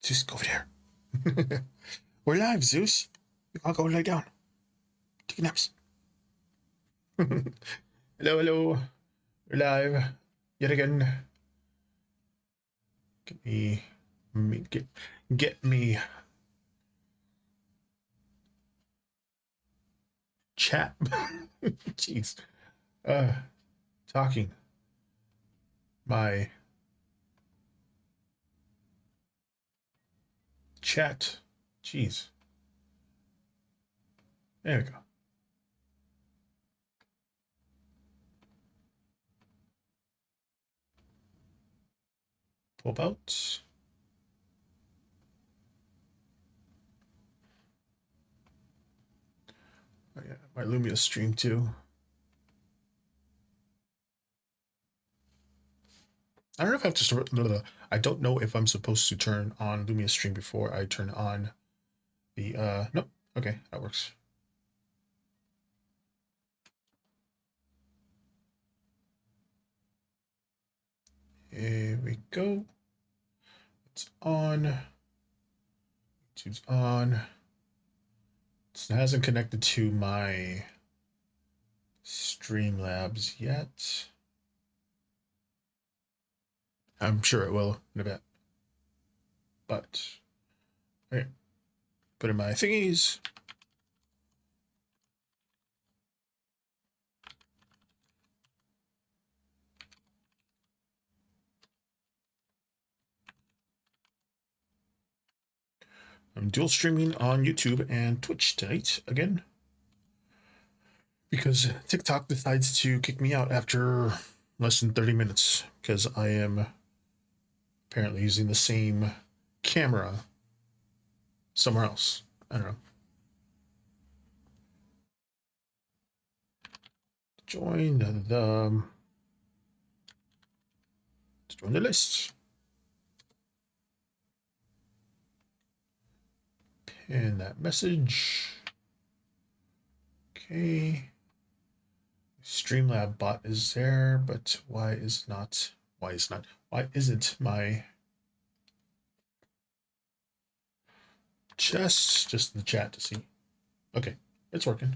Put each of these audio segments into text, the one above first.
Zeus, go over there. We're live, Zeus. I'll go lay down. Take naps. Hello, hello. We're live. Yet again. Get me chat. Jeez. Talking. My chat. Jeez. There we go. Pull out. Oh yeah, my Lumia stream too. I don't know if I have to. I don't know if I'm supposed to turn on Lumia stream before I turn on the. Nope. Okay, that works. Here we go. It's on. YouTube's on. It hasn't connected to my Streamlabs yet. I'm sure it will in a bit. But, okay. Put in my thingies. I'm dual streaming on YouTube and Twitch tonight again. Because TikTok decides to kick me out after less than 30 minutes because I am apparently using the same camera somewhere else. I don't know. Join the list. Pin that message. Okay. Streamlab bot is there, but why isn't my just the chat to see? Okay, it's working.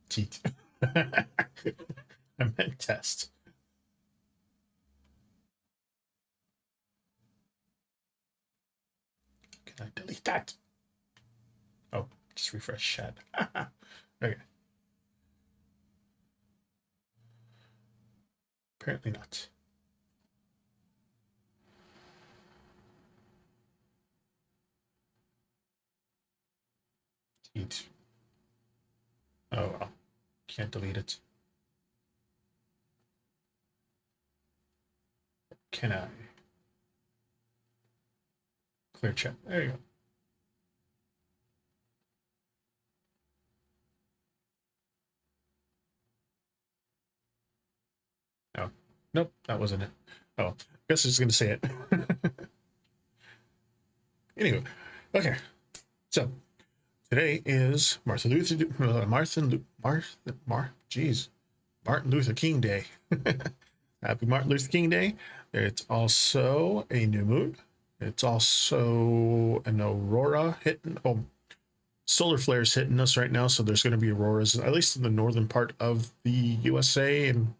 Teat. I meant test. Can I delete that? Oh, just refresh chat. Okay. Apparently not. Teat. Oh well. Can't delete it. Can I? Clear chat. There you go. Oh, nope, that wasn't it. Oh, I guess I was going to say it. Anyway, okay. So today is Martin Luther King Day. Happy Martin Luther King Day. It's also a new moon. It's also an aurora hitting. Oh, solar flares hitting us right now. So there's going to be auroras, at least in the northern part of the USA and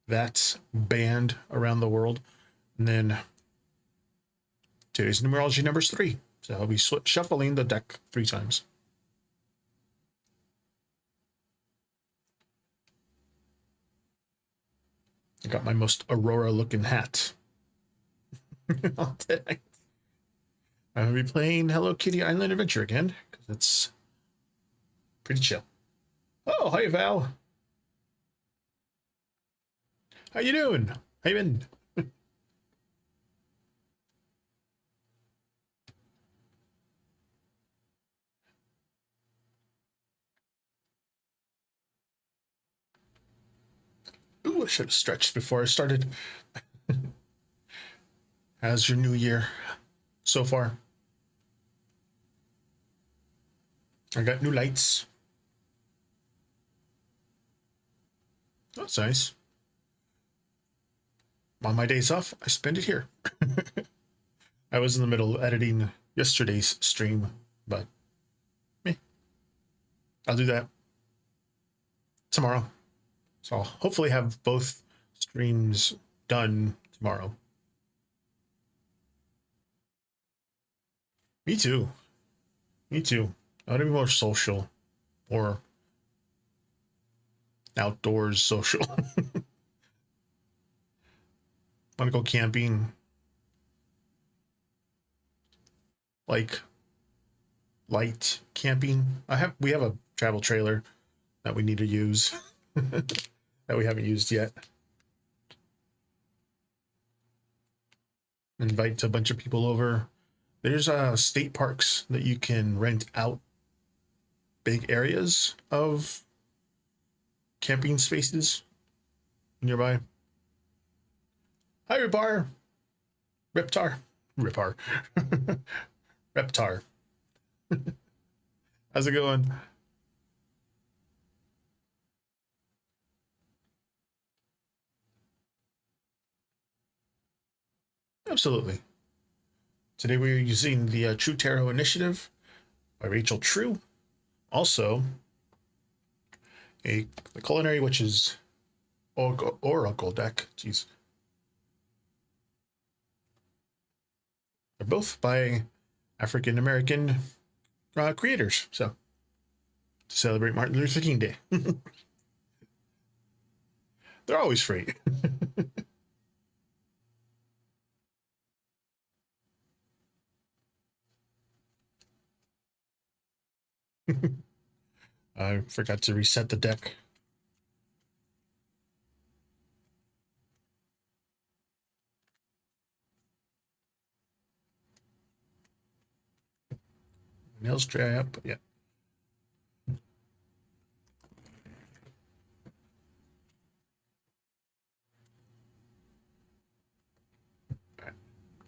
that band around the world. And then today's numerology number's 3. So I'll be shuffling the deck 3 times. I got my most Aurora looking hat. I'm going to be playing Hello Kitty Island Adventure again because it's pretty chill. Oh, hi Val. How you doing? How you been? Ooh, I should have stretched before I started. How's your new year so far? I got new lights. That's nice. On my days off, I spend it here. I was in the middle of editing yesterday's stream, but me, I'll do that tomorrow. So I'll hopefully have both streams done tomorrow. Me too. Me too. I want to be more social or outdoors social. Want to go camping, like light camping. We have a travel trailer that we need to use that we haven't used yet. Invite a bunch of people over. There's state parks that you can rent out big areas of camping spaces nearby. Hi, Ripar. Reptar. Ripar. Reptar. How's it going? Absolutely. Today we're using the True Tarot Initiative by Rachel True. Also, the Culinary Witches Oracle deck. Jeez. They're both by African American creators. So, to celebrate Martin Luther King Day. They're always free. I forgot to reset the deck. Nails dry up, yeah.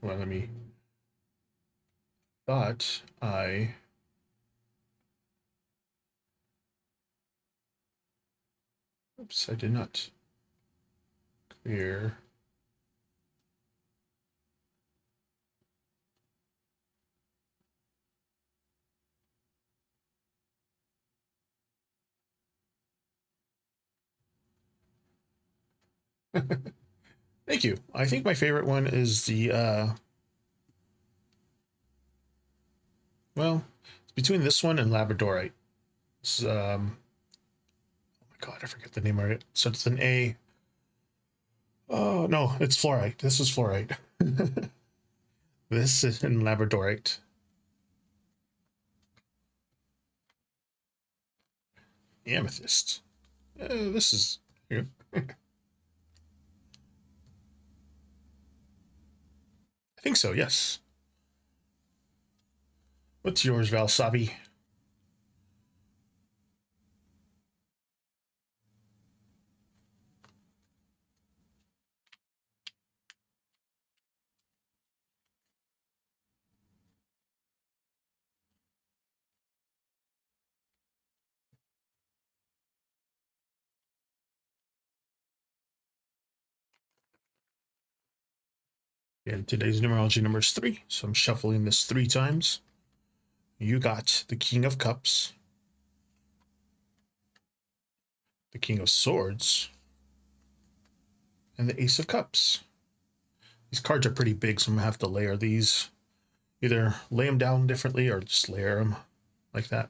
Well, let me. Thought I. Oops, I did not clear. Thank you. I think my favorite one is the well, it's between this one and Labradorite. It's oh my god, I forget the name of it. So it's an A. Oh no, it's fluorite. This is fluorite. This is in Labradorite. Amethyst. This is here. I think so, yes. What's yours, Valsabi? And today's numerology number is 3, so I'm shuffling this 3 times. You got the King of Cups, the King of Swords, and the Ace of Cups. These cards are pretty big, so I'm gonna have to layer these. Either lay them down differently or just layer them like that.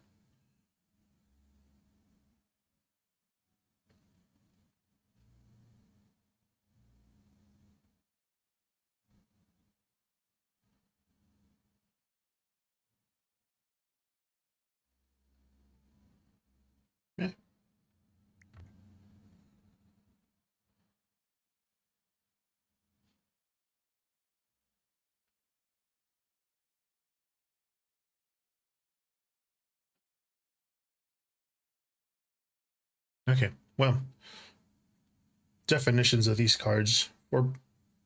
Yeah. Okay, well, definitions of these cards for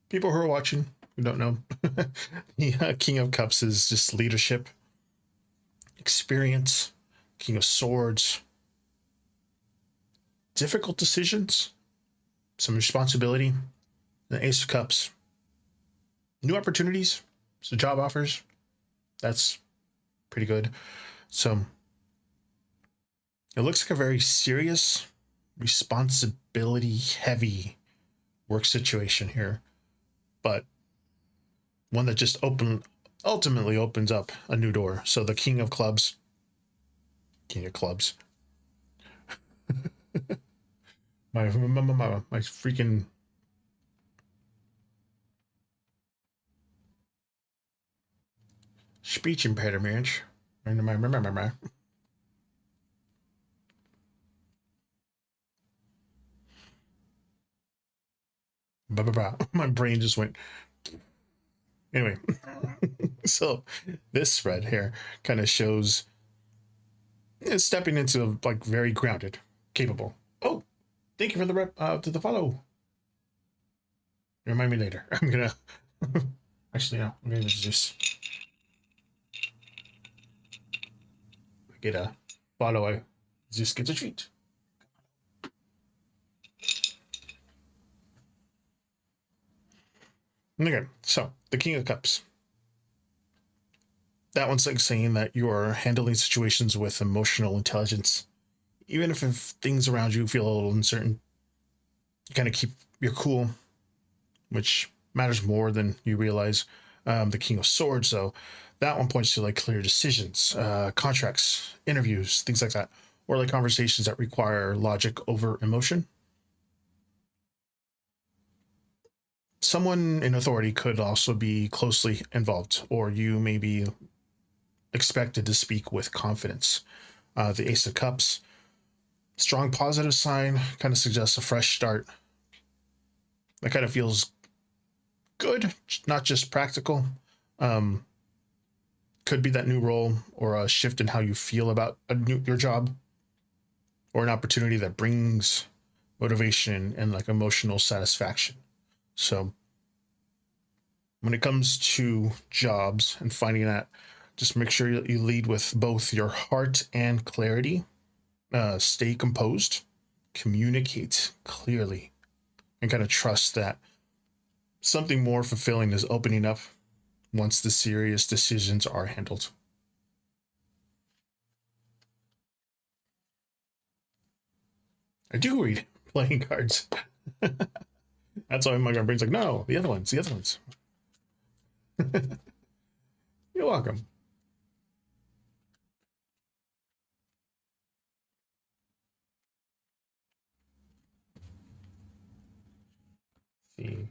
people who are watching who don't know. The King of Cups is just leadership, experience. King of Swords, difficult decisions, some responsibility, The Ace of Cups. New opportunities. So job offers. That's pretty good. So it looks like a very serious, responsibility heavy work situation here, but one that just ultimately opens up a new door. So the King of Clubs. My freaking speech impediment. My brain just went. Anyway, so this spread here kind of shows stepping into like very grounded, capable. Oh, thank you for the to the follow. Remind me later. I'm gonna actually no. I'm gonna just get a follow. I just get a treat. Okay, so the King of Cups. That one's like saying that you are handling situations with emotional intelligence. Even if things around you feel a little uncertain, you kind of keep your cool, which matters more than you realize. The King of Swords, though, that one points to like clear decisions, contracts, interviews, things like that, or like conversations that require logic over emotion. Someone in authority could also be closely involved, or you may be expected to speak with confidence. The Ace of Cups, strong positive sign, kind of suggests a fresh start. That kind of feels good, not just practical. Um, could be that new role or a shift in how you feel about your job, or an opportunity that brings motivation and like emotional satisfaction. So when it comes to jobs and finding that, just make sure you lead with both your heart and clarity. Stay composed, communicate clearly, and kind of trust that something more fulfilling is opening up once the serious decisions are handled. I do read playing cards. That's why my brain's like, no, the other ones, the other ones. You're welcome. See,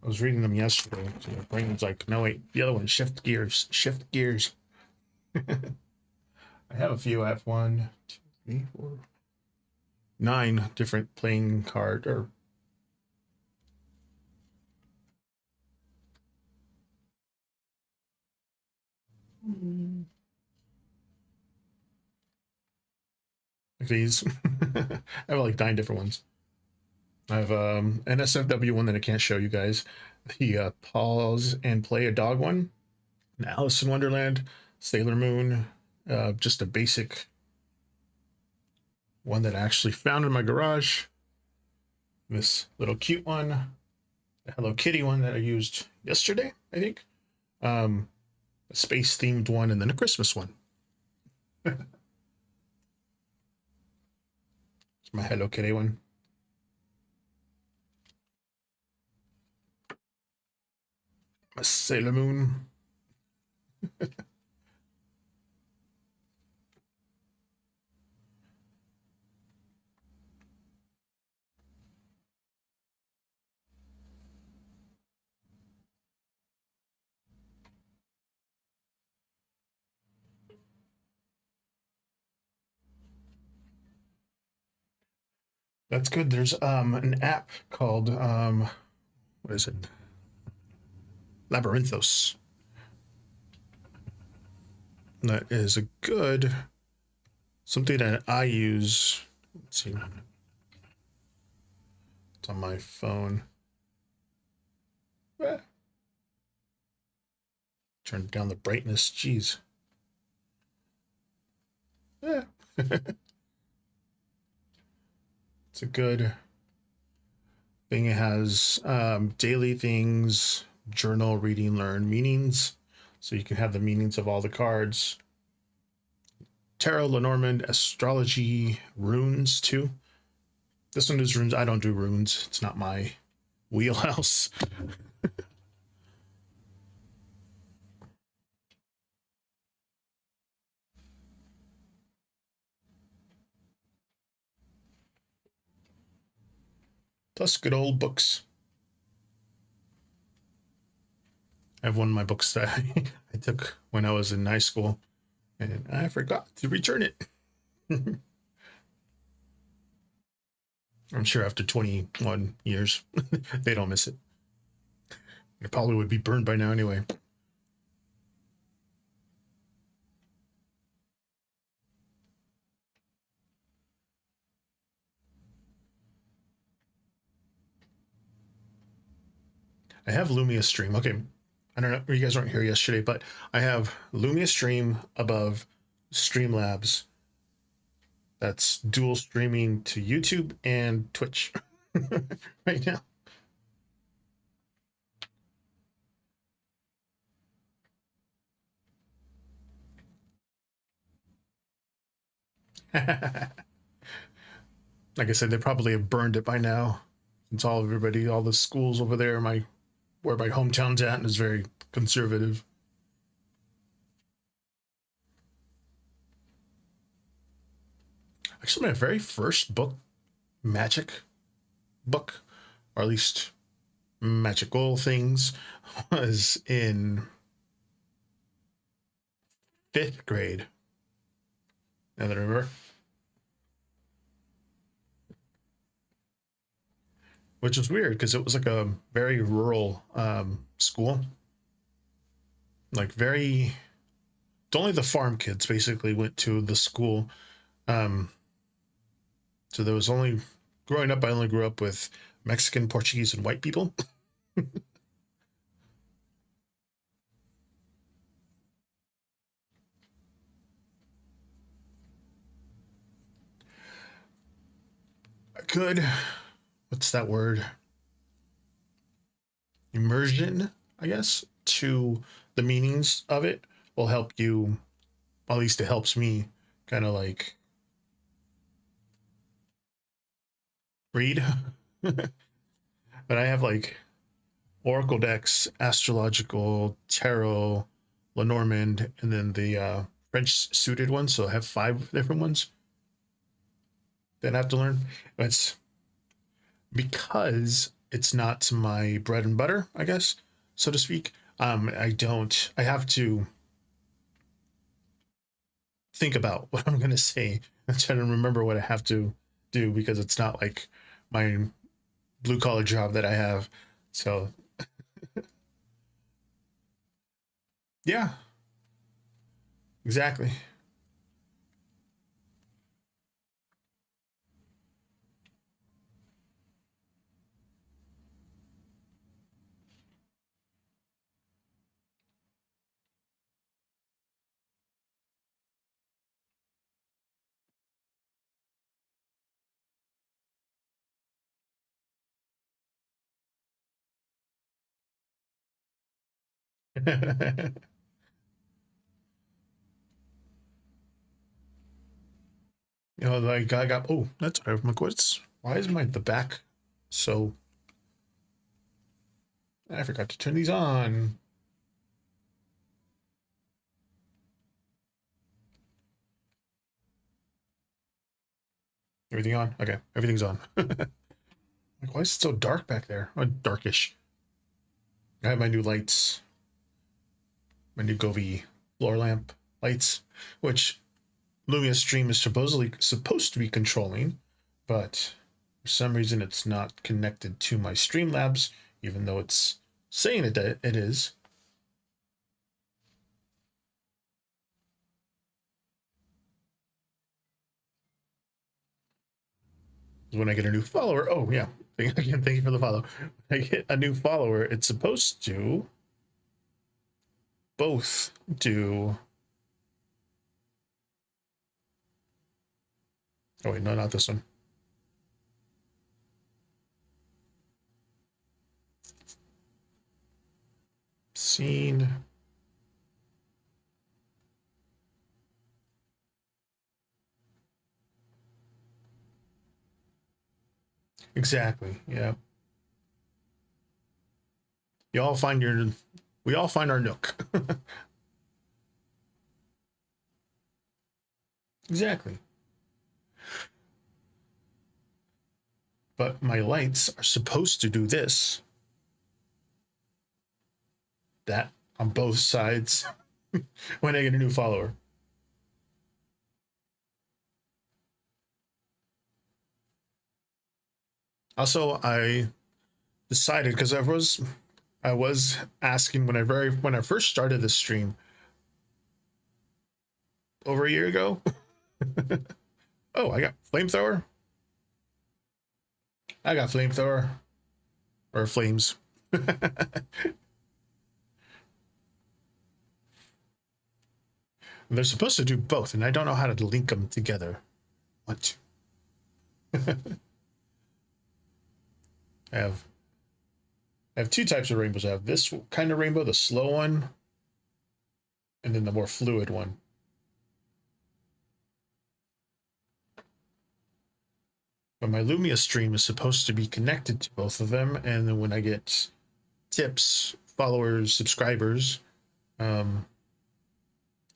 I was reading them yesterday, so my brain's like, no, wait, the other one, shift gears, shift gears. I have a few. I have 1, 2, 3, 4, 9 different playing card or these. I have like 9 different ones. I have an SFW one that I can't show you guys. The pause and play a dog one. An Alice in Wonderland, Sailor Moon, just a basic one that I actually found in my garage. This little cute one, a Hello Kitty one that I used yesterday, I think. A space themed one, and then a Christmas one. It's my Hello Kitty one. A Sailor Moon. That's good. There's an app called what is it? Labyrinthos. That is a good something that I use. Let's see. It's on my phone. Eh, turn down the brightness. Jeez. Yeah. It's a good thing. It has daily things, journal, reading, learn, meanings. So you can have the meanings of all the cards. Tarot, Lenormand, astrology, runes too. This one is runes. I don't do runes. It's not my wheelhouse. Plus good old books. I have one of my books that I took when I was in high school, and I forgot to return it. I'm sure after 21 years, they don't miss it. It probably would be burned by now anyway. I have Lumia Stream. Okay, I don't know. You guys weren't here yesterday, but I have Lumia Stream above Streamlabs. That's dual streaming to YouTube and Twitch right now. Like I said, they probably have burned it by now. It's all the schools over there, where my hometown's at, and is very conservative. Actually, my very first book, magic book, or at least magical things, was in 5th grade. Now that I remember, which was weird because it was like a very rural school, like very. Only the farm kids basically went to the school. Um, so there was only growing up. I only grew up with Mexican, Portuguese, and white people. Good. What's that word? Immersion, I guess, to the meanings of it will help you. At least it helps me kind of like read. But I have like Oracle decks, Astrological, Tarot, Lenormand, and then the French suited ones. So I have 5 different ones that I have to learn. It's because it's not my bread and butter, I guess, so to speak. I have to think about what I'm going to say and try to remember what I have to do because it's not like my blue collar job that I have. So, yeah, exactly. Like I got, oh, that's what I'm like, why is the back so, I forgot to turn these on. Everything on? Okay, everything's on. Like, why is it so dark back there? Oh, darkish. I have my new lights, my new Govee floor lamp lights, which Lumia Stream is supposed to be controlling, but for some reason it's not connected to my Streamlabs, even though it's saying it is. When I get a new follower, oh yeah, again, thank you for the follow. I get a new follower, it's supposed to both do. Oh wait, no, not this one. Scene. Exactly. Yeah. You all find your. We all find our nook. Exactly. But my lights are supposed to do this, that on both sides when I get a new follower. Also, I decided because I was asking when I first started this stream over a year ago. Oh, I got flamethrower. I got flamethrower or flames. They're supposed to do both, and I don't know how to link them together. What? I have I have two types of rainbows. I have this kind of rainbow, the slow one, and then the more fluid one. But my Lumia stream is supposed to be connected to both of them, and then when I get tips, followers, subscribers, even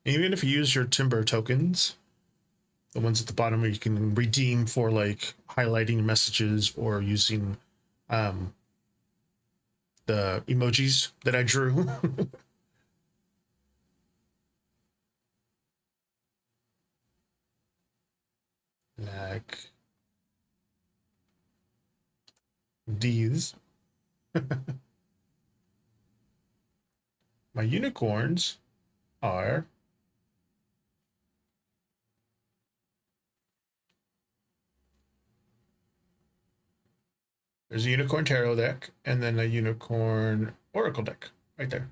if you use your Timber tokens, the ones at the bottom where you can redeem for like highlighting messages or using the emojis that I drew. Like these. My unicorns are there's a unicorn tarot deck and then a unicorn oracle deck right there.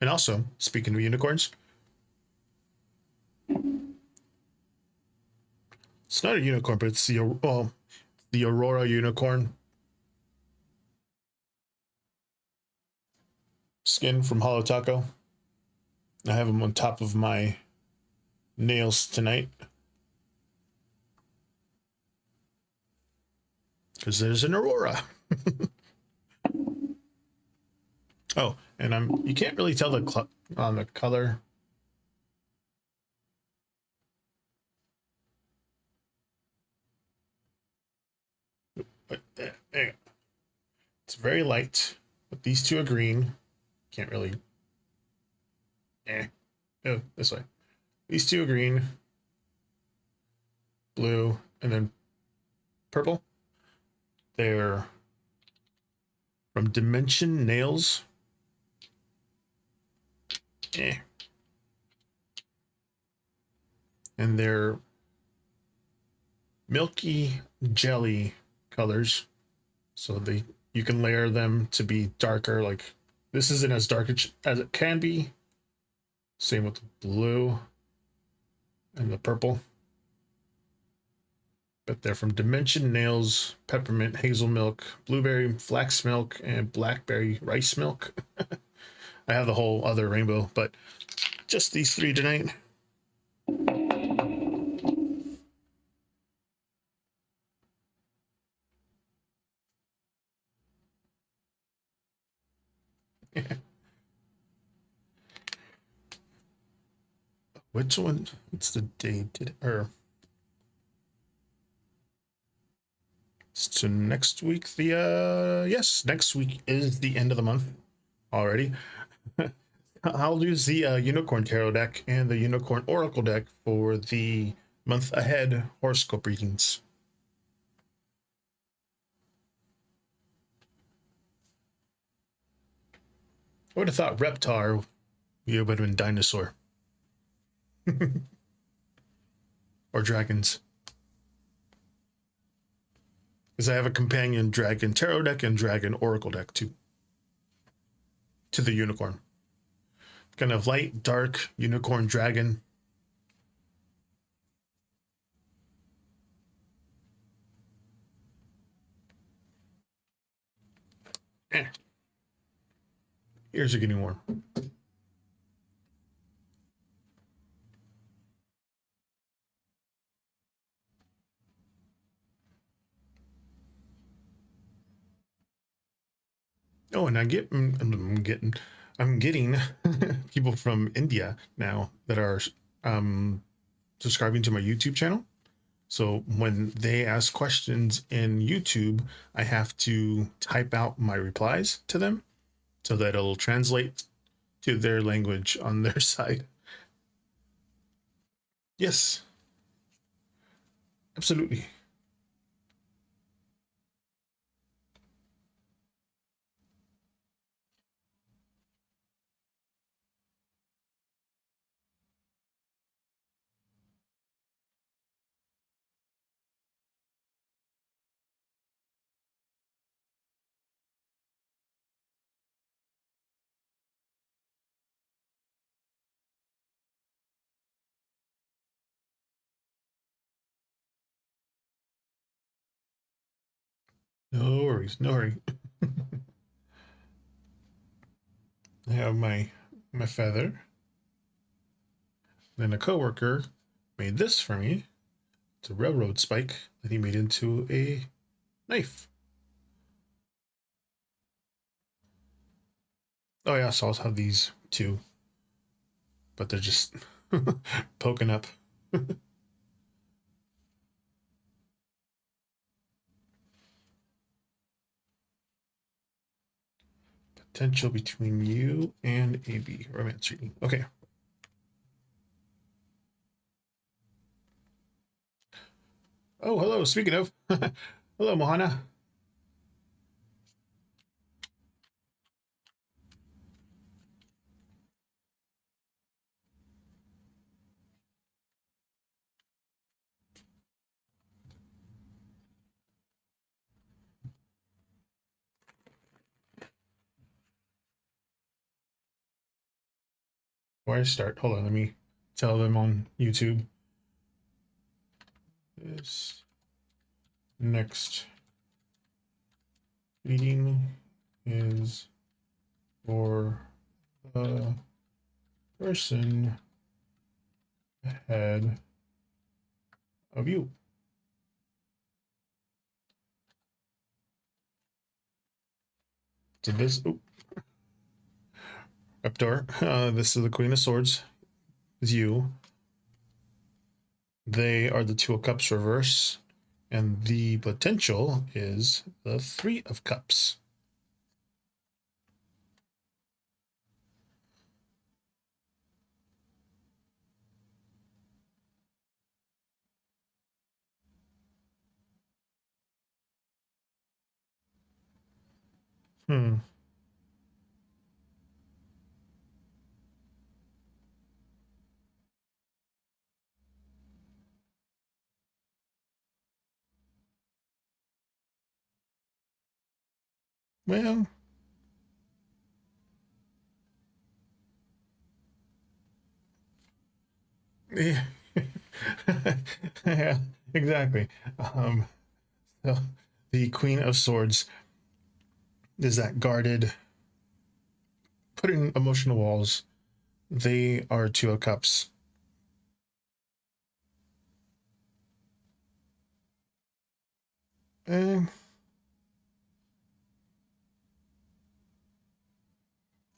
And also, speaking of unicorns, it's not a unicorn, but it's the Aurora unicorn skin from Hollow Taco. I have them on top of my nails tonight because there's an Aurora. Oh, and you can't really tell on the color. But there you go. It's very light, but these two are green. Can't really. Oh, this way. These two are green, blue, and then purple. They're from Dimension Nails. And they're milky jelly colors. So you can layer them to be darker. Like this isn't as dark as it can be. Same with the blue and the purple. But they're from Dimension Nails, Peppermint, Hazelmilk, Blueberry, Flax Milk, and Blackberry Rice Milk. I have the whole other rainbow, but just these three tonight. Which one? What's the date? So next week, yes, next week is the end of the month already. I'll use the Unicorn Tarot deck and the Unicorn Oracle deck for the month ahead horoscope readings. I would have thought Reptar would have been dinosaur. Or dragons. Because I have a companion dragon tarot deck and dragon oracle deck too. To the unicorn. Kind of light, dark, unicorn, dragon. Eh, ears are getting warm. Oh, and I'm getting people from India now that are um, subscribing to my YouTube channel. So when they ask questions in YouTube, I have to type out my replies to them so that it'll translate to their language on their side. Yes, absolutely. No worries, no hurry. I have my feather. Then a coworker made this for me. It's a railroad spike that he made into a knife. Oh yeah, so I also have these too, but they're just poking up. Potential between you and AB. Romance reading. Okay. Oh, hello. Speaking of, hello, Mohana. Before I start, hold on. Let me tell them on YouTube. This next reading is for the person ahead of you. So this, oh, Reptor, this is the Queen of Swords. Is you. They are the Two of Cups reverse, and the potential is the Three of Cups. Hmm. Well, yeah, yeah, exactly. So the Queen of Swords is that guarded, putting emotional walls. They are Two of Cups. Eh,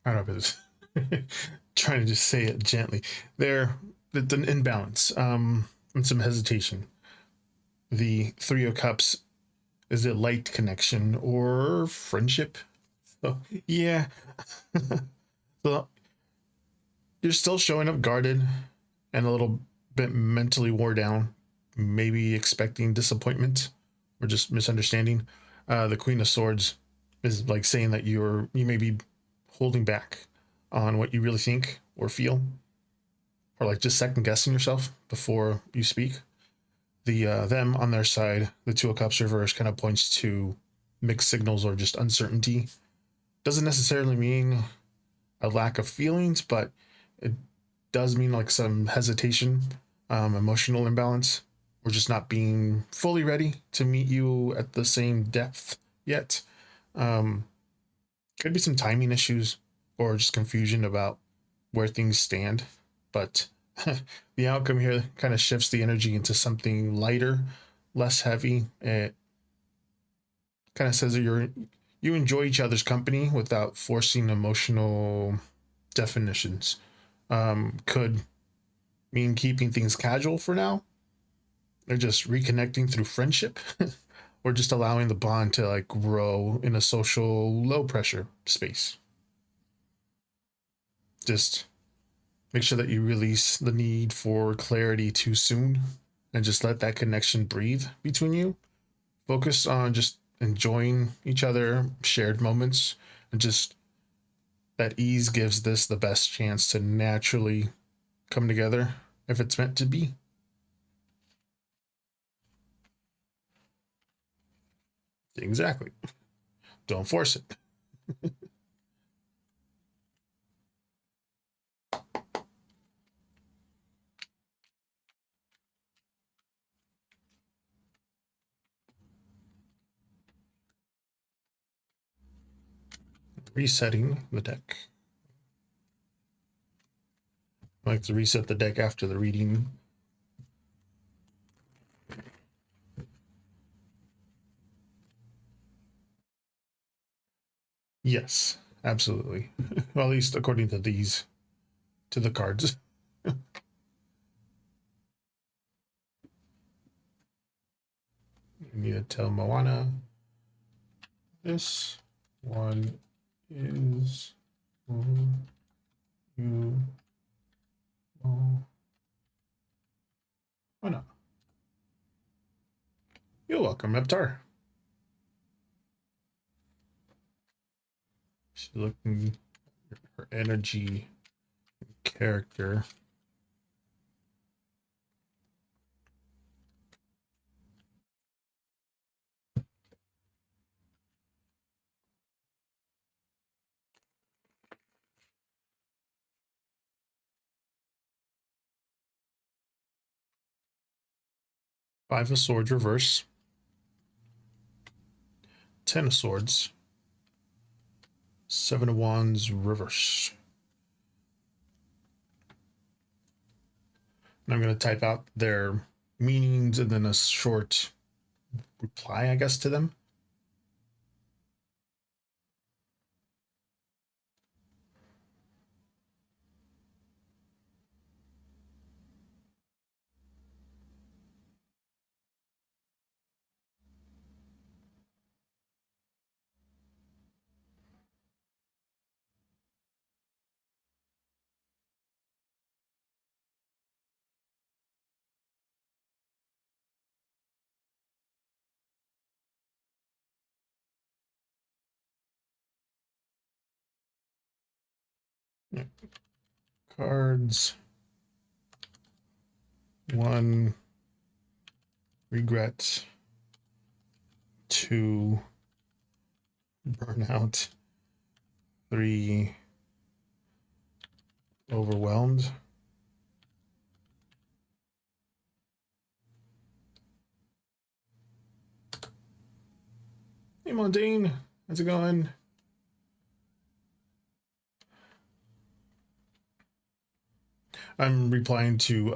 I don't know if it's trying to just say it gently. There, it's an imbalance, and some hesitation. The Three of Cups is it light connection or friendship? So yeah, so you're still showing up guarded and a little bit mentally wore down, maybe expecting disappointment or just misunderstanding. The Queen of Swords is like saying that you may be holding back on what you really think or feel, or like just second guessing yourself before you speak. The them on their side, the Two of Cups reverse kind of points to mixed signals or just uncertainty. Doesn't necessarily mean a lack of feelings, but it does mean like some hesitation, emotional imbalance, or just not being fully ready to meet you at the same depth yet. Um, Could be some timing issues or just confusion about where things stand, but the outcome here kind of shifts the energy into something lighter, less heavy. It kind of says that you enjoy each other's company without forcing emotional definitions. Could mean keeping things casual for now, or just reconnecting through friendship, or just allowing the bond to like grow in a social low pressure space. Just make sure that you release the need for clarity too soon and just let that connection breathe between you. Focus on just enjoying each other, shared moments, and just that ease gives this the best chance to naturally come together if it's meant to be. Exactly. Don't force it. Resetting the deck. I like to reset the deck after the reading. Yes, absolutely. Well, at least according to the cards. I need to tell Moana this one is you. Moana. You're welcome, Reptar. She's looking at her energy character. Five of Swords reverse. 10 of Swords. 7 of Wands reverse. And I'm going to type out their meanings and then a short reply, I guess, to them. Cards. 1, regret. 2, burnout. 3, overwhelmed. Hey, Mondane. How's it going? I'm replying to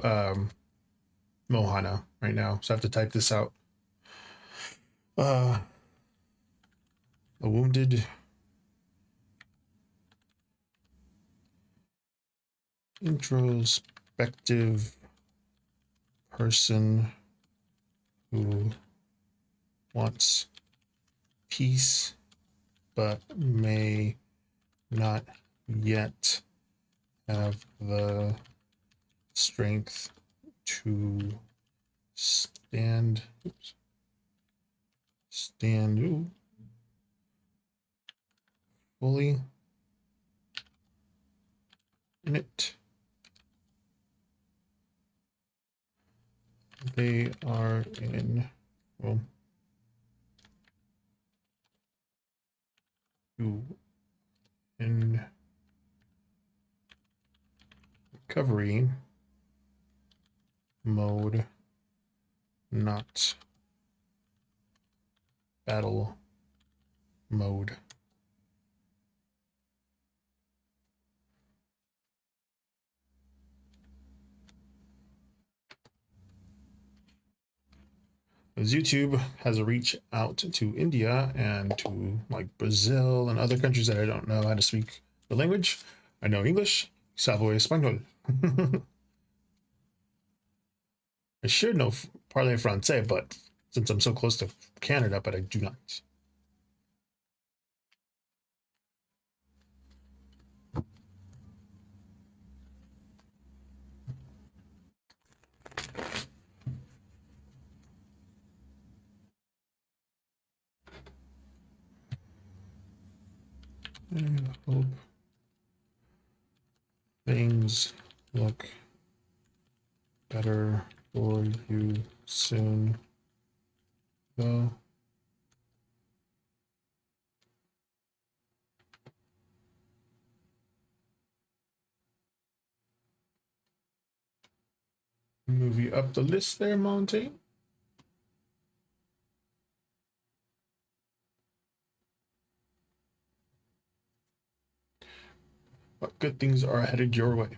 Mohana right now, so I have to type this out. A wounded introspective person who wants peace but may not yet have the strength to stand fully in it. They are in, well, in recovery mode, not battle mode. Because YouTube has a reach out to India and to like Brazil and other countries that I don't know how to speak the language. I know English, sabo español. I should know parler français, but since I'm so close to Canada, but I do not. I hope things look better for you soon, though. Movie up the list there, Monty. What good things are headed your way?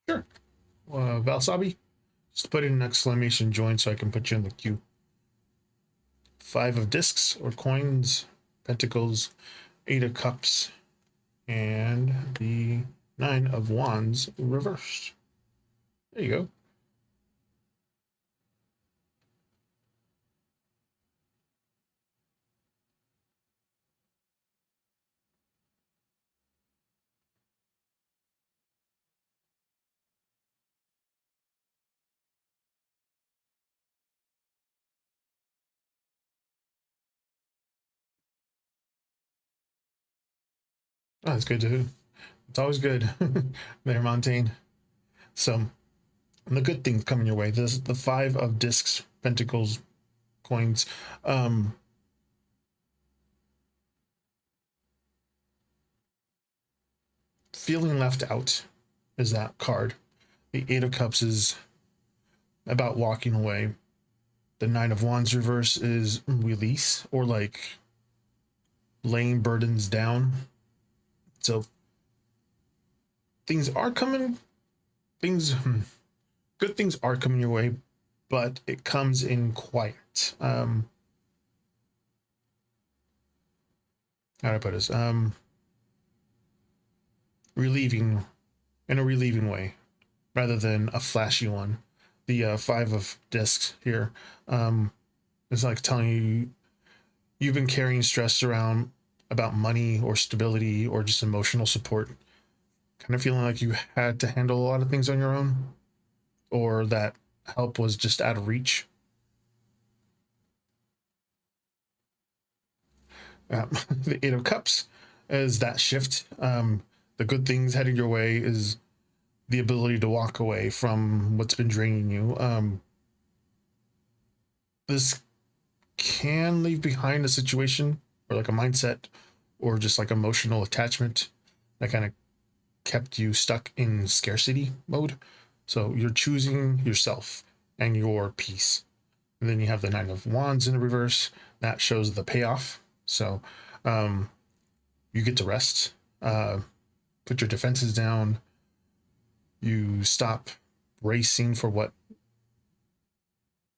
Sure. Valsabi, just put in an exclamation join so I can put you in the queue. 5 of discs or coins, pentacles, 8 of cups, and the 9 of wands reversed. There you go. Oh, that's good too. It's always good there, Montaigne. So, the good things coming your way. This is the 5 of discs, pentacles, coins. Feeling left out is that card. The 8 of cups is about walking away. The 9 of wands reverse is release or like laying burdens down. So things are coming, good things are coming your way, but it comes in quiet. How do I put this? Relieving, in a relieving way, rather than a flashy one. The 5 of discs here is like telling you you've been carrying stress around about money or stability or just emotional support, kind of feeling like you had to handle a lot of things on your own, or that help was just out of reach. The 8 of cups is that shift. The good things heading your way is the ability to walk away from what's been draining you. This can leave behind a situation or like a mindset or just like emotional attachment that kind of kept you stuck in scarcity mode. So you're choosing yourself and your peace. And then you have the 9 of wands in the reverse. That shows the payoff. So you get to rest, put your defenses down. You stop racing for what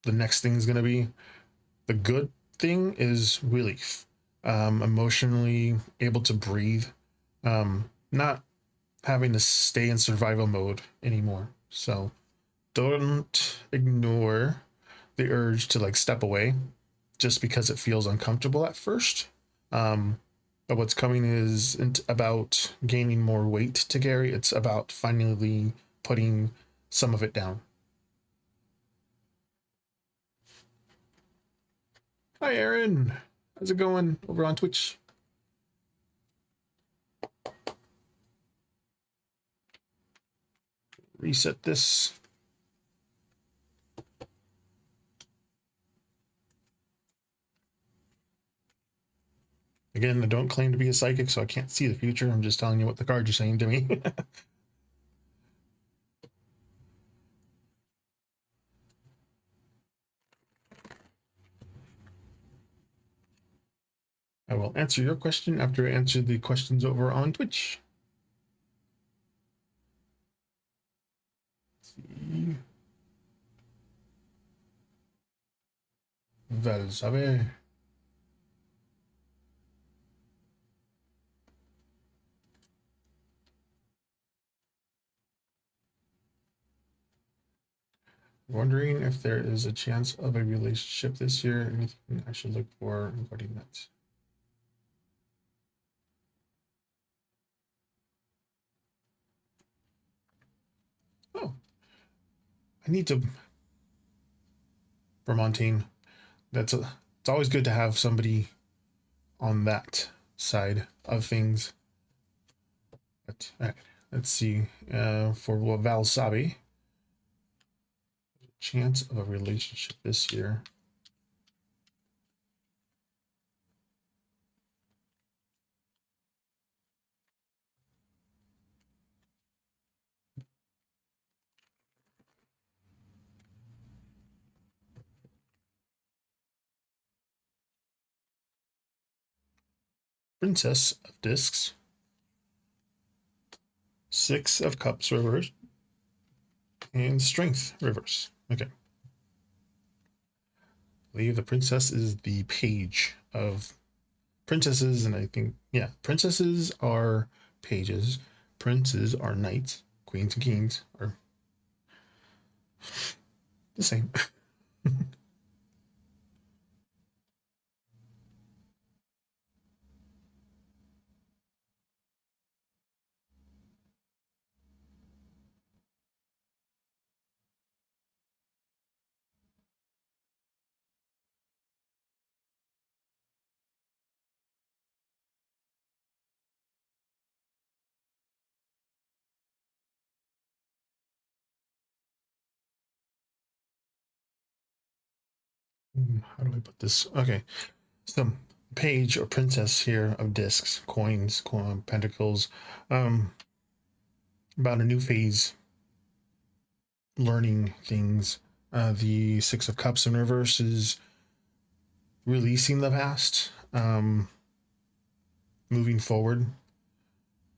the next thing is going to be. The good thing is relief, emotionally able to breathe, not having to stay in survival mode anymore. So don't ignore the urge to like step away just because it feels uncomfortable at first. But what's coming isn't about gaining more weight to carry. It's about finally putting some of it down. Hi, Aaron. How's it going over on Twitch? Reset this. Again, I don't claim to be a psychic, so I can't see the future. I'm just telling you what the cards are saying to me. I will answer your question after I answer the questions over on Twitch. Let's see. Valsabe. Wondering if there is a chance of a relationship this year. Anything I should look for regarding that? Oh, I need to Vermontine. It's always good to have somebody on that side of things. But let's see. For Valsabi, chance of a relationship this year. Princess of Discs. Six of Cups reverse. And Strength reverse. Okay. I believe the princess is the page of princesses, and I think, yeah, princesses are pages, princes are knights, queens and kings are the same. How do I put this? Okay, so page or princess here of discs, coins, pentacles, um, about a new phase, learning things. The Six of Cups in reverse is releasing the past, moving forward.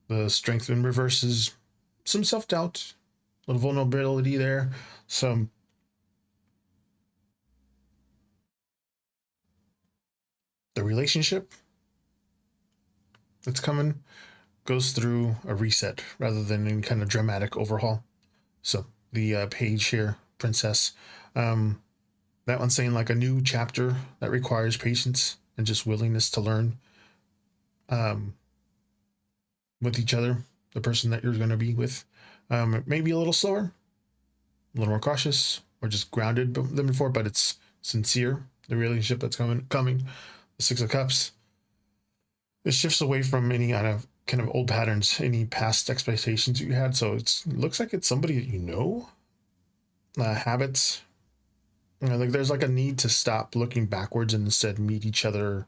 The Strength in reverse is some self doubt, a little vulnerability there, some the relationship that's coming goes through a reset rather than any kind of dramatic overhaul. So the page here, princess, that one's saying like a new chapter that requires patience and just willingness to learn um, with each other, the person that you're going to be with. Maybe a little slower, a little more cautious, or just grounded than before, but it's sincere. The relationship that's coming. The Six of Cups. It shifts away from any kind of old patterns, any past expectations you had. So it looks like it's somebody that you know, habits. You know, like there's like a need to stop looking backwards and instead meet each other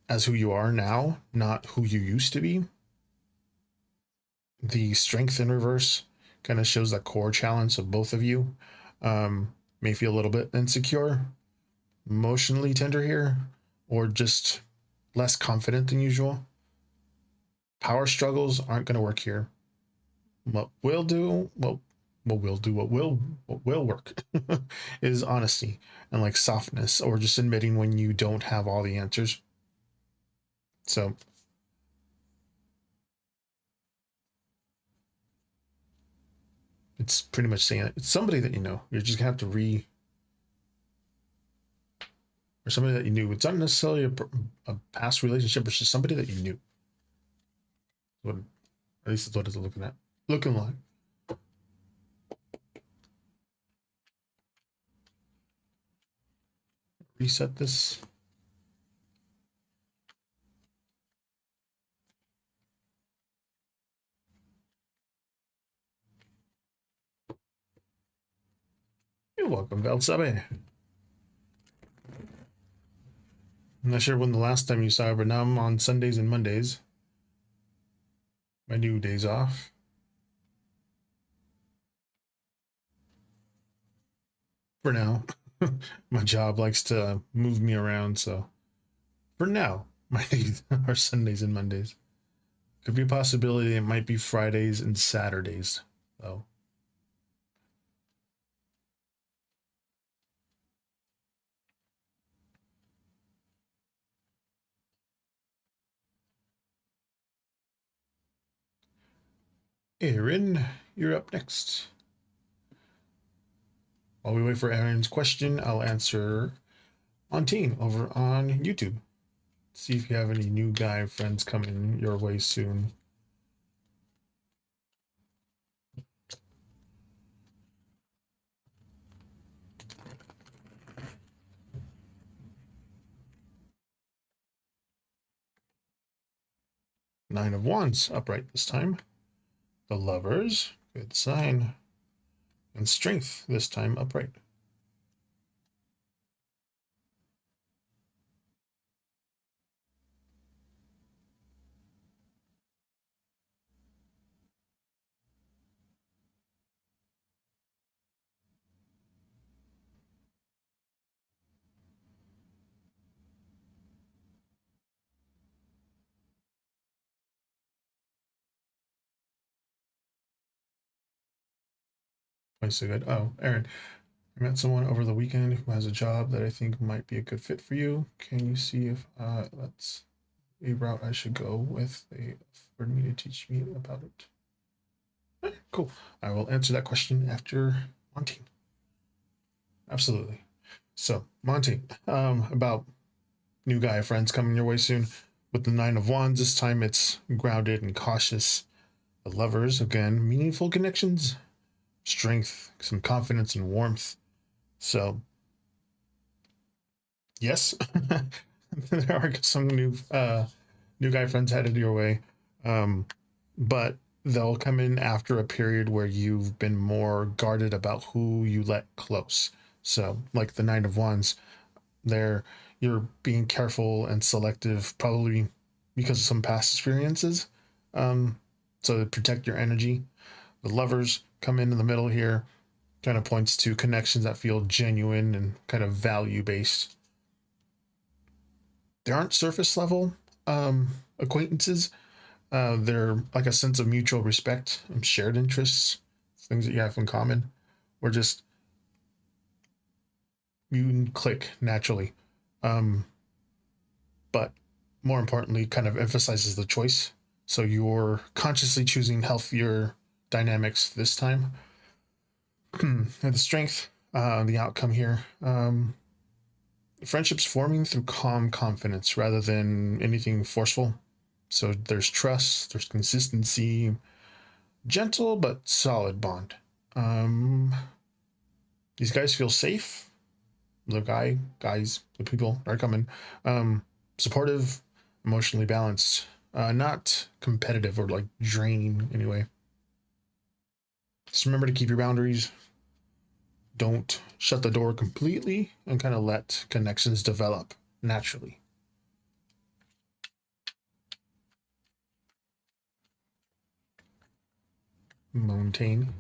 as who you are now, not who you used to be. The Strength in reverse kind of shows that core challenge of both of you. May feel a little bit insecure, emotionally tender here, or just less confident than usual. Power struggles aren't going to work here. What will do, what will work is honesty and like softness, or just admitting when you don't have all the answers. So it's pretty much saying it's somebody that you know. You're just gonna have to or somebody that you knew. It's not necessarily a past relationship. It's just somebody that you knew. What, at least that's what it's looking at. Looking like. Reset this. You're welcome, Valsabe. I'm not sure when the last time you saw her, but now I'm on Sundays and Mondays. My new days off. For now. My job likes to move me around, so For now, Mondays or Sundays and Mondays. Could be a possibility it might be Fridays and Saturdays, though. Aaron, you're up next. While we wait for Aaron's question, I'll answer on team over on YouTube. See if you have any new guy friends coming your way soon. Nine of Wands, upright this time. The Lovers, good sign. And Strength, this time upright. Twice so good. Oh, Aaron, I met someone over the weekend who has a job that I think might be a good fit for you. Can you see if that's a route I should go with? They offered me to teach me about it. Cool. I will answer that question after Monty. Absolutely. So, Monty, about new guy friends coming your way soon. With the Nine of Wands, this time it's grounded and cautious. The Lovers, again, meaningful connections, strength, some confidence and warmth. So, yes, there are some new guy friends headed your way, um, but they'll come in after a period where you've been more guarded about who you let close. So, like the Nine of Wands, there you're being careful and selective, probably because of some past experiences. Um, so to protect your energy. The Lovers come in the middle here, kind of points to connections that feel genuine and kind of value based. They aren't surface level acquaintances. They're like a sense of mutual respect and shared interests, things that you have in common, or just you click naturally. Um, but more importantly, kind of emphasizes the choice. So you're consciously choosing healthier dynamics this time. And the strength, the outcome here. Friendships forming through calm confidence rather than anything forceful. So there's trust, there's consistency, gentle but solid bond. Um, these guys feel safe. The guys, the people are coming. Supportive, emotionally balanced, not competitive or like draining anyway. Just remember to keep your boundaries. Don't shut the door completely and kind of let connections develop naturally. Mountain.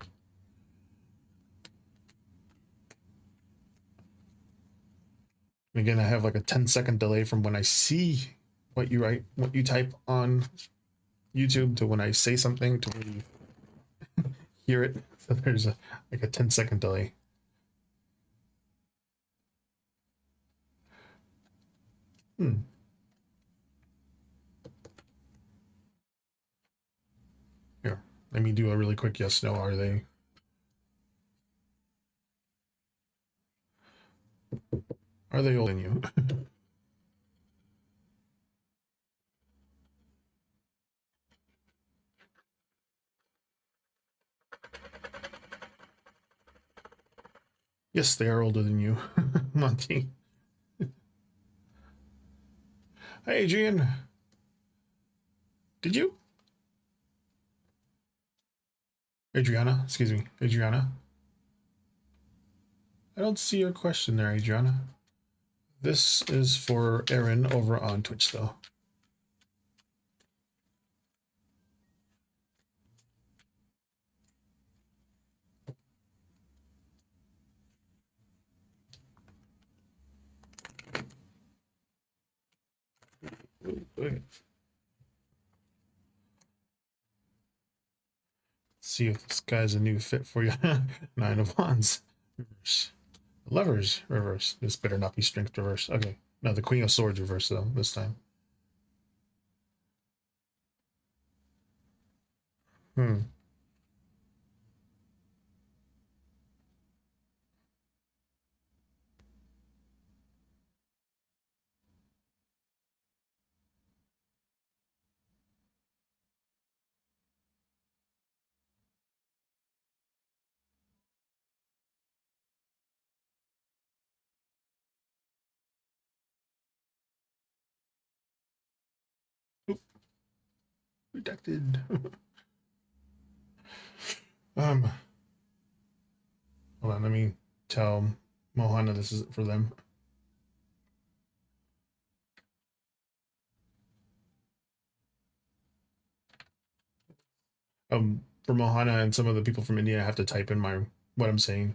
Again, I have like a 10-second delay from when I see what you write, what you type on YouTube to when I say something to when you hear it. So there's like a 10-second delay. Hmm. Here, let me do a really quick yes no. Are they older than you? Yes, they are older than you. Monty. Hey, Adrian. Did you? Adriana, excuse me. Adriana. I don't see your question there, Adriana. This is for Aaron over on Twitch, though. Let's see if this guy's a new fit for you. Nine of Wands. Reverse. Lovers reverse. This better not be strength reverse. Okay. No, the Queen of Swords reverse though this time. Hmm. Oop, redacted. um. Hold on. Let me tell Mohana this is for them. For Mohana and some of the people from India, I have to type in what I'm saying.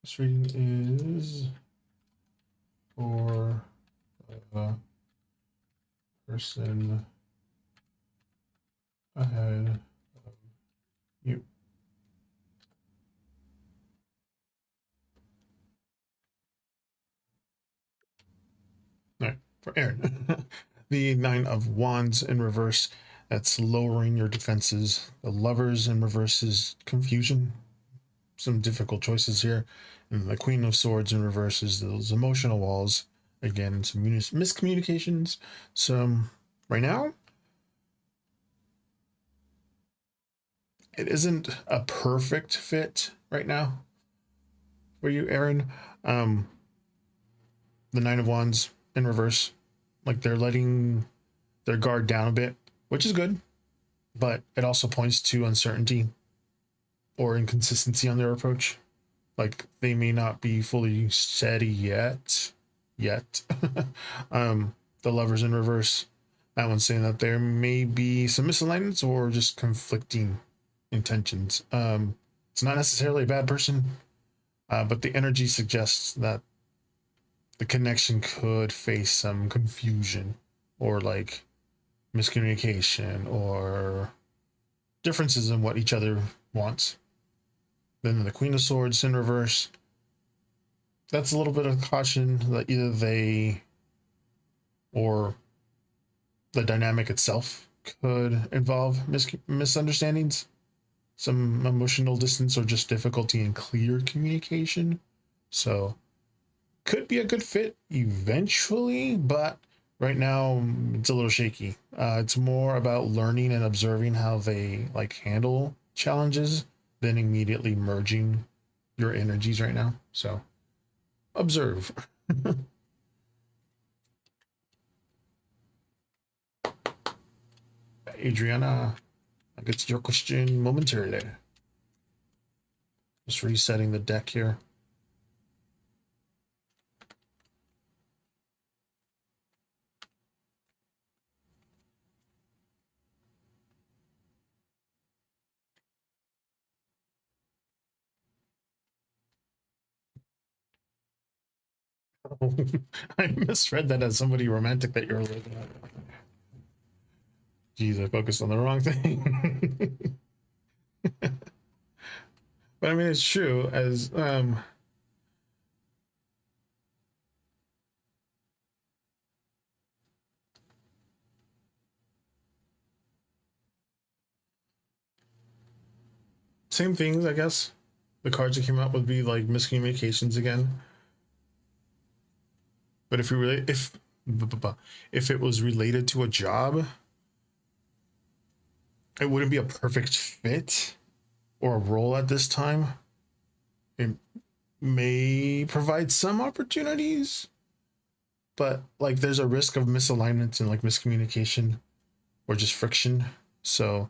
This reading is for a person ahead of you. All right, for Aaron. The Nine of Wands in reverse, that's lowering your defenses. The Lovers in reverse is confusion, some difficult choices here. And the Queen of Swords in reverse is those emotional walls. Again, some miscommunications. Some, right now, it isn't a perfect fit right now for you, Aaron. Um, the Nine of Wands in reverse, like they're letting their guard down a bit, which is good, but it also points to uncertainty or inconsistency on their approach. Like they may not be fully steady yet. The Lovers in reverse, that one's saying that there may be some misalignments or just conflicting intentions. It's not necessarily a bad person, but the energy suggests that the connection could face some confusion or like miscommunication or differences in what each other wants. Then the Queen of Swords in reverse, that's a little bit of caution that either they or the dynamic itself could involve misunderstandings, some emotional distance, or just difficulty in clear communication. So could be a good fit eventually, but right now it's a little shaky. It's more about learning and observing how they like handle challenges than immediately merging your energies right now. So observe. Adriana, I get to your question momentarily. Just resetting the deck here. I misread that as somebody romantic that you're looking at. Jeez, I focused on the wrong thing. But I mean, it's true. As same things, I guess. The cards that came out would be like miscommunications again. But if you really, if it was related to a job, it wouldn't be a perfect fit or a role at this time. It may provide some opportunities, but like there's a risk of misalignments and like miscommunication or just friction. So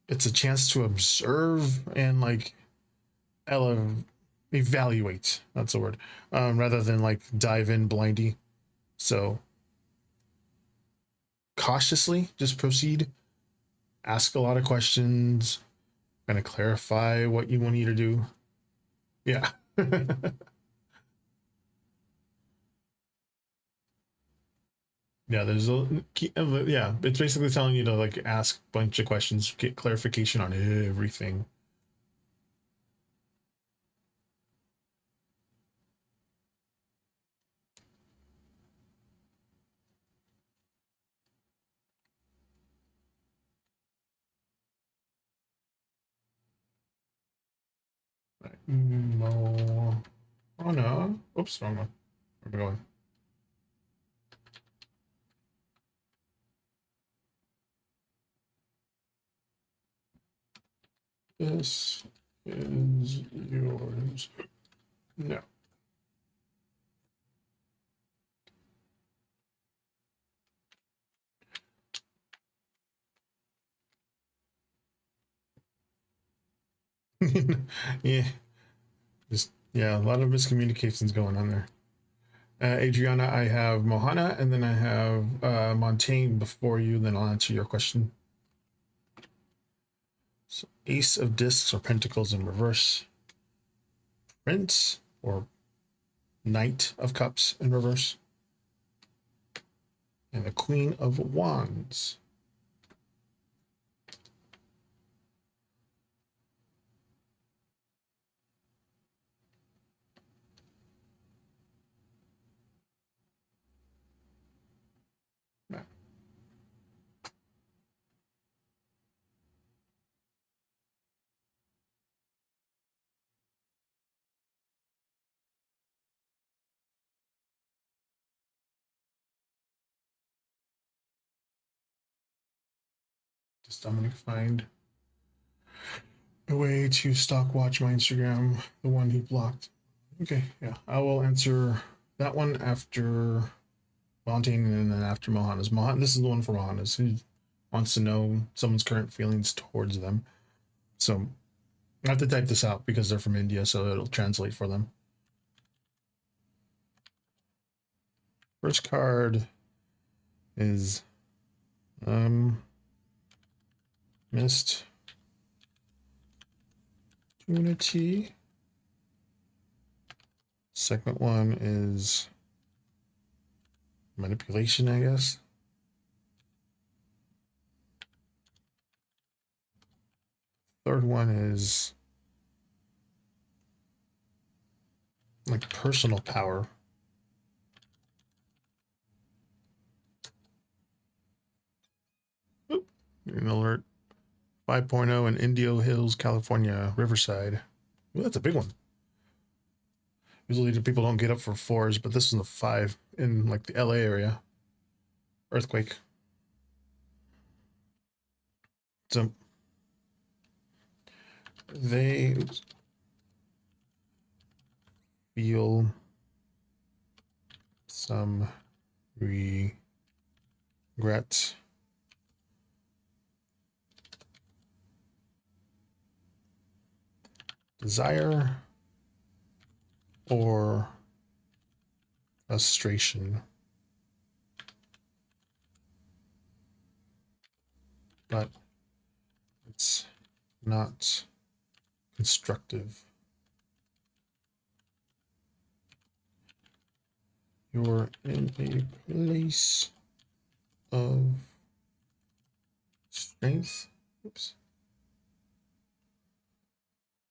it's a chance to observe and like evaluate. That's the word. Rather than like dive in blindy. So cautiously, just proceed. Ask a lot of questions. Kind of clarify what you want you to do. Yeah. Yeah, there's a yeah. It's basically telling you to like ask a bunch of questions, get clarification on everything. Right. Mo. Oh no! Oops, wrong one. Where am I going? This is yours. No. Yeah, just yeah, a lot of miscommunications going on there. Adriana, I have Mohana, and then I have Montaigne before you. Then I'll answer your question. So, Ace of Discs or Pentacles in reverse. Prince or Knight of Cups in reverse. And the Queen of Wands. Just I'm gonna find a way to stalk watch my Instagram, the one he blocked. Okay, yeah, I will answer that one after Montaigne and then after Mohana's. This is the one for Mohana's. He wants to know someone's current feelings towards them. So I have to type this out because they're from India, so it'll translate for them. First card is Missed Unity. Second one is Manipulation, I guess. Third one is like Personal Power. Oop, an alert. 5.0 in Indio Hills, California, Riverside. Ooh, that's a big one. Usually people don't get up for fours, but this is a 5 in like the LA area. Earthquake. So they feel some regret, desire, or frustration, but it's not constructive. You're in a place of strength. Oops.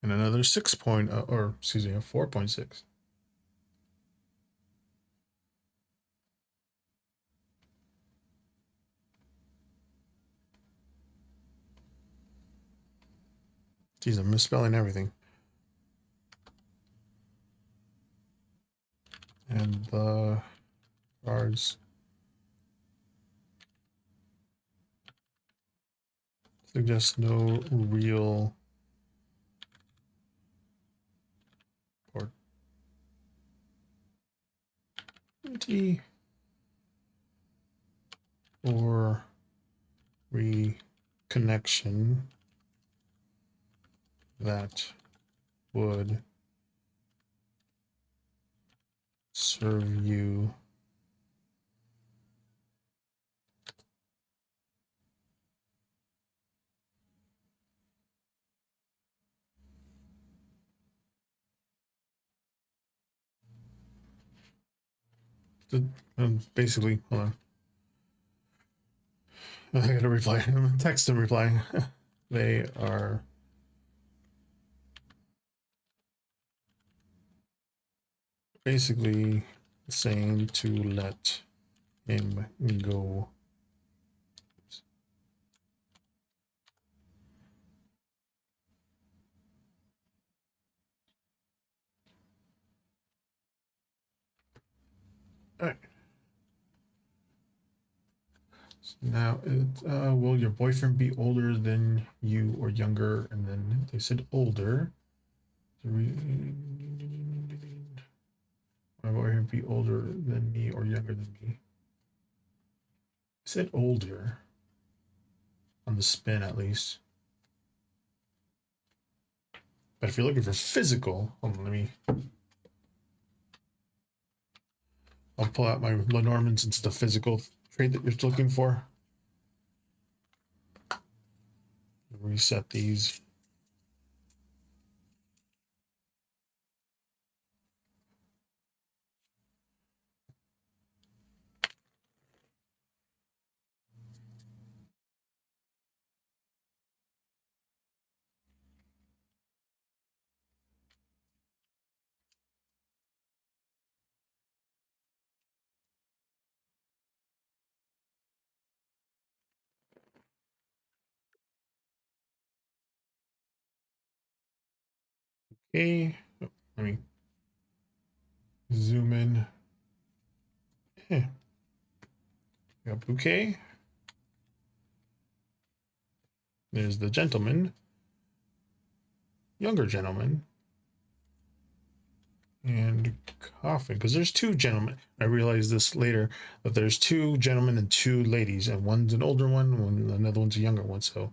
And another 6 point, or excuse me, a 4.6. Geez, I'm misspelling everything. And the cards suggest no real opportunity or reconnection that would serve you basically. Hold on. I gotta reply. Text them replying. They are basically saying to let him go. All right. So now, will your boyfriend be older than you or younger? And then they said older. My boyfriend be older than me or younger than me. I said older on the spin at least. But if you're looking for physical, hold on, let me. I'll pull out my Lenormand since the physical trait that you're looking for. Reset these. Okay. Oh, let me zoom in. Yeah. We got bouquet. There's the gentleman, younger gentleman, and coffin. Because there's two gentlemen. I realized this later that there's two gentlemen and two ladies, and one's an older one, another one's a younger one. So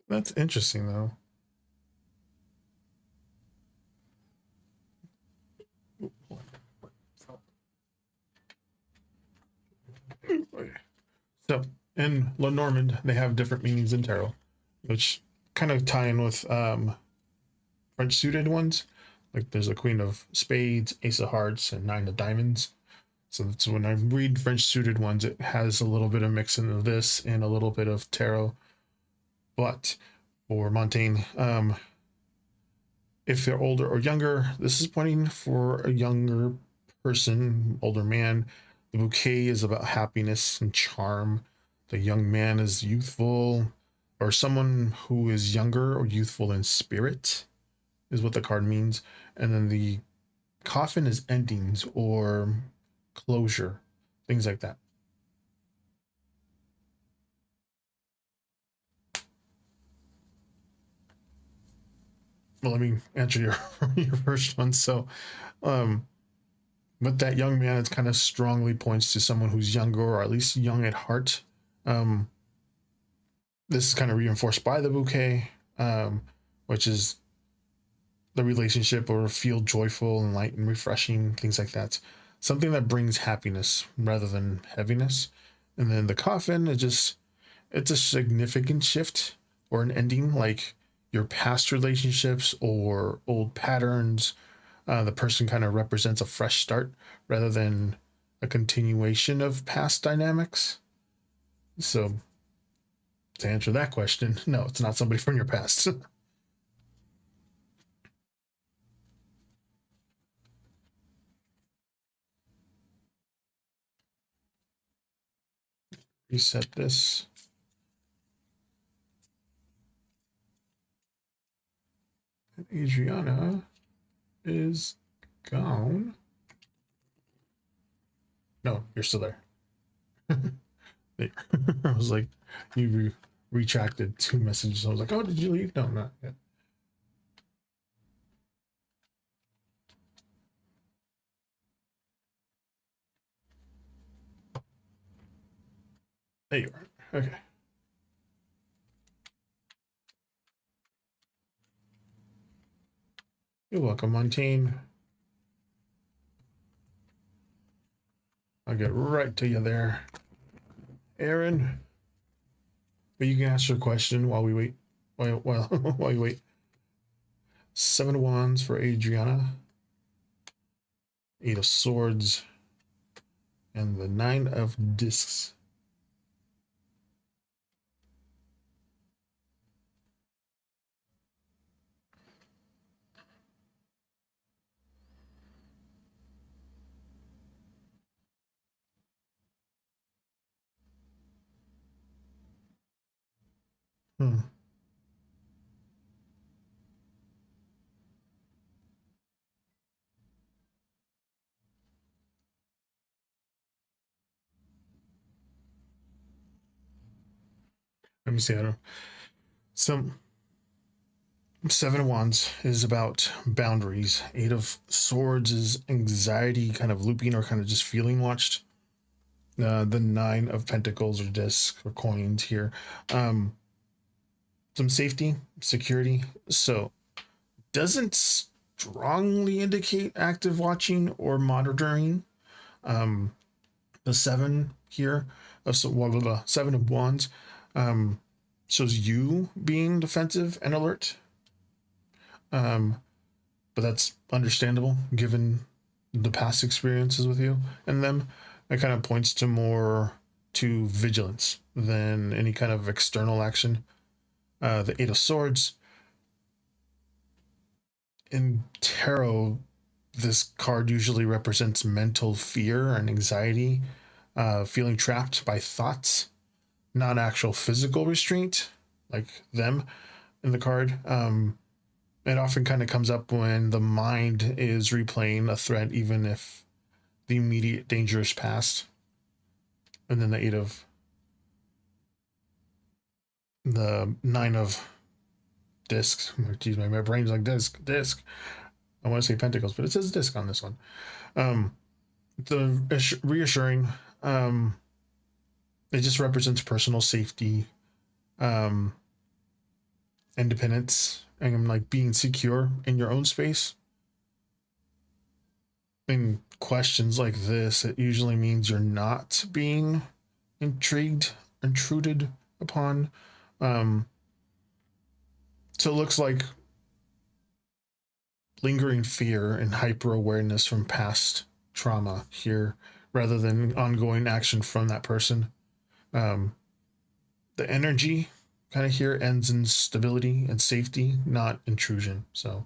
that's interesting, though. So in Lenormand, they have different meanings in tarot, which kind of tie in with French suited ones. Like there's a Queen of Spades, Ace of Hearts, and Nine of Diamonds. So that's when I read French suited ones, it has a little bit of mixing of this and a little bit of tarot. But for Montaigne, if they're older or younger, this is pointing for a younger person, older man. The bouquet is about happiness and charm. The young man is youthful, or someone who is younger or youthful in spirit, is what the card means. And then the coffin is endings or closure, things like that. Well, let me answer your your first one. So, um, with that young man, it kind of strongly points to someone who's younger or at least young at heart. Um, this is kind of reinforced by the bouquet, which is the relationship or feel joyful and light and refreshing, things like that. Something that brings happiness rather than heaviness. And then the coffin, it's a significant shift or an ending, like your past relationships or old patterns. The person kind of represents a fresh start rather than a continuation of past dynamics. So to answer that question, no, it's not somebody from your past. Reset this. Adriana is gone. No, you're still there. I was like, you retracted two messages. I was like, oh, did you leave? No, not yet. There you are. Okay. You're welcome, Montaigne. I'll get right to you there. Aaron, you can ask your question while we wait. While you wait. 7 of Wands for Adriana. 8 of Swords. And the 9 of Discs. Hmm. Let me see. I don't. Some 7 of Wands is about boundaries. 8 of Swords is anxiety, kind of looping or kind of just feeling watched. The 9 of Pentacles or discs or coins here. Some safety, security. So doesn't strongly indicate active watching or monitoring. Um, the 7 here of the 7 of Wands shows you being defensive and alert. But that's understandable given the past experiences with you and them. It kind of points to more to vigilance than any kind of external action. The 8 of Swords in tarot, this card usually represents mental fear and anxiety, feeling trapped by thoughts, not actual physical restraint like them in the card. It often kind of comes up when the mind is replaying a threat, even if the immediate danger is past. And then the 9 of discs. Geez, my brain's like disc. I want to say pentacles, but it says disc on this one. The reassuring. It just represents personal safety, um, independence, and like being secure in your own space. In questions like this, it usually means you're not being intruded upon. Um, so it looks like lingering fear and hyper awareness from past trauma here rather than ongoing action from that person. Um, the energy kind of here ends in stability and safety, not intrusion. So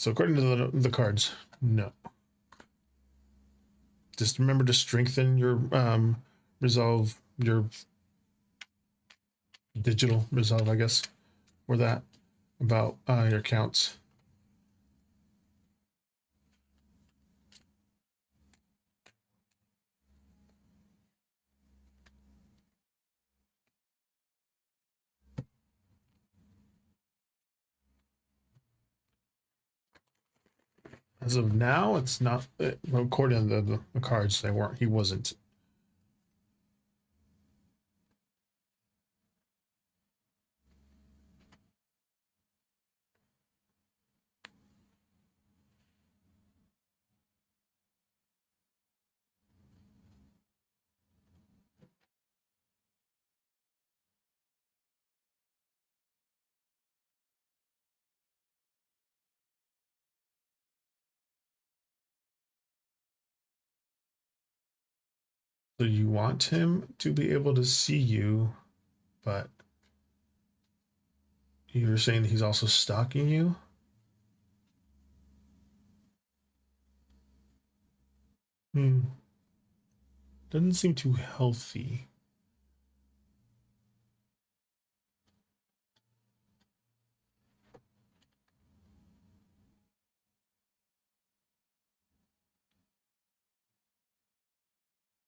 according to the cards, no. Just remember to strengthen your resolve, your digital resolve, I guess, for that about your counts. As of now, it's not. According to the cards, they weren't. He wasn't. So you want him to be able to see you, but you're saying he's also stalking you. Hmm. Doesn't seem too healthy.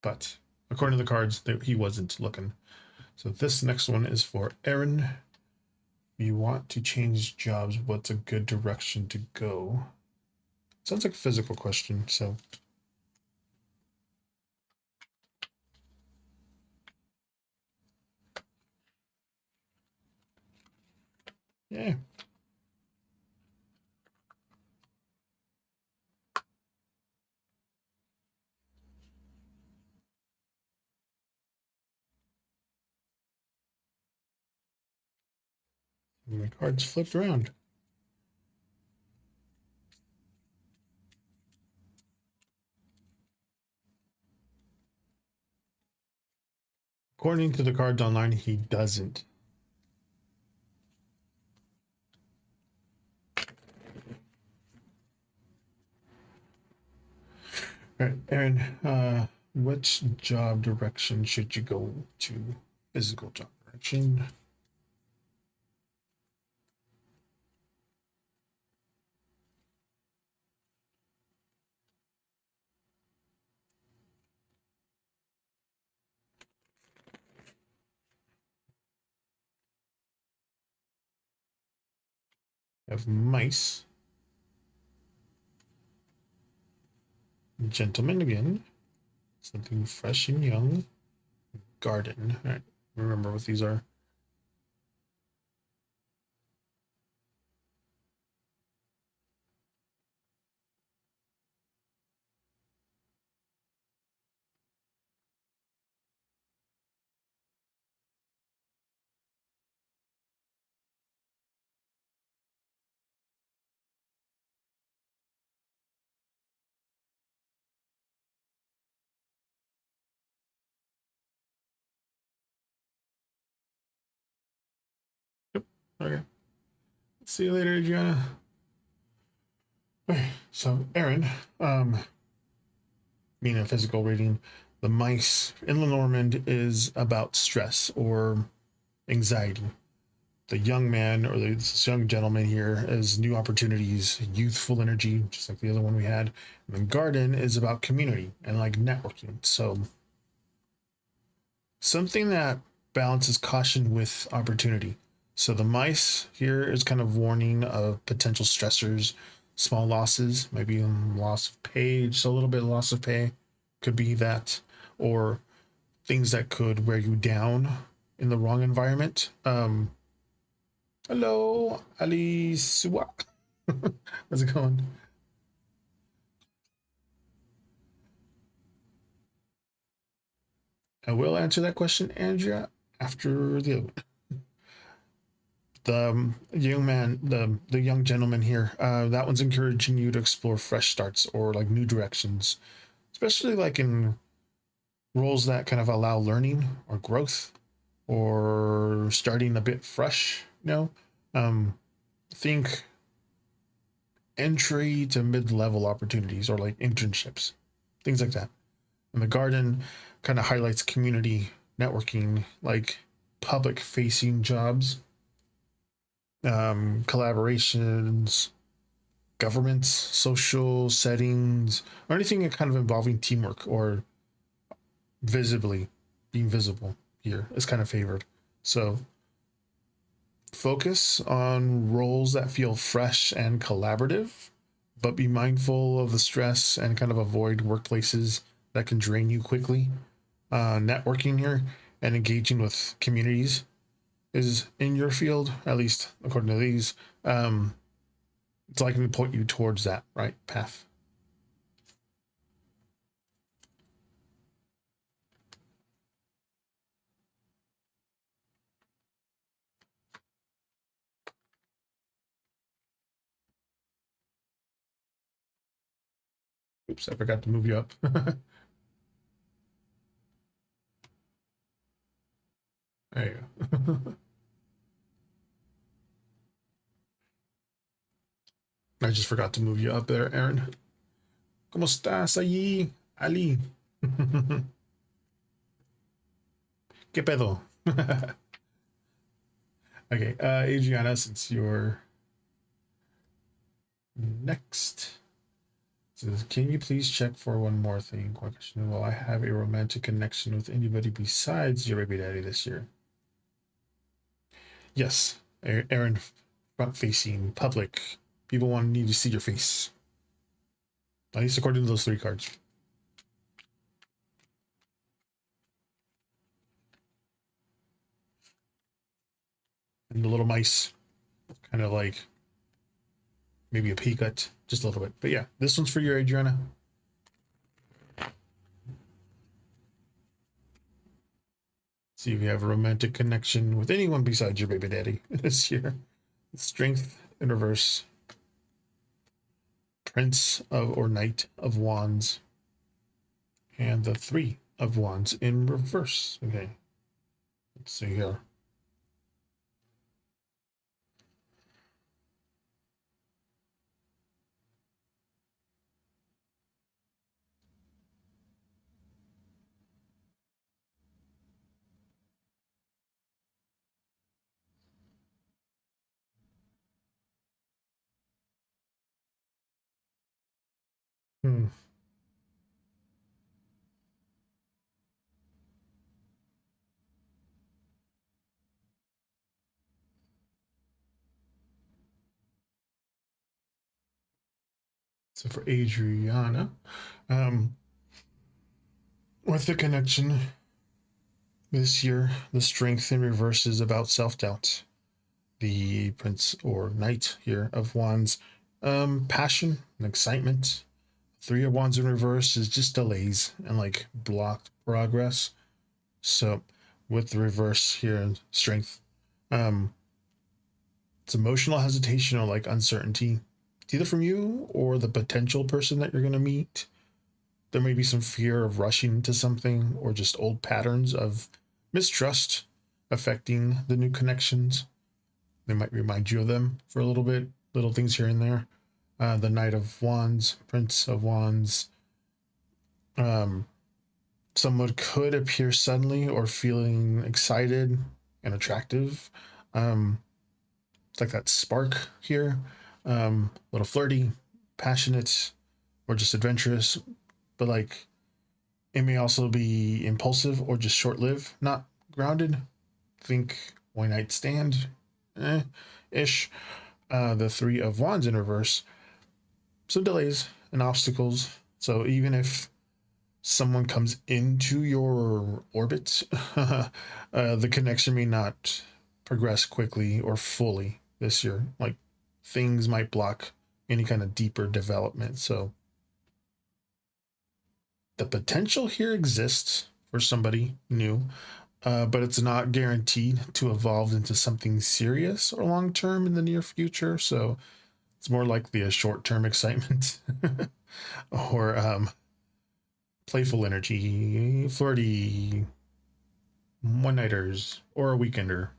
But according to the cards, he wasn't looking. So this next one is for Aaron. You want to change jobs. What's a good direction to go? Sounds like a physical question, so. Yeah. My cards flipped around. According to the cards online, he doesn't. All right, Aaron, which job direction should you go to? Physical job direction. Have mice. Gentleman again. Something fresh and young. Garden. All right, remember what these are. Yep. Okay. See you later, Adriana. Okay, so Aaron, being a physical reading, the mice in Lenormand is about stress or anxiety. The young man or this young gentleman here is new opportunities, youthful energy, just like the other one we had. And the garden is about community and like networking. So something that balances caution with opportunity. So the mice here is kind of warning of potential stressors, small losses, maybe loss of pay, just a little bit of loss of pay could be that, or things that could wear you down in the wrong environment. Hello, Ali Suwak. How's it going? I will answer that question, Andrea, after the young man, the young gentleman here. That one's encouraging you to explore fresh starts or like new directions, especially like in roles that kind of allow learning or growth or starting a bit fresh. Um, think entry to mid-level opportunities or like internships, things like that. And the garden kind of highlights community networking, like public facing jobs, collaborations, governments, social settings, or anything kind of involving teamwork or visibly being visible here is kind of favored. So focus on roles that feel fresh and collaborative, but be mindful of the stress and kind of avoid workplaces that can drain you quickly. Networking here and engaging with communities is in your field, at least according to these. It's likely to point you towards that right path. Oops, I forgot to move you up. There you go. I just forgot to move you up there, Aaron. ¿Cómo estás allí, Ali? ¿Qué pedo? Okay, Adriana, since you're next, says, can you please check for one more thing? Question: will I have a romantic connection with anybody besides your baby daddy this year? Yes. Aaron, front facing, public. People want need to see your face. At least according to those 3 cards. And the little mice, kind of like maybe a pea cut, just a little bit. But yeah, this one's for you, Adriana. See if you have a romantic connection with anyone besides your baby daddy this year. Strength in reverse. Prince of or Knight of Wands. And the 3 of Wands in reverse. Okay. Let's see here. Hmm. So for Adriana, with the connection this year, the strength in reverse is about self-doubt. The Prince or Knight here of Wands, passion and excitement. 3 of Wands in reverse is just delays and like blocked progress. So with the reverse here, strength, um, it's emotional hesitation or like uncertainty. It's either from you or the potential person that you're going to meet. There may be some fear of rushing into something or just old patterns of mistrust affecting the new connections. They might remind you of them for a little bit, little things here and there. The Knight of Wands, Prince of Wands. Someone could appear suddenly or feeling excited and attractive. It's like that spark here. A little flirty, passionate, or just adventurous, but like it may also be impulsive or just short lived, not grounded. Think one night stand ish. The 3 of Wands in reverse, some delays and obstacles. So even if someone comes into your orbit, the connection may not progress quickly or fully this year. Like things might block any kind of deeper development. So the potential here exists for somebody new, but it's not guaranteed to evolve into something serious or long term in the near future. So it's more likely a short term excitement or playful energy, flirty, one nighters, or a weekender.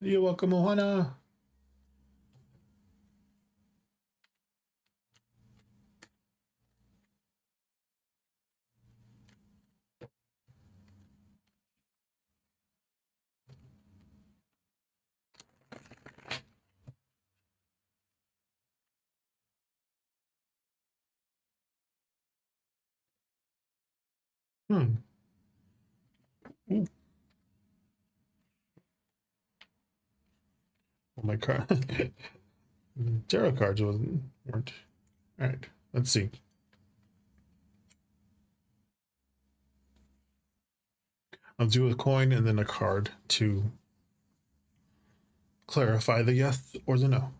You're welcome, Ohana. Hmm. Ooh. Oh my card. Tarot cards weren't. All right. Let's see. I'll do a coin and then a card to clarify the yes or the no.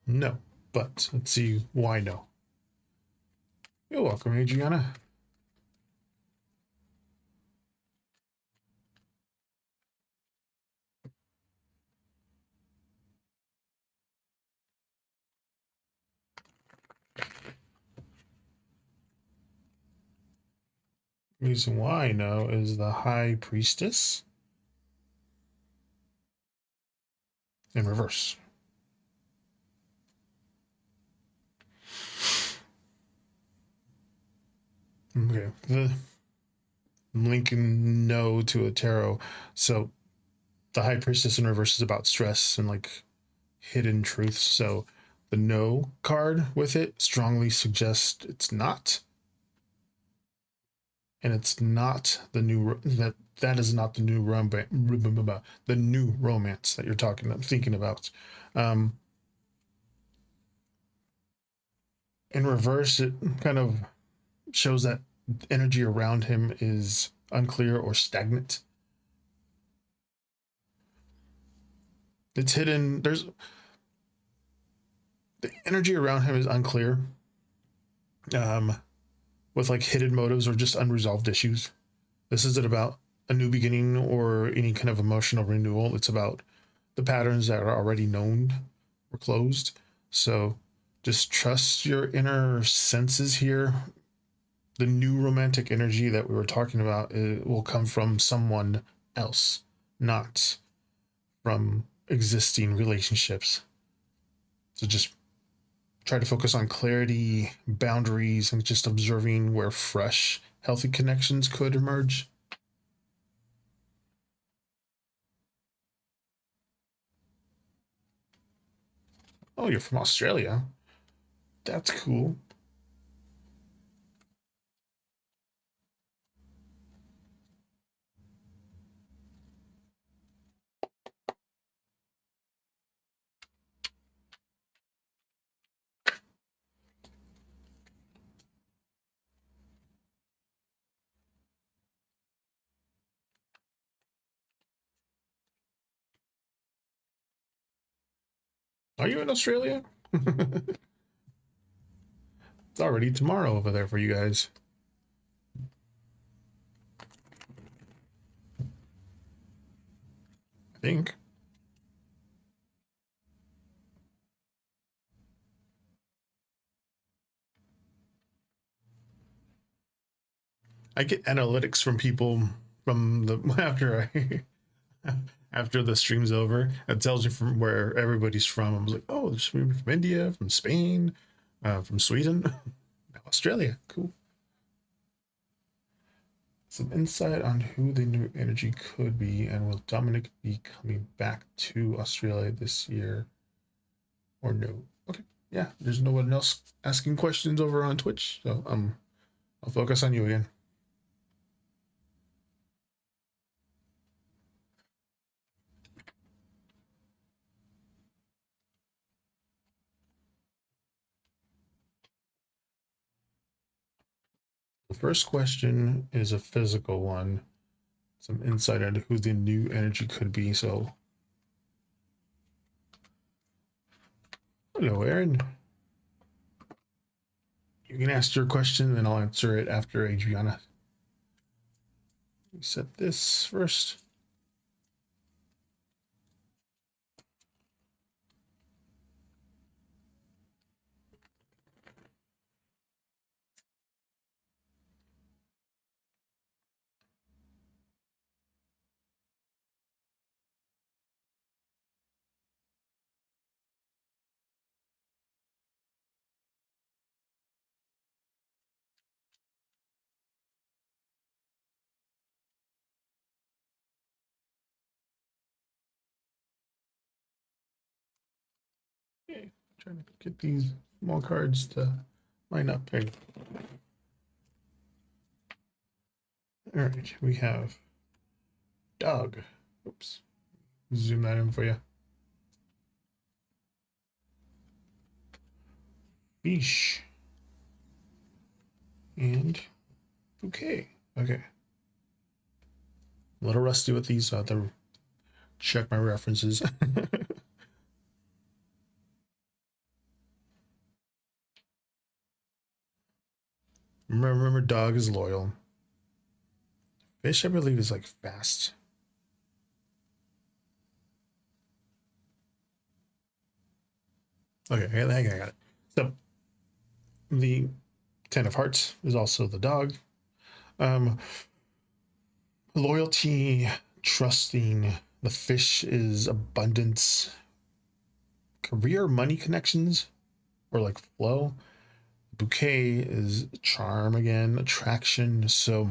No, but let's see why no. You're welcome, Adriana. Reason why I know is the High Priestess in reverse. Okay. I'm linking no to a tarot. So the High Priestess in reverse is about stress and like hidden truths. So the no card with it strongly suggests it's not. And it's not the new that is not the new the new romance that you're thinking about. Um, in reverse, it kind of shows that energy around him is unclear or stagnant. It's hidden. There's the energy around him is unclear, um, with like hidden motives or just unresolved issues. This isn't about a new beginning or any kind of emotional renewal. It's about the patterns that are already known or closed. So just trust your inner senses here. The new romantic energy that we were talking about will come from someone else, not from existing relationships. So just try to focus on clarity, boundaries, and just observing where fresh, healthy connections could emerge. Oh, you're from Australia. That's cool. Are you in Australia? It's already tomorrow over there for you guys. I think. I get analytics from people from the after the stream's over. It tells you from where everybody's from. I was like, oh, there's people from India, from Spain, from Sweden, Australia. Cool. Some insight on who the new energy could be, and will Dominic be coming back to Australia this year or no? Okay, yeah. There's no one else asking questions over on Twitch, so I'll focus on you again. The first question is a physical one. Some insight into who the new energy could be. So, hello, Aaron. You can ask your question, and I'll answer it after Adriana. Set this first. Okay, trying to get these small cards to line up. Here. All right, we have dog. Oops, zoom that in for you. Fish and bouquet. Okay, a little rusty with these, so I have to check my references. remember, dog is loyal. Fish, I believe, is like fast. Okay, I think I got it. So the Ten of Hearts is also the dog. Um, Loyalty, trusting. The fish is abundance. Career, money connections, or like flow. Bouquet is charm again, attraction. So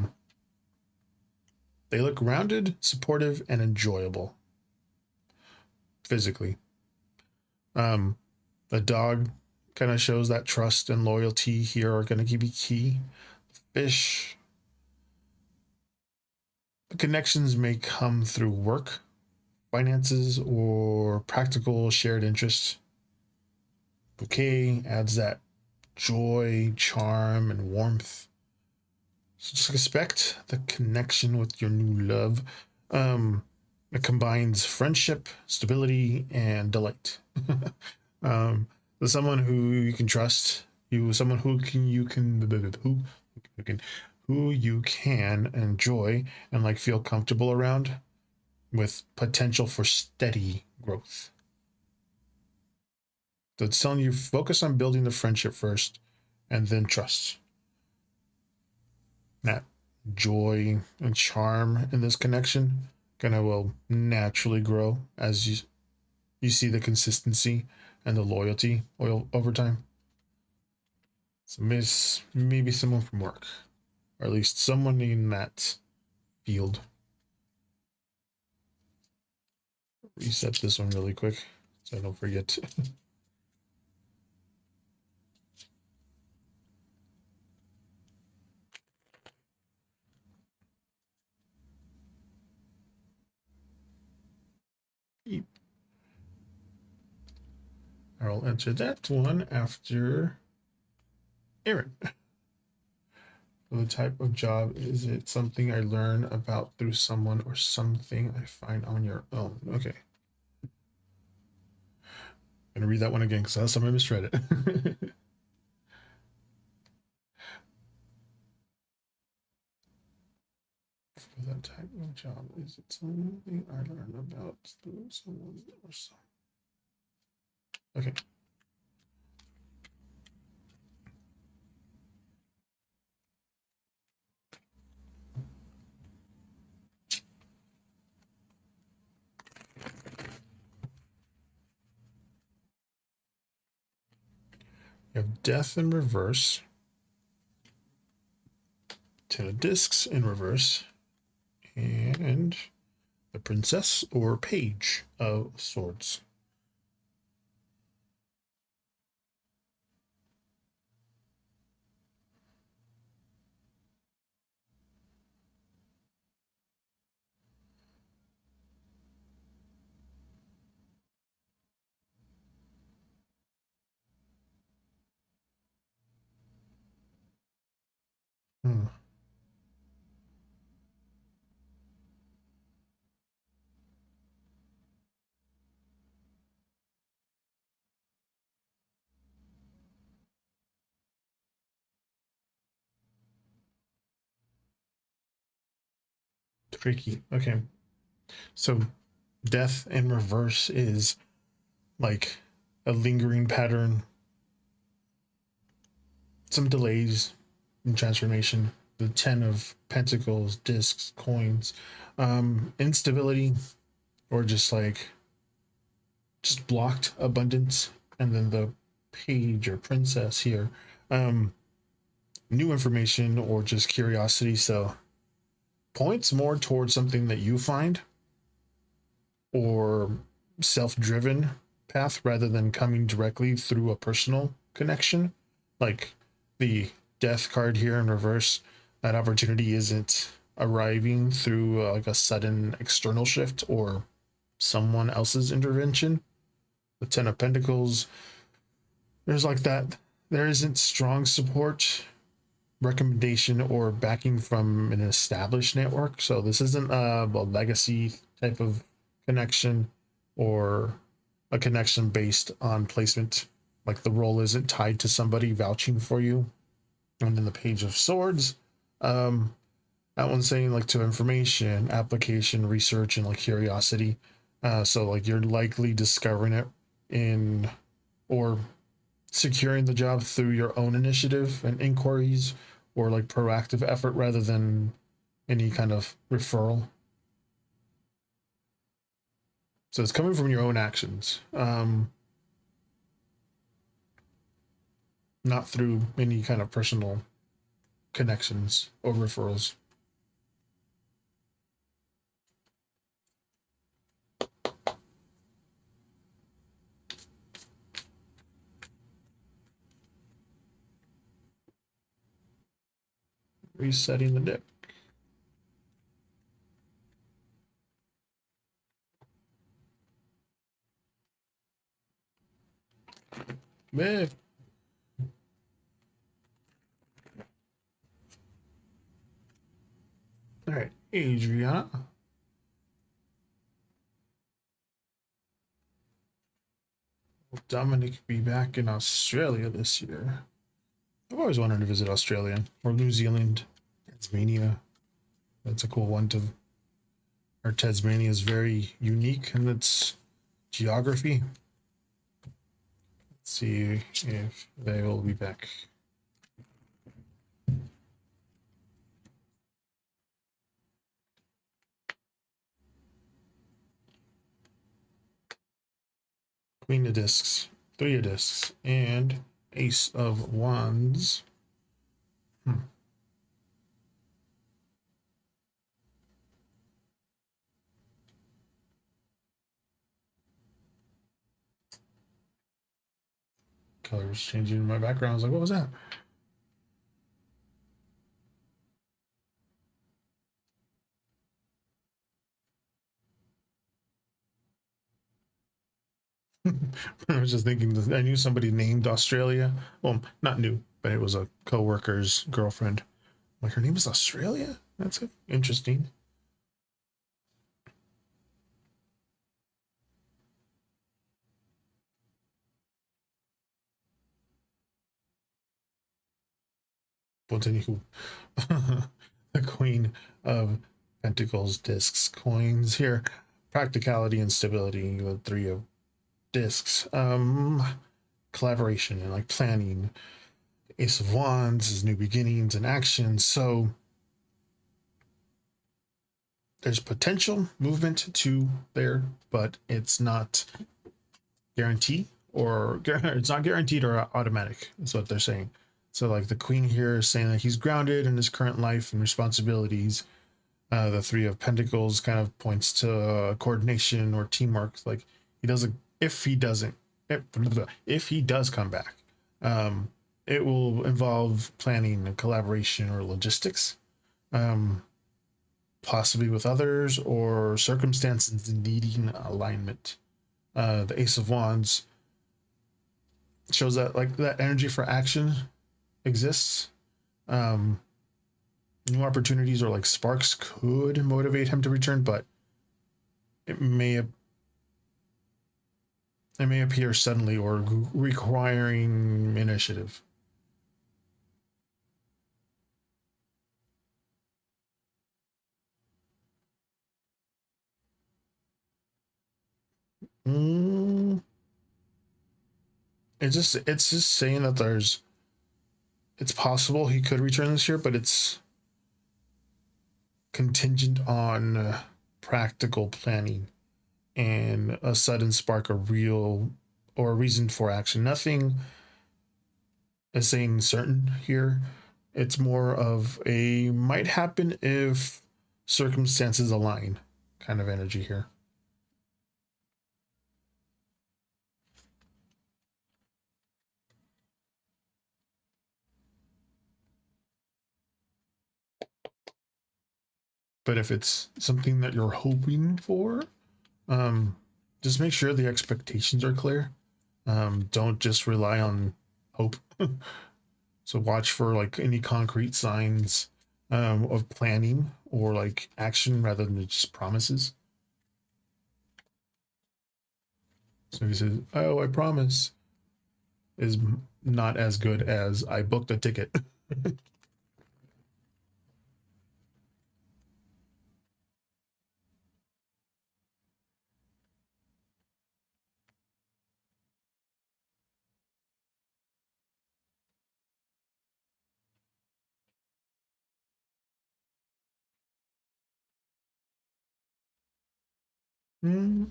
they look grounded, supportive, and enjoyable physically. The dog kind of shows that trust and loyalty here are going to be key. Fish, the connections may come through work, finances, or practical shared interests. Bouquet adds that joy, charm, and warmth. So just expect the connection with your new love. It combines friendship, stability, and delight. um, so someone who you can trust, someone who you can enjoy and like feel comfortable around, with potential for steady growth. So it's telling you focus on building the friendship first, and then trust. That joy and charm in this connection kind of will naturally grow as you see the consistency and the loyalty over time. So maybe someone from work, or at least someone in that field. Reset this one really quick so I don't forget. I'll enter that one after Aaron. The type of job, is it something I learn about through someone or something I find on your own? Okay. I'm gonna read that one again because last time I misread it. For that type of job, is it something I learn about through someone or something? Okay. You have Death in reverse, Ten of Discs in reverse, and the Princess or Page of Swords. Hmm. Tricky. Okay. So Death in reverse is like a lingering pattern, some delays in transformation. The Ten of Pentacles, discs, coins, instability, or just blocked abundance. And then the Page or Princess here, new information or just curiosity. So points more towards something that you find or self-driven path rather than coming directly through a personal connection. Like the Death card here in reverse, that opportunity isn't arriving through like a sudden external shift or someone else's intervention. The Ten of Pentacles, there's like that, there isn't strong support, recommendation, or backing from an established network. So this isn't a legacy type of connection or a connection based on placement. Like the role isn't tied to somebody vouching for you. And then the Page of Swords, that one's saying like to information, application, research, and like curiosity. So like you're likely discovering it in or securing the job through your own initiative and inquiries, or like proactive effort rather than any kind of referral. So it's coming from your own actions, not through any kind of personal connections or referrals. Resetting the deck. Man. All right, Adriana. Will Dominic be back in Australia this year? I've always wanted to visit Australia or New Zealand, Tasmania. That's a cool one to. Or Tasmania is very unique in its geography. Let's see if they will be back. Queen of Discs, Three of Discs, and Ace of Wands. Colors changing in my background. I was like, what was that? I was just thinking that I knew somebody named Australia. Well, not new, but it was a co-worker's girlfriend. Like, her name is Australia? That's interesting. But anywho, the Queen of Pentacles discs coins here. Practicality and stability, the Three of Discs. Collaboration and like planning. Ace of Wands is new beginnings and action. So there's potential movement to there, but it's not guaranteed or it's not guaranteed or automatic is what they're saying. So like the Queen here is saying that he's grounded in his current life and responsibilities. The Three of Pentacles kind of points to coordination or teamwork. Like he doesn't, if he doesn't, if he does come back, it will involve planning and collaboration or logistics, possibly with others or circumstances needing alignment. The Ace of Wands shows that like that energy for action exists. New opportunities or like sparks could motivate him to return, but it may appear suddenly or requiring initiative. Mm, it's just saying that it's possible he could return this year, but it's contingent on practical planning and a sudden spark of real or a reason for action. Nothing is saying certain here. It's more of a might happen if circumstances align kind of energy here. But if it's something that you're hoping for, um, just make sure the expectations are clear. Don't just rely on hope. So watch for like any concrete signs of planning or like action rather than just promises. So he says, "Oh, I promise," is not as good as "I booked a ticket." Mm,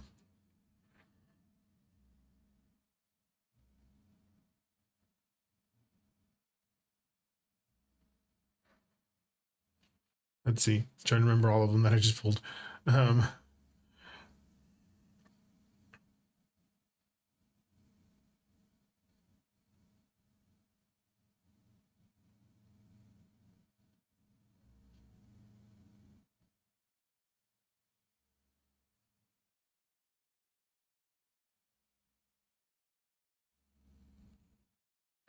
let's see. Trying to remember all of them that I just pulled. Um,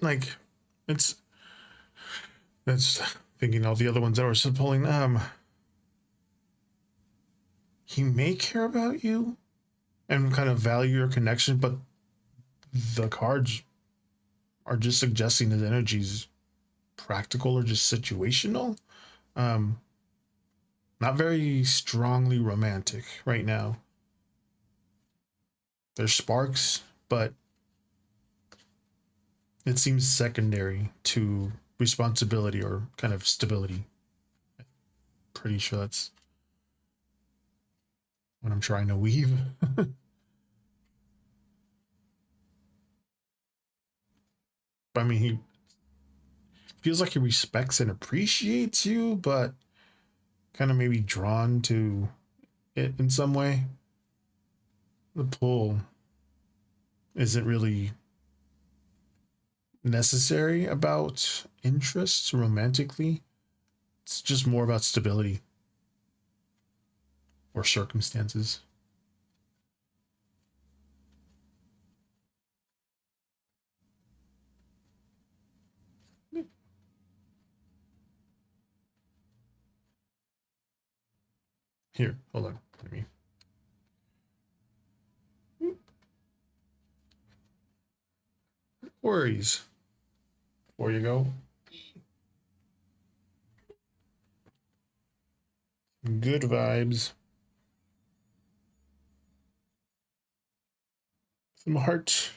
like it's that's thinking all the other ones that were still pulling. He may care about you and kind of value your connection, but the cards are just suggesting his energy's practical or just situational. Um, Not very strongly romantic right now. There's sparks, but it seems secondary to responsibility or kind of stability. Pretty sure that's what I'm trying to weave. I mean, he feels like he respects and appreciates you, but kind of maybe drawn to it in some way. The pull isn't really necessary about interests romantically. It's just more about stability or circumstances. Here, hold on. Let me. Worries. Before you go. Good vibes. Some heart.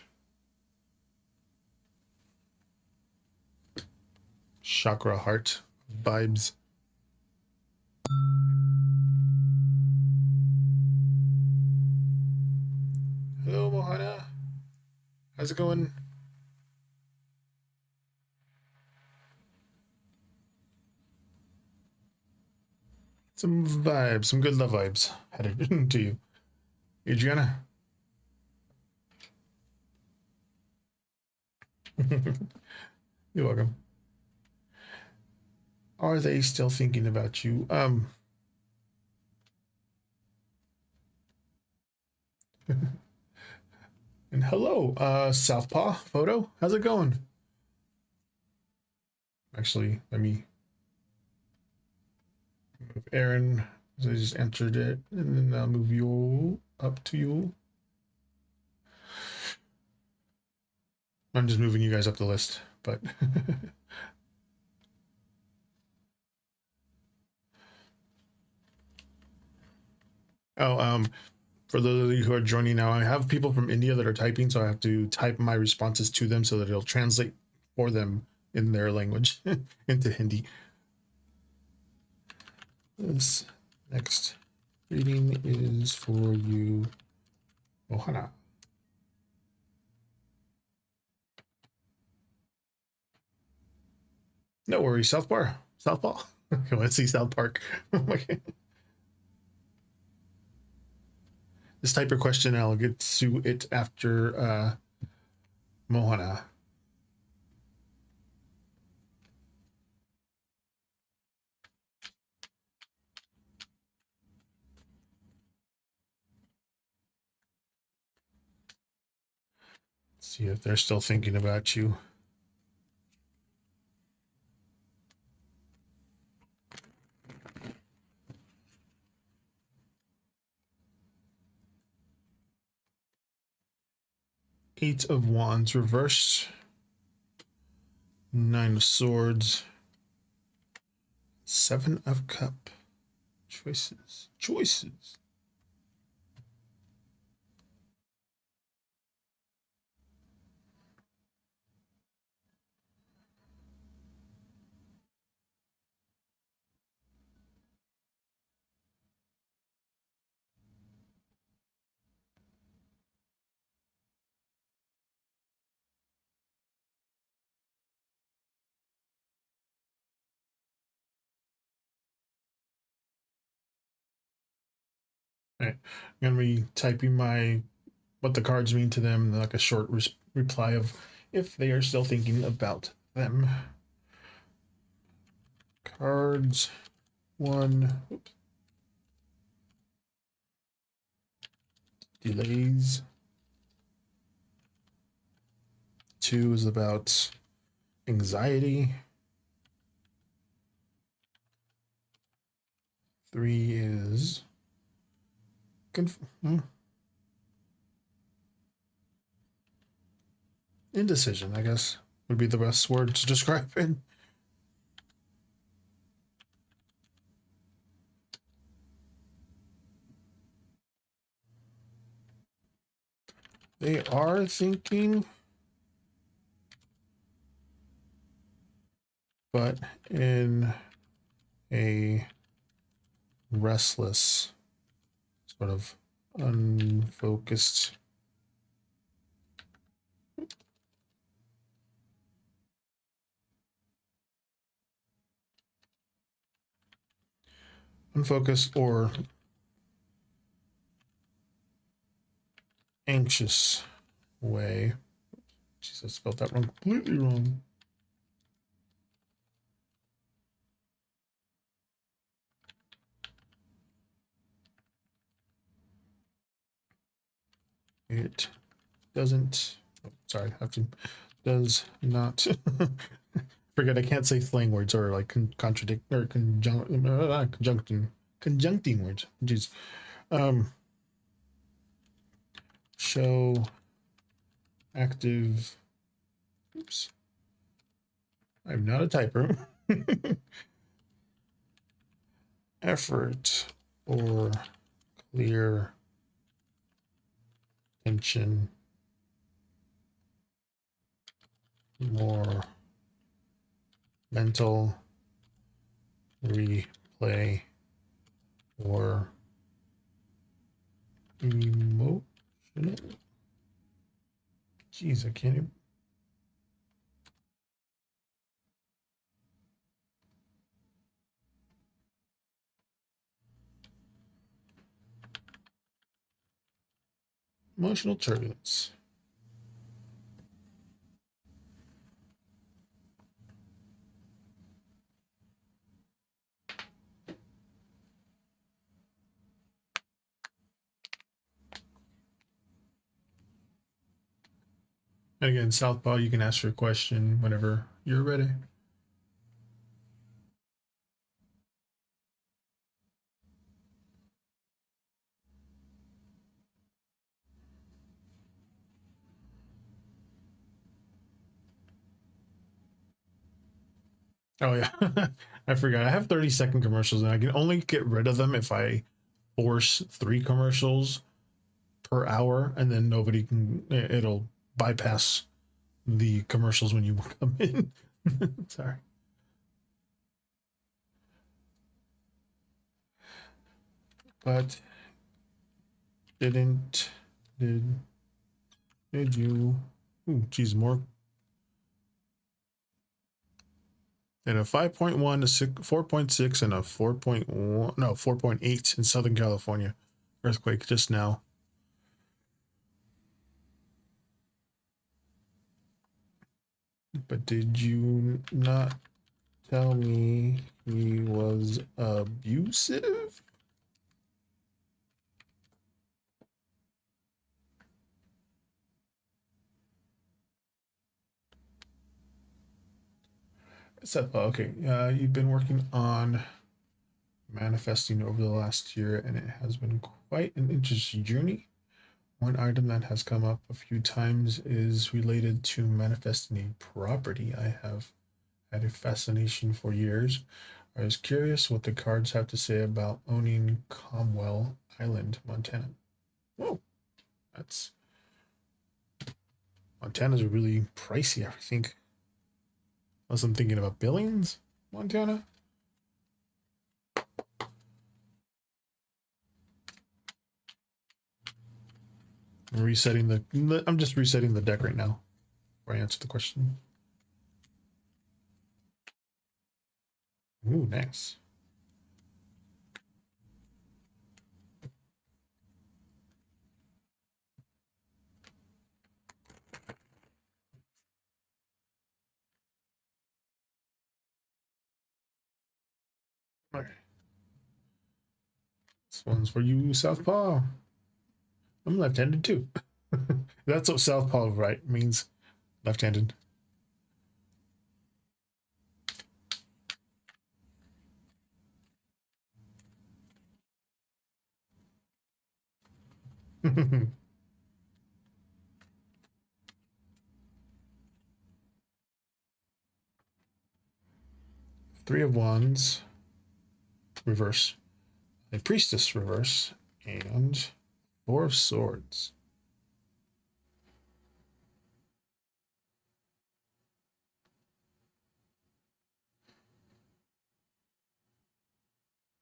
Chakra heart vibes. Hello, Mohana. How's it going? Some vibes, some good love vibes headed to you. Adriana. You're welcome. Are they still thinking about you? And hello, Southpaw photo. How's it going? Actually, let me move Aaron. So I just entered it, and then I'll move you up to you. I'm just moving you guys up the list, but oh, for those of you who are joining now, I have people from India that are typing, so I have to type my responses to them so that it'll translate for them in their language into Hindi. This next reading is for you, Ohana. No worries, South Bar, South Ball. Let's see South Park. Just type your question and I'll get to it after Mohana. See if they're still thinking about you. Eight of Wands reversed. Nine of Swords. Seven of Cup. Choices. Choices. Right. I'm gonna be typing my what the cards mean to them, like a short reply of if they are still thinking about them. Cards one. Oops, delays. 2 is about anxiety. 3 is indecision, I guess, would be the best word to describe it. They are thinking, but in a restless, sort of unfocused. Unfocused or anxious way. Jesus, I spelled that wrong, completely wrong. It doesn't. Oh, sorry, I have to. Does not. Forget I can't say slang words or like contradict or conjuncting words. Jeez. Um, show active. Oops. I'm not a typer. Effort or clear tension, more mental replay or emotional. Jeez, I can't even. Emotional turbulence. And again, Southpaw, you can ask your question whenever you're ready. Oh yeah, I forgot. I have 30-second commercials, and I can only get rid of them if I force 3 commercials per hour, and then nobody can. It'll bypass the commercials when you come in. Sorry. But didn't did you? Ooh, geez, more. And a 5.1, a 4.6, and a 4.1, no, 4.8 in Southern California. Earthquake just now. But did you not tell me he was abusive? So, okay, you've been working on manifesting over the last year, and it has been quite an interesting journey. One item that has come up a few times is related to manifesting a property. I have had a fascination for years. I was curious what the cards have to say about owning Comwell Island, Montana. Whoa, that's Montana's really pricey, I think. Unless I'm thinking about Billings, Montana. I'm resetting the. I'm just resetting the deck right now. Before I answer the question. Ooh, nice. one's for you, Southpaw. I'm left-handed too. That's what Southpaw right means. Left-handed. Three of Wands, reverse. A Priestess, reverse. And Four of Swords.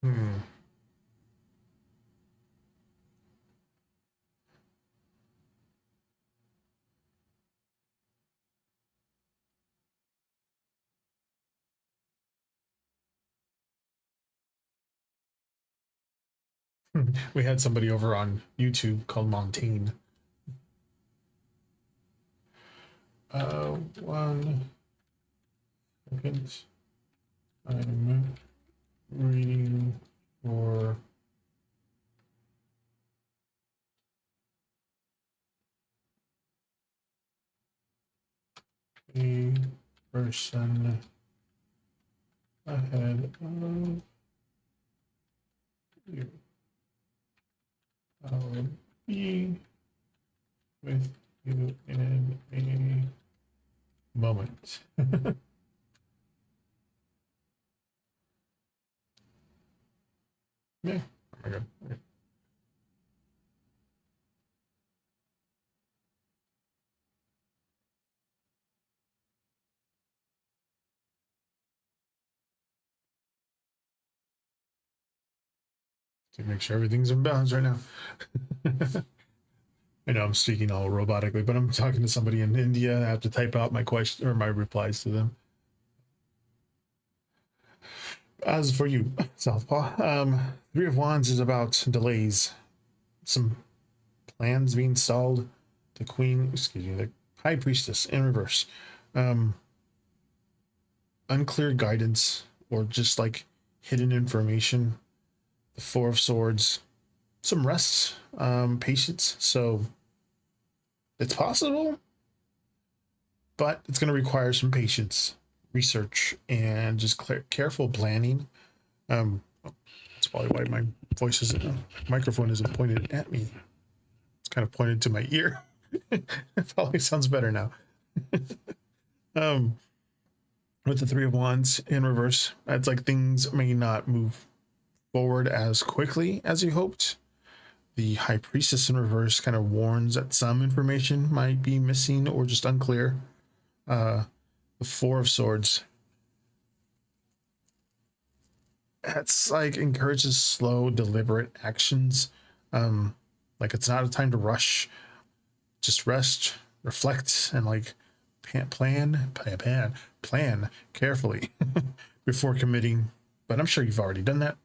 Hmm. We had somebody over on YouTube called Montaigne. 1 second. I'm reading for a person ahead of you. I'll be with you in a moment. Yeah. Oh my god. Okay. To make sure everything's in balance right now. I know I'm speaking all robotically, but I'm talking to somebody in India. I have to type out my question or my replies to them. As for you, Southpaw, Three of Wands is about delays, some plans being stalled. The Queen, excuse me, the High Priestess in reverse. Um, Unclear guidance or just like hidden information. The Four of Swords, some rest, patience. So it's possible, but it's going to require some patience, research, and just careful planning. That's probably why my voice isn't, microphone isn't pointed at me. It's kind of pointed to my ear. It probably sounds better now. um, with the Three of Wands in reverse, it's like things may not move forward as quickly as you hoped. The High Priestess in reverse kind of warns that some information might be missing or just unclear. The Four of Swords, that's like encourages slow, deliberate actions. Like it's not a time to rush. Just rest, reflect, and like plan carefully before committing. But I'm sure you've already done that.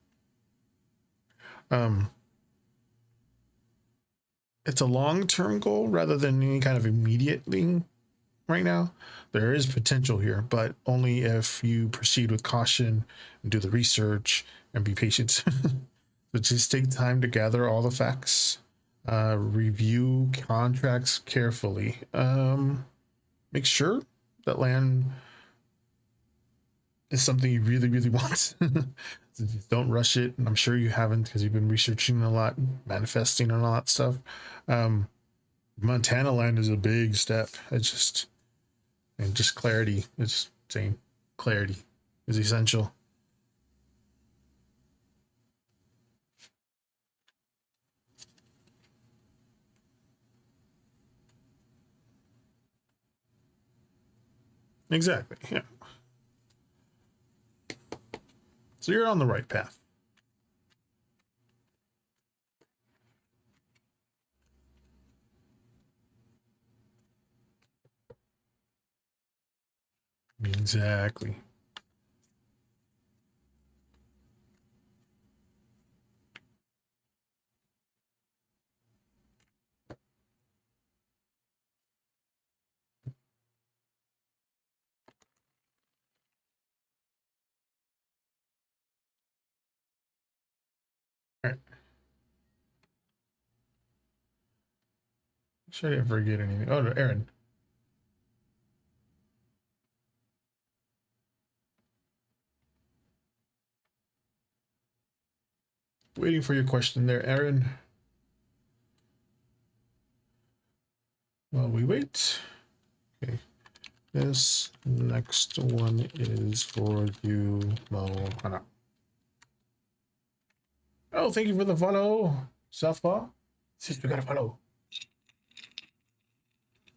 Um, it's a long-term goal rather than any kind of immediate thing right now. There is potential here, but only if you proceed with caution and do the research and be patient. But just take time to gather all the facts, review contracts carefully, make sure that land is something you really, really want. Don't rush it. And I'm sure you haven't because you've been researching a lot, manifesting and all that stuff. Um, Montana land is a big step. It's just, and just clarity. It's saying clarity is essential. Exactly. Yeah. So you're on the right path. Exactly. All right. Should I forget anything? Oh no, Aaron. Waiting for your question there, Aaron. While we wait. Okay. This next one is for you, Mohana. Oh, thank you for the follow, Southpaw. Sister got a follow.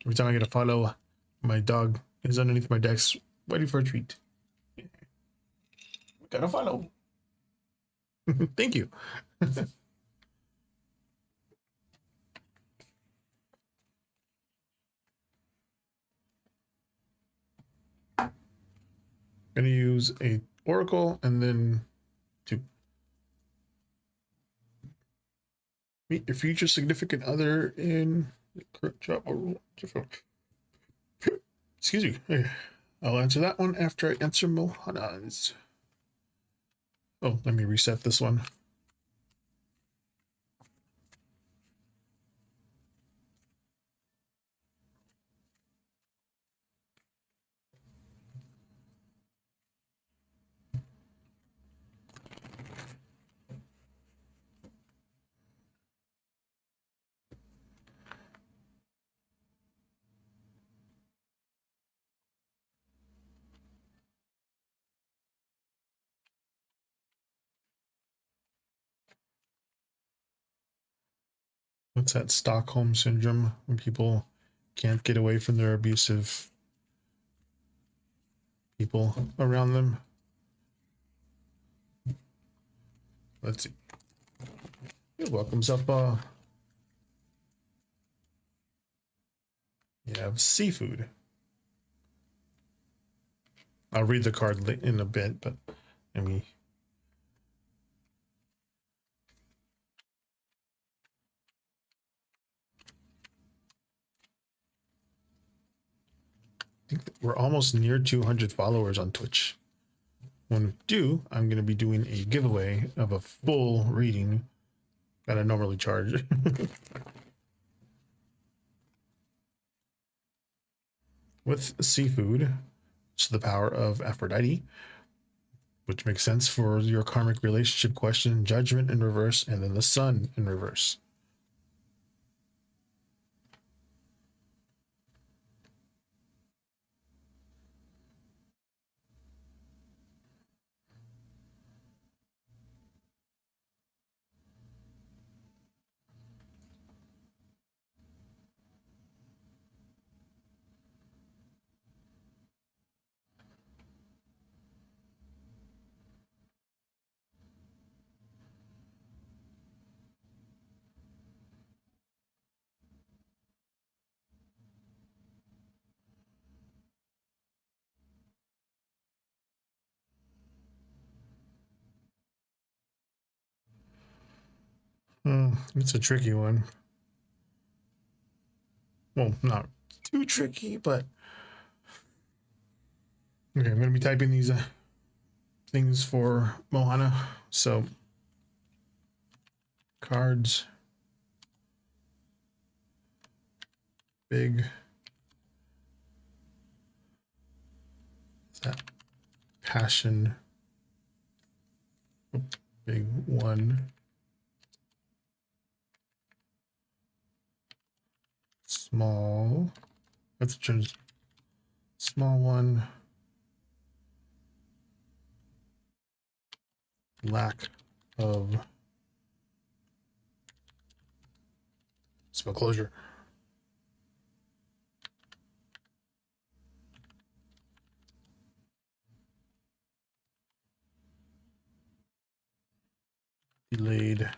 Every time I get a follow, my dog is underneath my desk waiting for a treat. Got a follow. Thank you. Gonna use a oracle and then to meet your future significant other in the current job or excuse me. I'll answer that one after I answer Mohana's. Oh, let me reset this one. What's that Stockholm syndrome when people can't get away from their abusive people around them? Let's see. You're welcome, Zappa. You have seafood. I'll read the card in a bit, but let me. I think we're almost near 200 followers on Twitch. When we do, I'm going to be doing a giveaway of a full reading that I normally charge. With seafood, it's the power of Aphrodite, which makes sense for your karmic relationship question, judgment in reverse, and then the sun in reverse. It's a tricky one. Well, not too tricky, but okay. I'm going to be typing these things for Mohana. So cards, big, that passion, big one, small. Let's change small one. Lack of spell closure. Delayed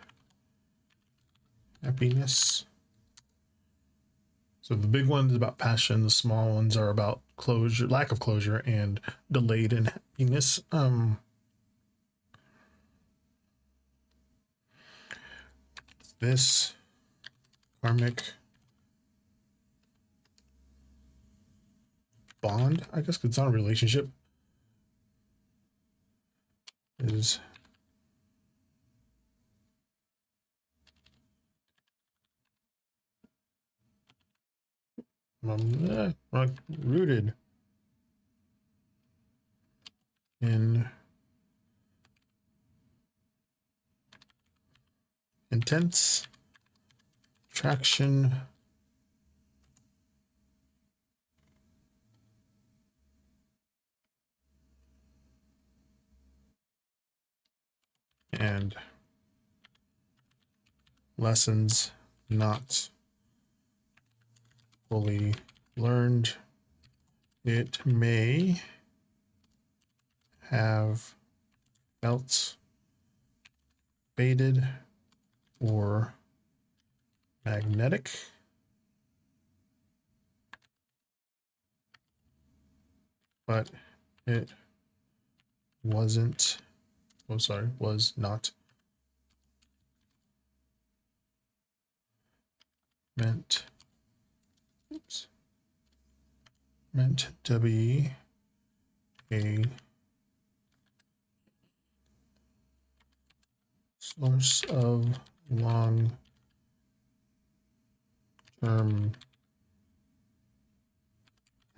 happiness. So the big ones about passion, the small ones are about closure, lack of closure, and delayed in happiness. This karmic bond, I guess, 'cause it's not a relationship, is rooted in intense traction and lessons not fully learned. It may have felt faded or magnetic, but it wasn't, was not meant, oops, meant to be a source of long-term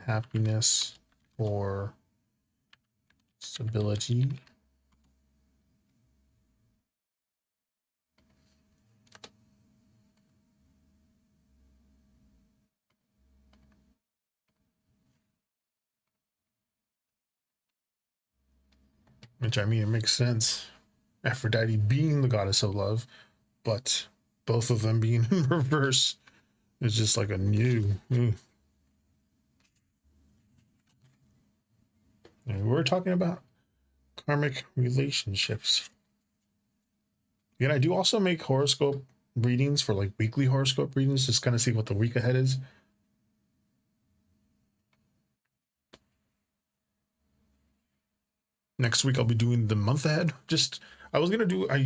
happiness or stability. Which, I mean, it makes sense. Aphrodite being the goddess of love, but both of them being in reverse is just like a new. And we're talking about karmic relationships. And I do also make horoscope readings for like weekly horoscope readings, just kind of see what the week ahead is. Next week I'll be doing the month ahead. Just I was gonna do I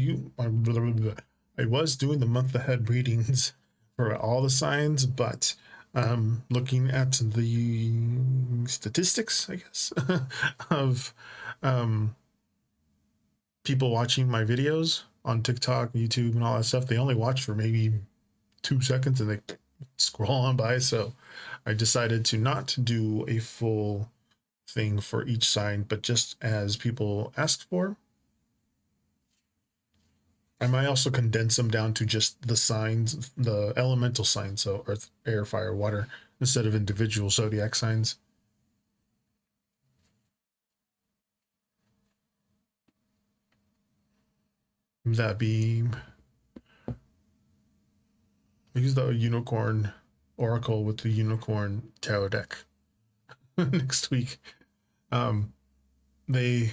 was doing the month ahead readings for all the signs, but looking at the statistics, I guess, of people watching my videos on TikTok, YouTube, and all that stuff, they only watch for maybe 2 seconds and they scroll on by. So I decided to not do a full thing for each sign, but just as people asked for. I might also condense them down to just the signs, the elemental signs, so earth, air, fire, water, instead of individual zodiac signs. That be, I use the unicorn oracle with the unicorn tarot deck next week. Um, the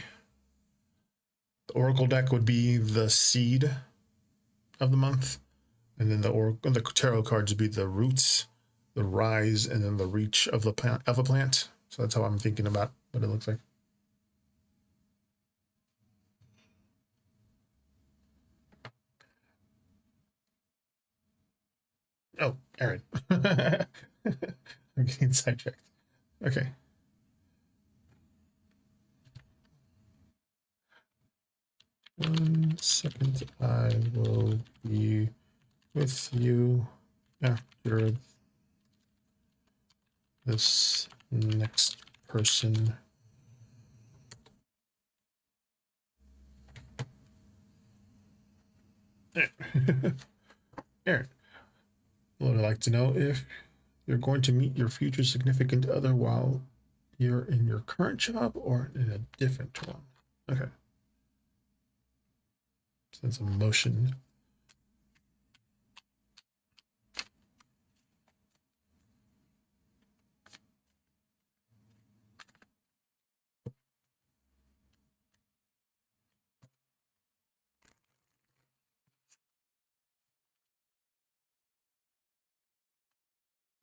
oracle deck would be the seed of the month, and then the tarot cards would be the roots, the rise, and then the reach of the plant of a plant. So that's how I'm thinking about what it looks like. Oh, Aaron. I'm getting sidetracked. Okay. 1 second. I will be with you after this next person. Aaron, would like to know if you're going to meet your future significant other while you're in your current job or in a different one. Okay. Sense of motion.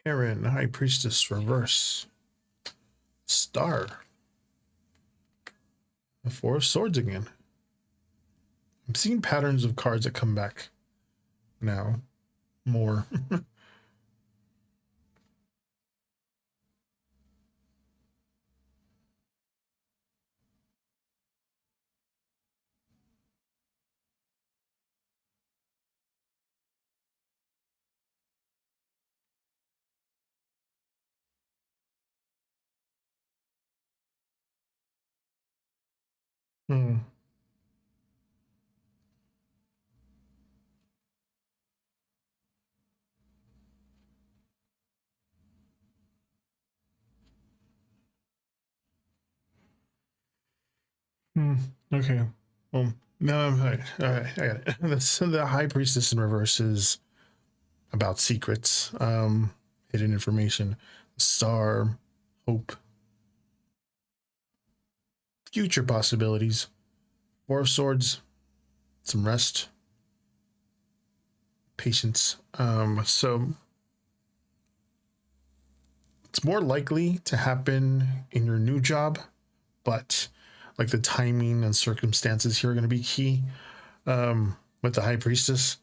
Aaron, High Priestess, reverse. Star. The Four of Swords again. I'm seeing patterns of cards that come back now more. Hmm. Hmm. Okay. Well, no, I'm all right. All right, I got it. That's the High Priestess in reverse is about secrets, hidden information, star, hope, future possibilities. Four of Swords, some rest, patience. So it's more likely to happen in your new job, but like the timing and circumstances here are going to be key. With the High Priestess,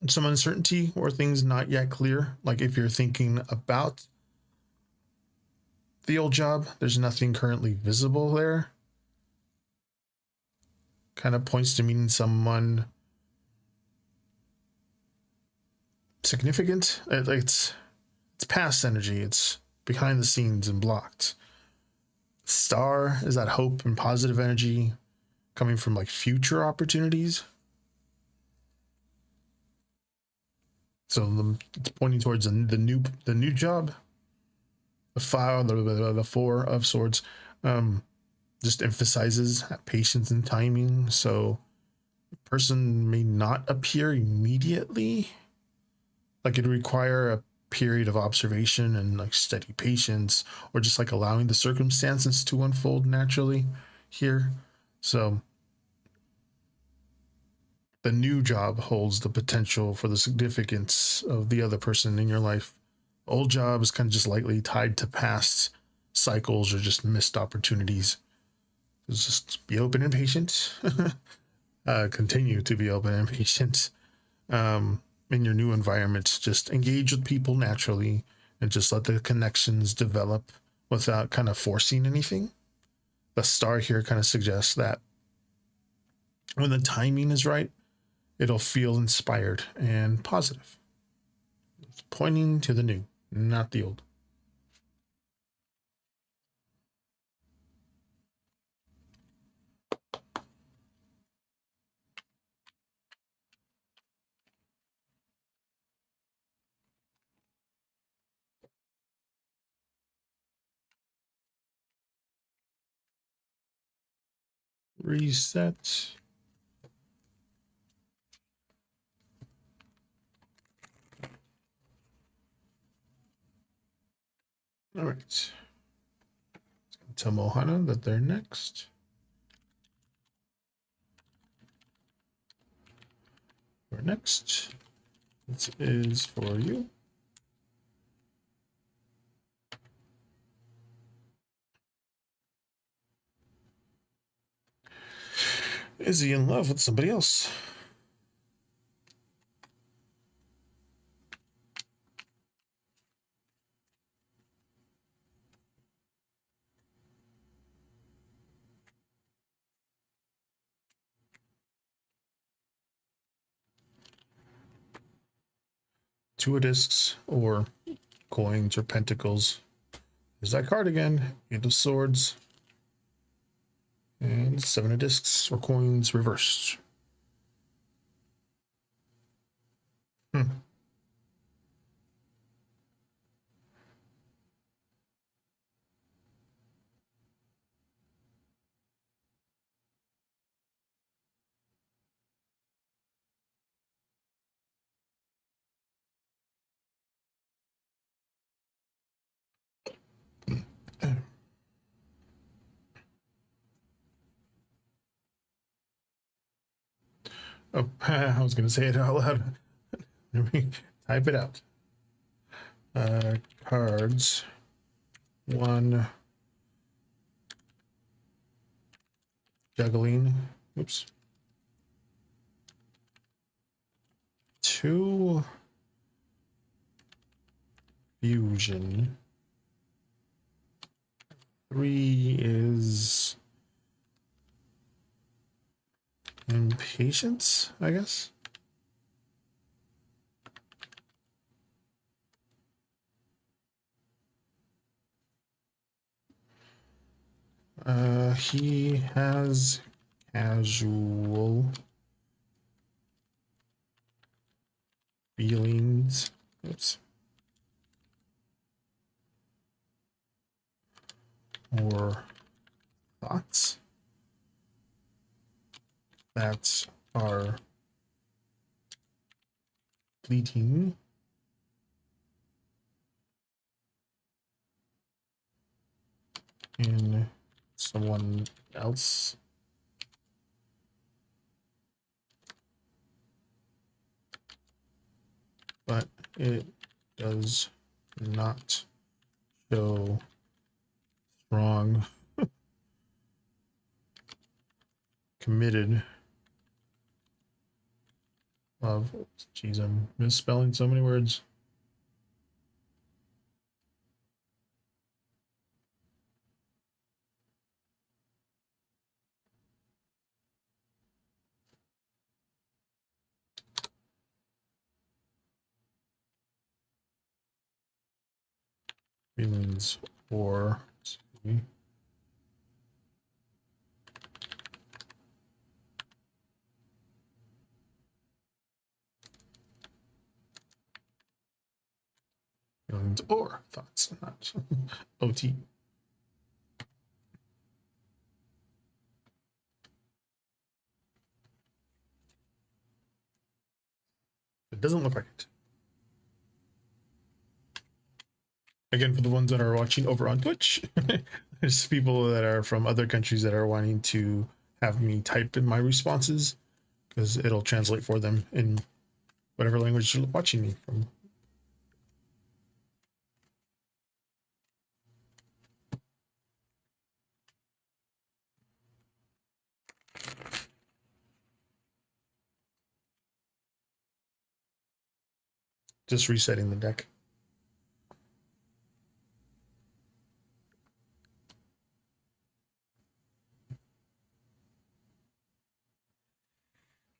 some uncertainty or things not yet clear. Like if you're thinking about the old job, there's nothing currently visible there. Kind of points to meeting someone significant. It's past energy. It's behind the scenes and blocked. Star is that hope and positive energy coming from like future opportunities. So it's pointing towards the new job. The Four of Swords just emphasizes patience and timing. So person may not appear immediately. Like it'd require a period of observation and like steady patience, or just like allowing the circumstances to unfold naturally here. So the new job holds the potential for the significance of the other person in your life. Old job is kind of just lightly tied to past cycles or just missed opportunities. Just be open and patient. Continue to be open and patient in your new environment. Just engage with people naturally and just let the connections develop without kind of forcing anything. The star here kind of suggests that when the timing is right, it'll feel inspired and positive. It's pointing to the new, not the old. Reset. All right. Tell Mohana that they're next. We're next. This is for you. Is he in love with somebody else? Two of discs or coins or pentacles. There's that card again. Eight of Swords. And seven of discs or coins reversed. Hmm. Oh, I was going to say it out loud. Let me type it out. Cards. One. Juggling. Oops. Two. Fusion. Three is impatience, I guess. He has casual feelings. Oops. Or thoughts that are fleeting in someone else. But it does not show strong, committed love. Geez, I'm misspelling so many words. Feelings for, see, feelings or thoughts, not OT. It doesn't look like it. Again, for the ones that are watching over on Twitch, there's people that are from other countries that are wanting to have me type in my responses because it'll translate for them in whatever language you're watching me from. Just resetting the deck.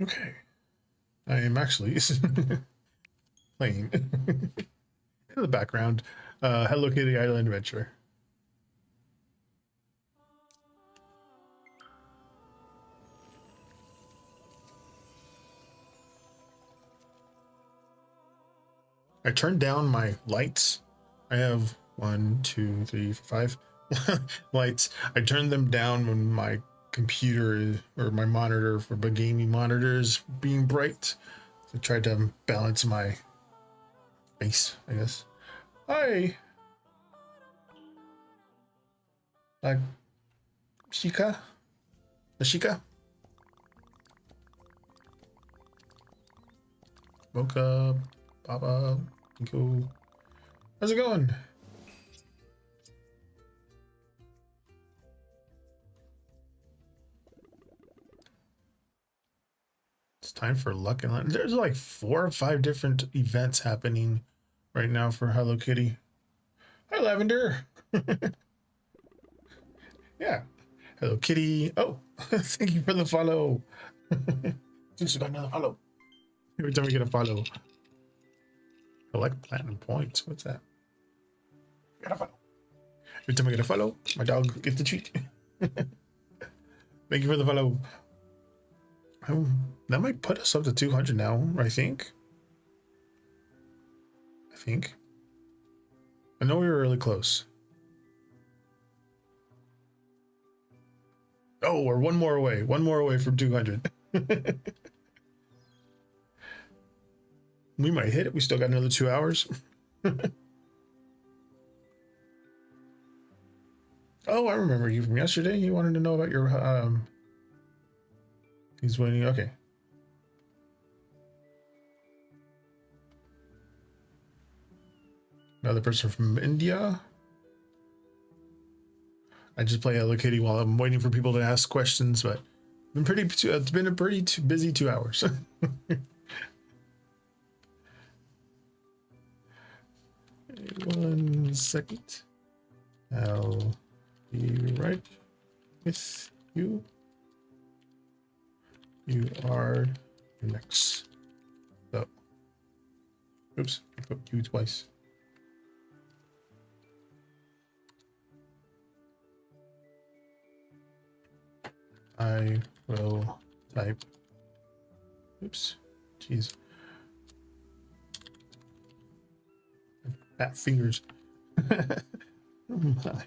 Okay. I am actually playing in the background Hello Kitty Island Adventure. I turned down my lights. I have 1, 2, 3, 5 lights. I turned them down when my computer or my monitor for the gaming monitor is being bright. I tried to balance my face, I guess. Hi, like Shika, Ashika, Mocha, Baba, Nico. How's it going? It's time for Luck and Land. There's like 4 or 5 different events happening right now for Hello Kitty. Hi, Lavender. Yeah. Hello Kitty. Oh, thank you for the follow. Since you got another follow. Every time we get a follow. Collect platinum points. What's that? Get a follow. Every time I get a follow, my dog gets the treat. Thank you for the follow. Oh, that might put us up to 200 now, I think. I know we were really close. Oh, we're one more away. One more away from 200. We might hit it. We still got another 2 hours. Oh, I remember you from yesterday. You wanted to know about your he's winning. Okay. Another person from India. I just play Hello Kitty while I'm waiting for people to ask questions, but it's been a pretty busy 2 hours. 1 second. I'll be right with you. You are next. So, oops, I put you twice. I will type. Oops. Jeez. Fat fingers. Reply.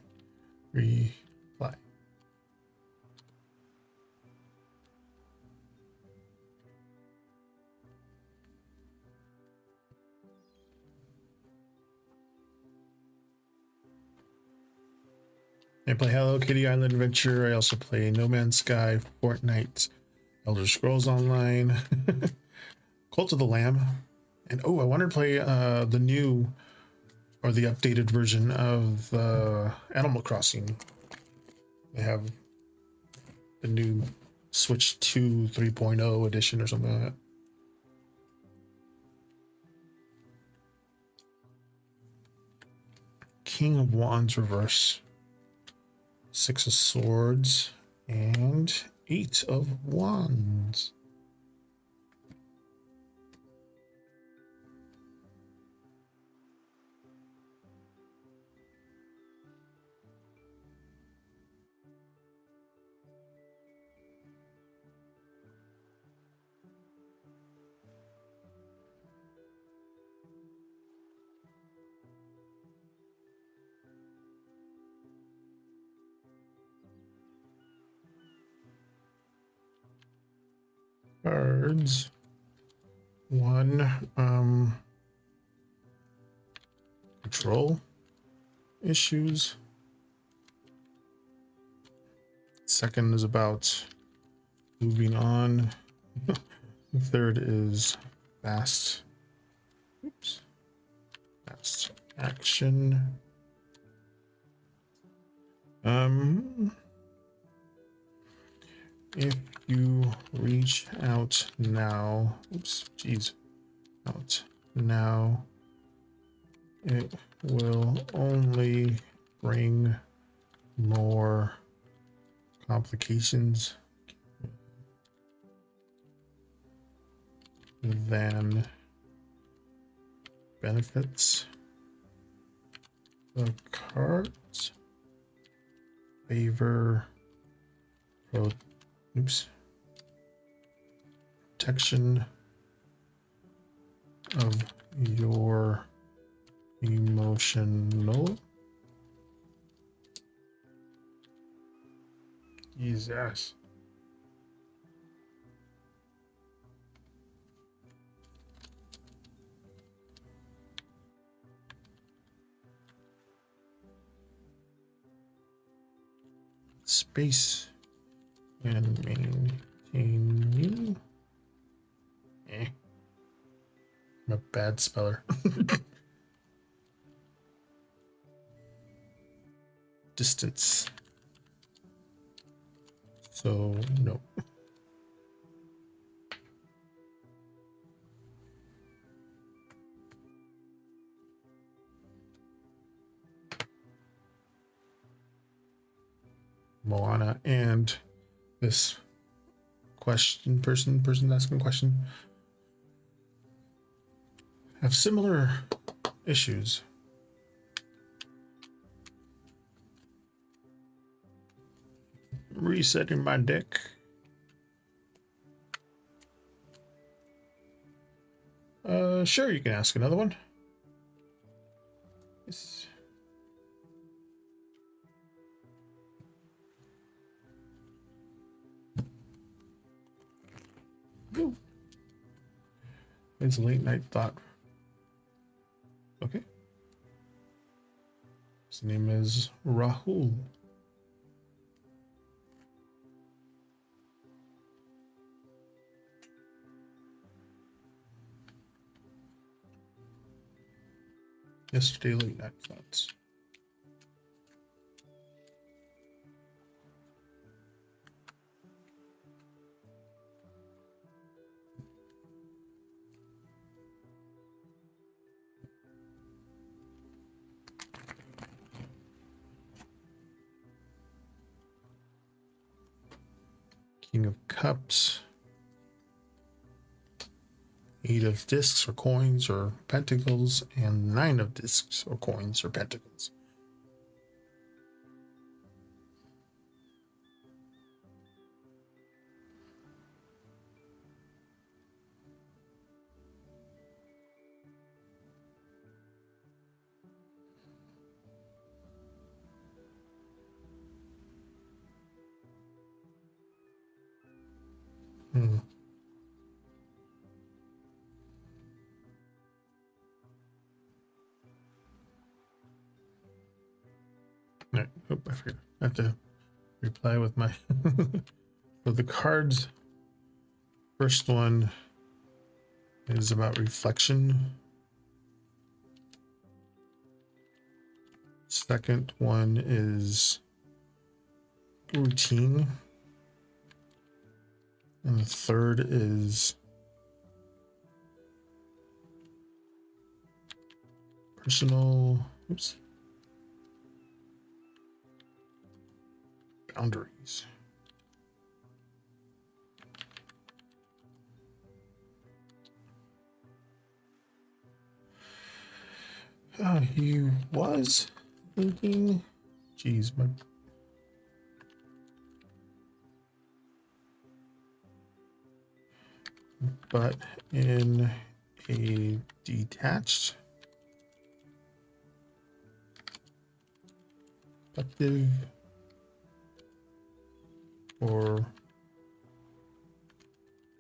I play Hello Kitty Island Adventure. I also play No Man's Sky, Fortnite, Elder Scrolls Online, Cult of the Lamb, and oh, I wanted to play the new or the updated version of Animal Crossing. They have the new Switch 2 3.0 edition or something like that. King of Wands reverse. 6 of Swords and 8 of Wands. Cards. 1, control issues. Second is about moving on. The third is fast. Oops. Fast action. If you reach out now, oops, geez, out now, it will only bring more complications than benefits. The cards favor protection of your emotional. Jesus. Space and maintain you. I'm a bad speller. Distance. So no. Moana and this person asking a question have similar issues. Resetting my deck. Sure, you can ask another one. Yes. Ooh. It's a late night thought. Okay. His name is Rahul. Yesterday late night thoughts. King of Cups. 8 of discs or coins or pentacles, and 9 of discs or coins or pentacles. No, oh, I forgot. I have to reply with my for the cards. First one is about reflection. Second one is routine. And the third is personal, oops, boundaries. He was thinking, geez, but in a detached, effective, or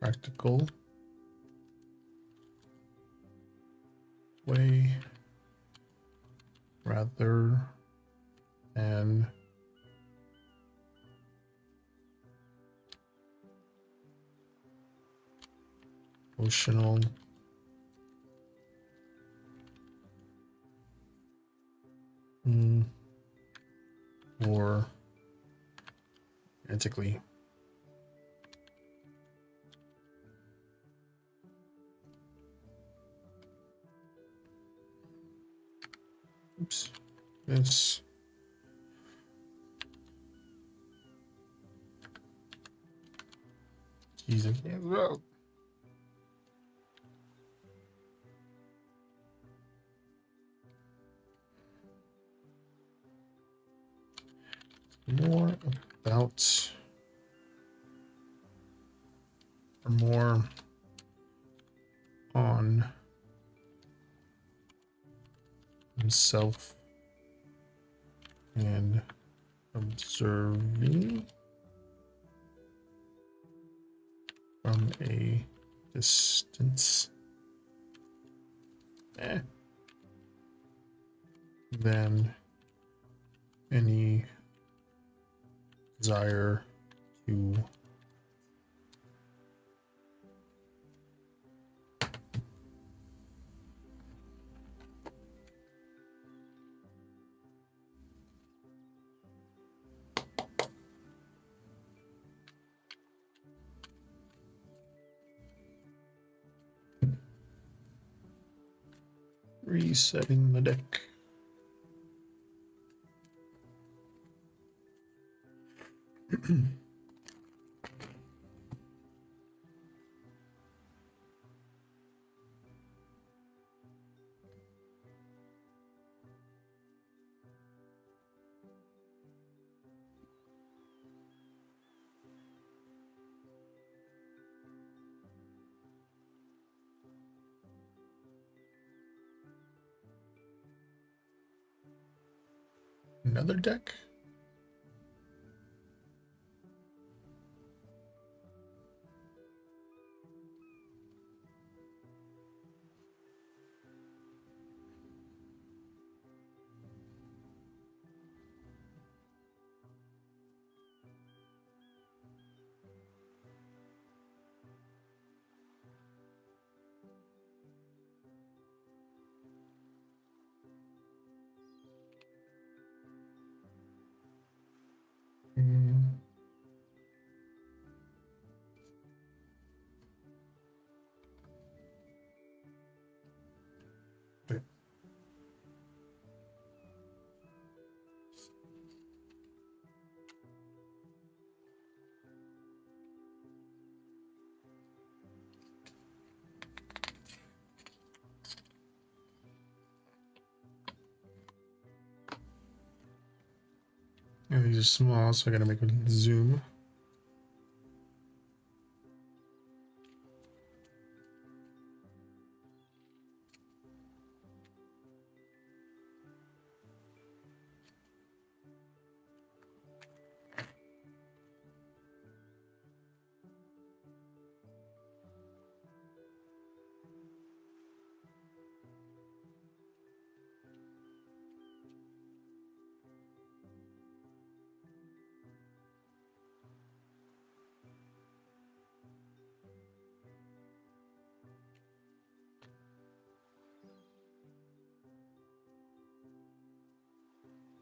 practical way rather than emotional or romantically. Oops. This Jesus. More about or more on himself and observing from a distance than any desire to resetting the deck. Another deck. Mm, wait. Yeah, these are small, so I gotta make a zoom.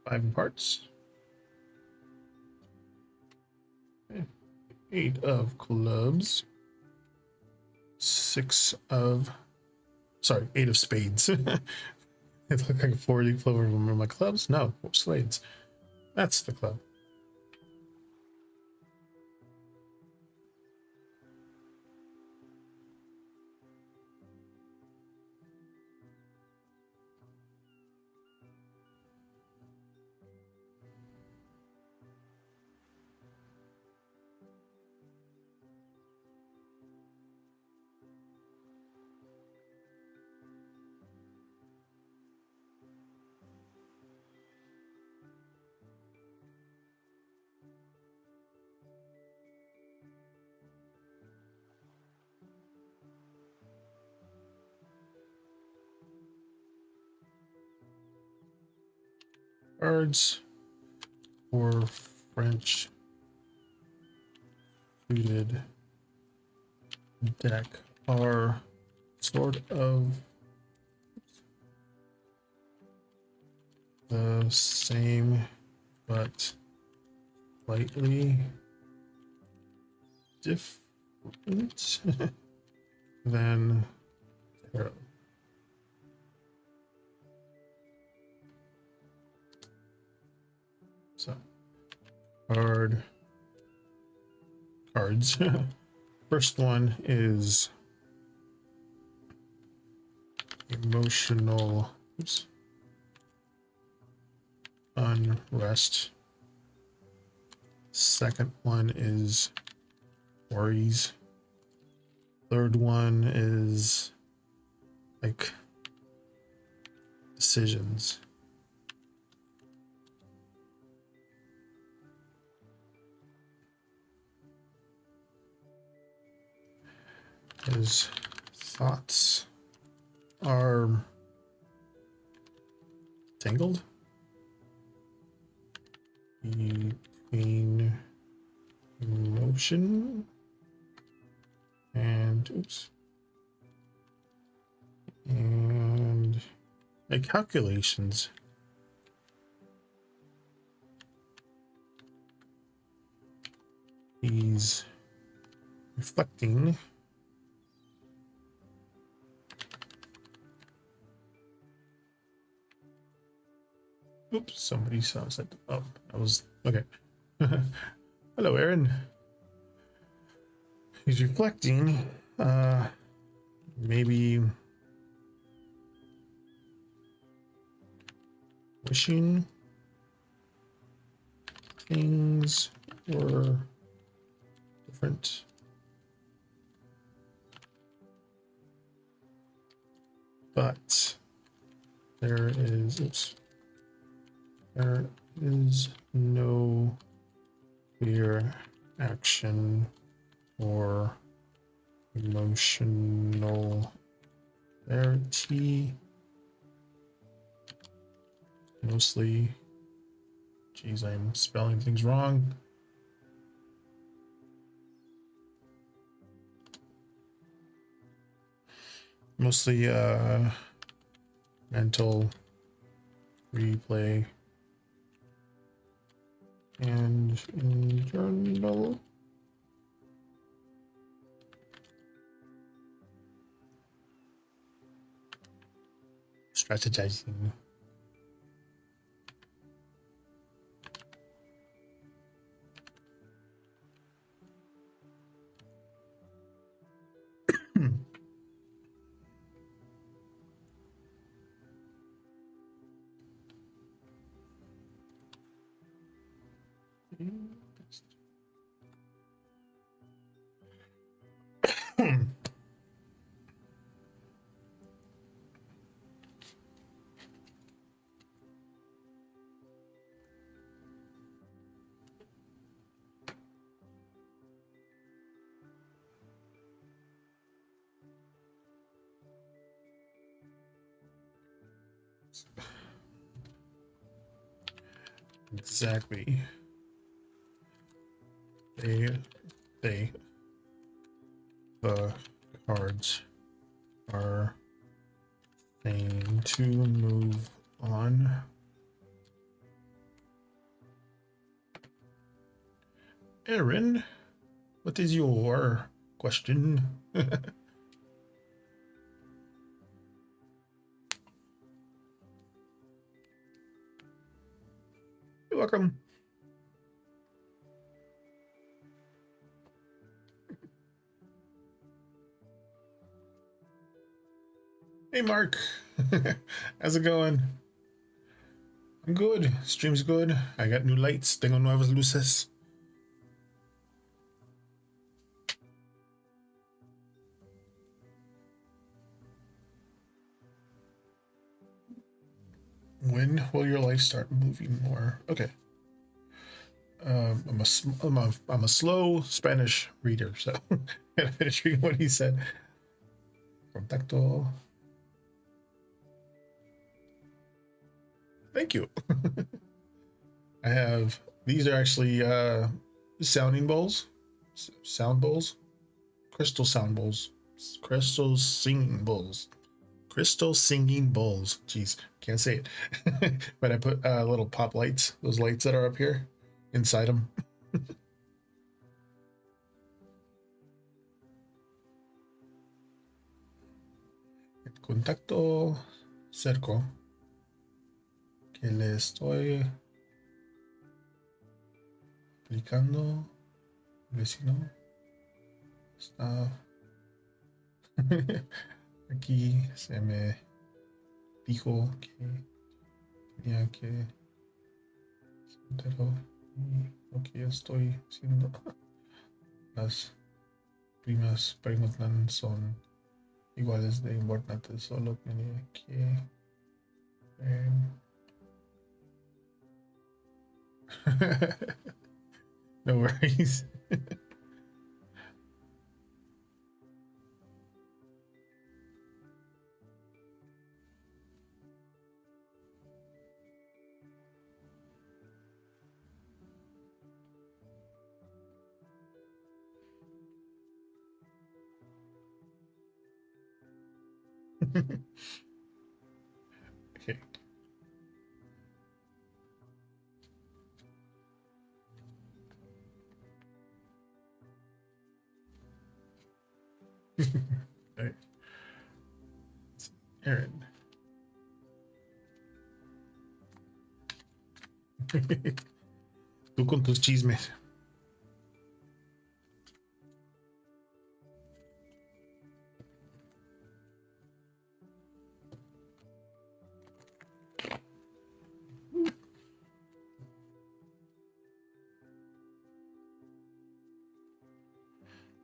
5 in parts. 8 of clubs. 6 of, sorry, 8 of spades. It looked like a 4 leaf over my clubs. No, 4 spades. That's the club. Cards for French suited deck are sort of the same, but slightly different than tarot. So, cards. First one is emotional unrest. Second one is worries. Third one is like decisions. His thoughts are tangled between emotion and like calculations. He's reflecting oops, somebody said, oh, that was okay. Hello, Aaron. He's reflecting, maybe wishing things were different. But there is no clear action or emotional clarity. Mostly, geez, I'm spelling things wrong. Mostly mental replay and internal strategizing. Exactly. The cards are saying to move on Aaron, what is your question? You're welcome. Hey, Mark. How's it going? I'm good. Stream's good. I got new lights. Tengo nuevas luces. When will your life start moving more? Okay. I'm a slow Spanish reader, so I gotta finish reading what he said. Contacto. Thank you. I have, these are actually sounding bowls, sound bowls, crystal sound bowls, crystal singing bowls, crystal singing bowls. Jeez, can't say it. But I put little pop lights, those lights that are up here, inside them. El contacto cerco que le estoy aplicando, vecino, está aquí, se me dijo que tenía que pero lo que yo estoy haciendo. Las primas preguntas son iguales de importantes, solo tenía que no worries. Okay. All right. Aaron. Tú con tus chismes.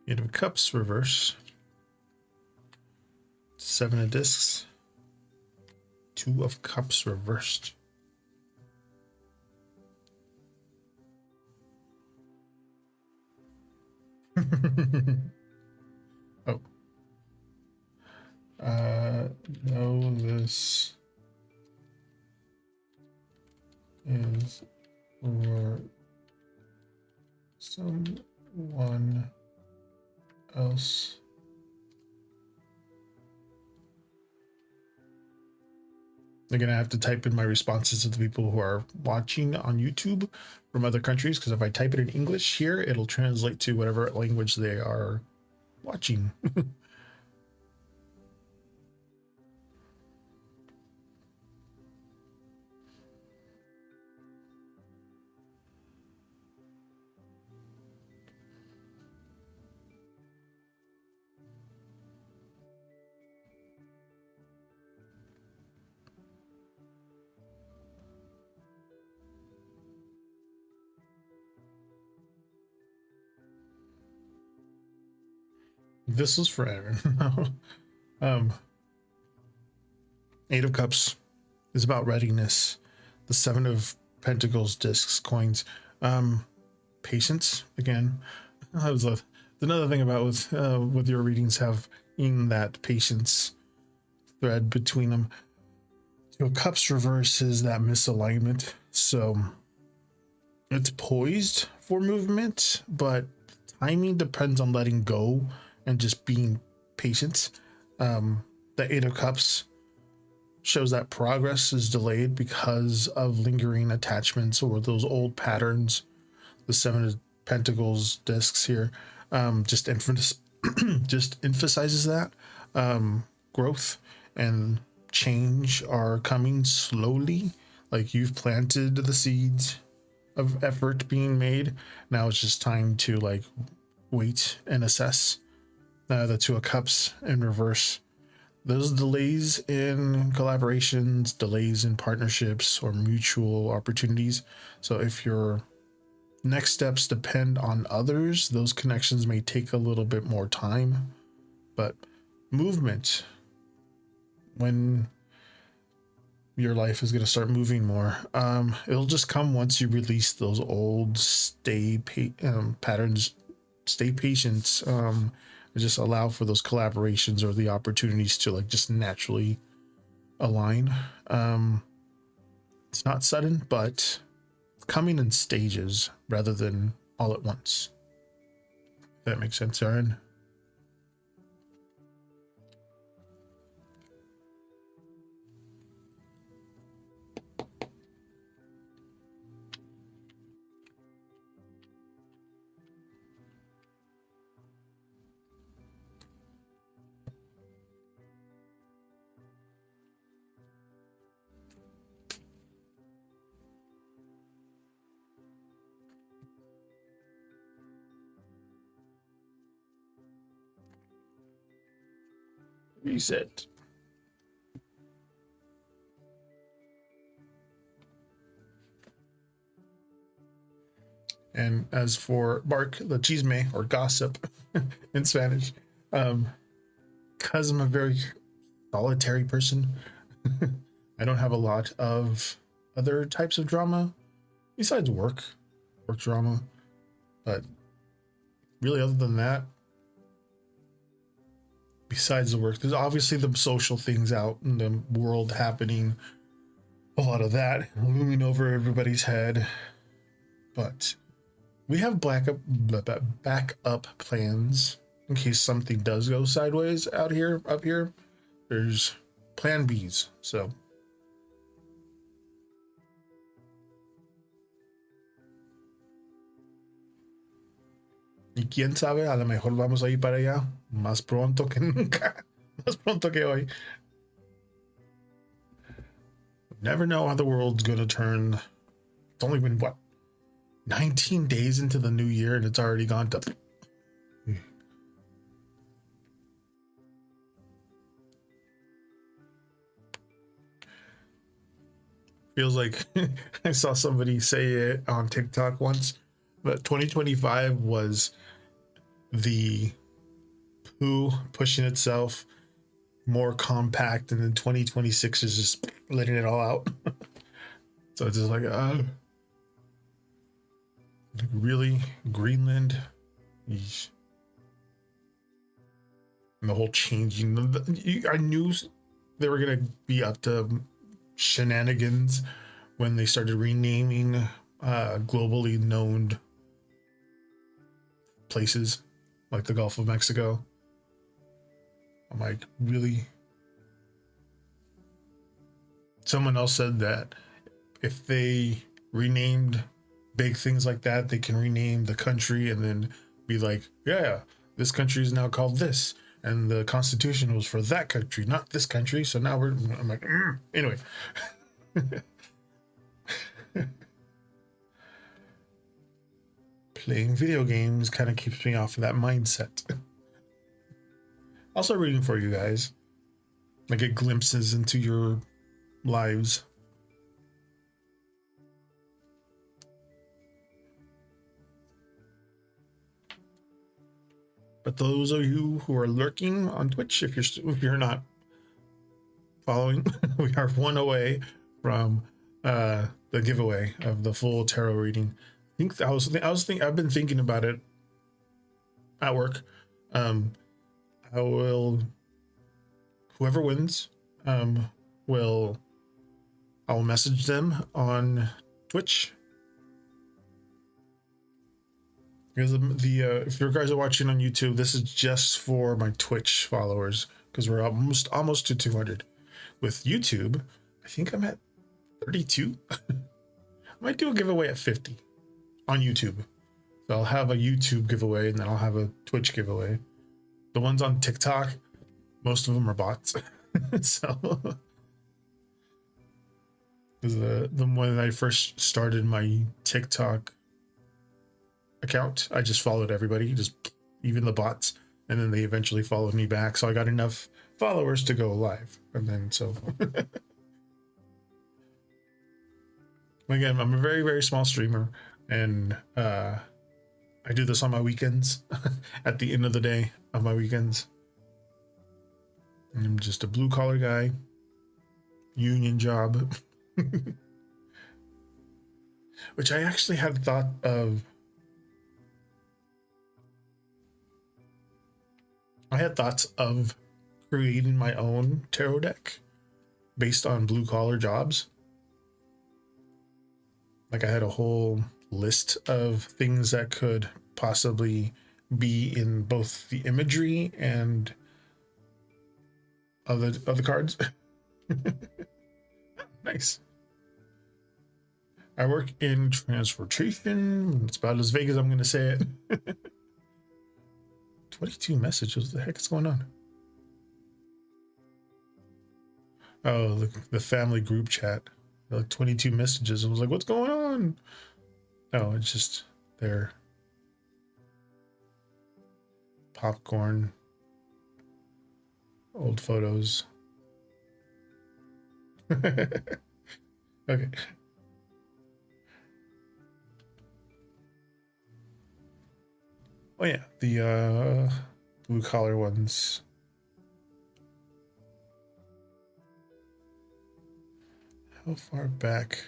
Eight of Cups reverse. 7 of Discs. 2 of Cups reversed. Oh. No, this is for someone else. They're gonna have to type in my responses to the people who are watching on YouTube from other countries, because if I type it in English here, it'll translate to whatever language they are watching. This is for Aaron. Eight of Cups is about readiness. The Seven of Pentacles, discs, coins, patience. Again, that was another thing about with your readings, have in that patience thread between them. Two of Cups reverse is that misalignment, so it's poised for movement, but timing depends on letting go and just being patient. The Eight of Cups shows that progress is delayed because of lingering attachments or those old patterns. The Seven of Pentacles discs here, just just emphasizes that growth and change are coming slowly. Like you've planted the seeds of effort being made. Now it's just time to like wait and assess. The Two of Cups in reverse. Those delays in collaborations, delays in partnerships or mutual opportunities. So if your next steps depend on others, those connections may take a little bit more time. But movement, when your life is going to start moving more, it'll just come once you release those old patterns. Stay patient. Just allow for those collaborations or the opportunities to like just naturally align. It's not sudden, but coming in stages rather than all at once. If that makes sense, Aaron. Reset. And as for bark, the chisme or gossip in Spanish, because I'm a very solitary person, I don't have a lot of other types of drama besides work drama. But really, other than that, besides the work, there's obviously the social things out in the world happening. A lot of that looming over everybody's head. But we have backup plans in case something does go sideways up here. There's plan Bs. So y quién sabe, a lo mejor vamos a ir para allá más pronto que nunca, más pronto que hoy. Never know how the world's gonna turn. It's only been what, 19 days into the new year and it's already gone to feels like I saw somebody say it on TikTok once, but 2025 was the poo pushing itself more compact, and then 2026 is just letting it all out. So it's just like really Greenland. Yeesh. And the whole changing. I knew they were gonna be up to shenanigans when they started renaming globally known places like the Gulf of Mexico. I'm like, really? Someone else said that if they renamed big things like that, they can rename the country and then be like, yeah, this country is now called this, and the Constitution was for that country, not this country. So now I'm like, anyway. Playing video games kind of keeps me off of that mindset. Also reading for you guys. I get glimpses into your lives. But those of you who are lurking on Twitch, if you're not following, we are one away from the giveaway of the full tarot reading. I've been thinking about it at work. Whoever wins, I will message them on Twitch. Because if you guys are watching on YouTube, this is just for my Twitch followers, because we're almost to 200. With YouTube, I think I'm at 32. I might do a giveaway at 50 on YouTube. So I'll have a YouTube giveaway and then I'll have a Twitch giveaway. The ones on TikTok, most of them are bots. So the when I first started my TikTok account, I just followed everybody, just even the bots, and then they eventually followed me back. So I got enough followers to go live, and then so again, I'm a very, very small streamer, and I do this on my weekends. At the end of the day of my weekends, I'm just a blue collar guy, union job. Which I actually had thought of. I had thoughts of creating my own tarot deck based on blue collar jobs. Like I had a whole list of things that could possibly be in both the imagery and of the cards. Nice. I work in transportation. It's about as vague as I'm going to say it. 22 messages. What the heck is going on? Oh, the family group chat. Like 22 messages. I was like, what's going on? Oh, it's just their popcorn, old photos. Okay. Oh yeah, the blue collar ones. How far back?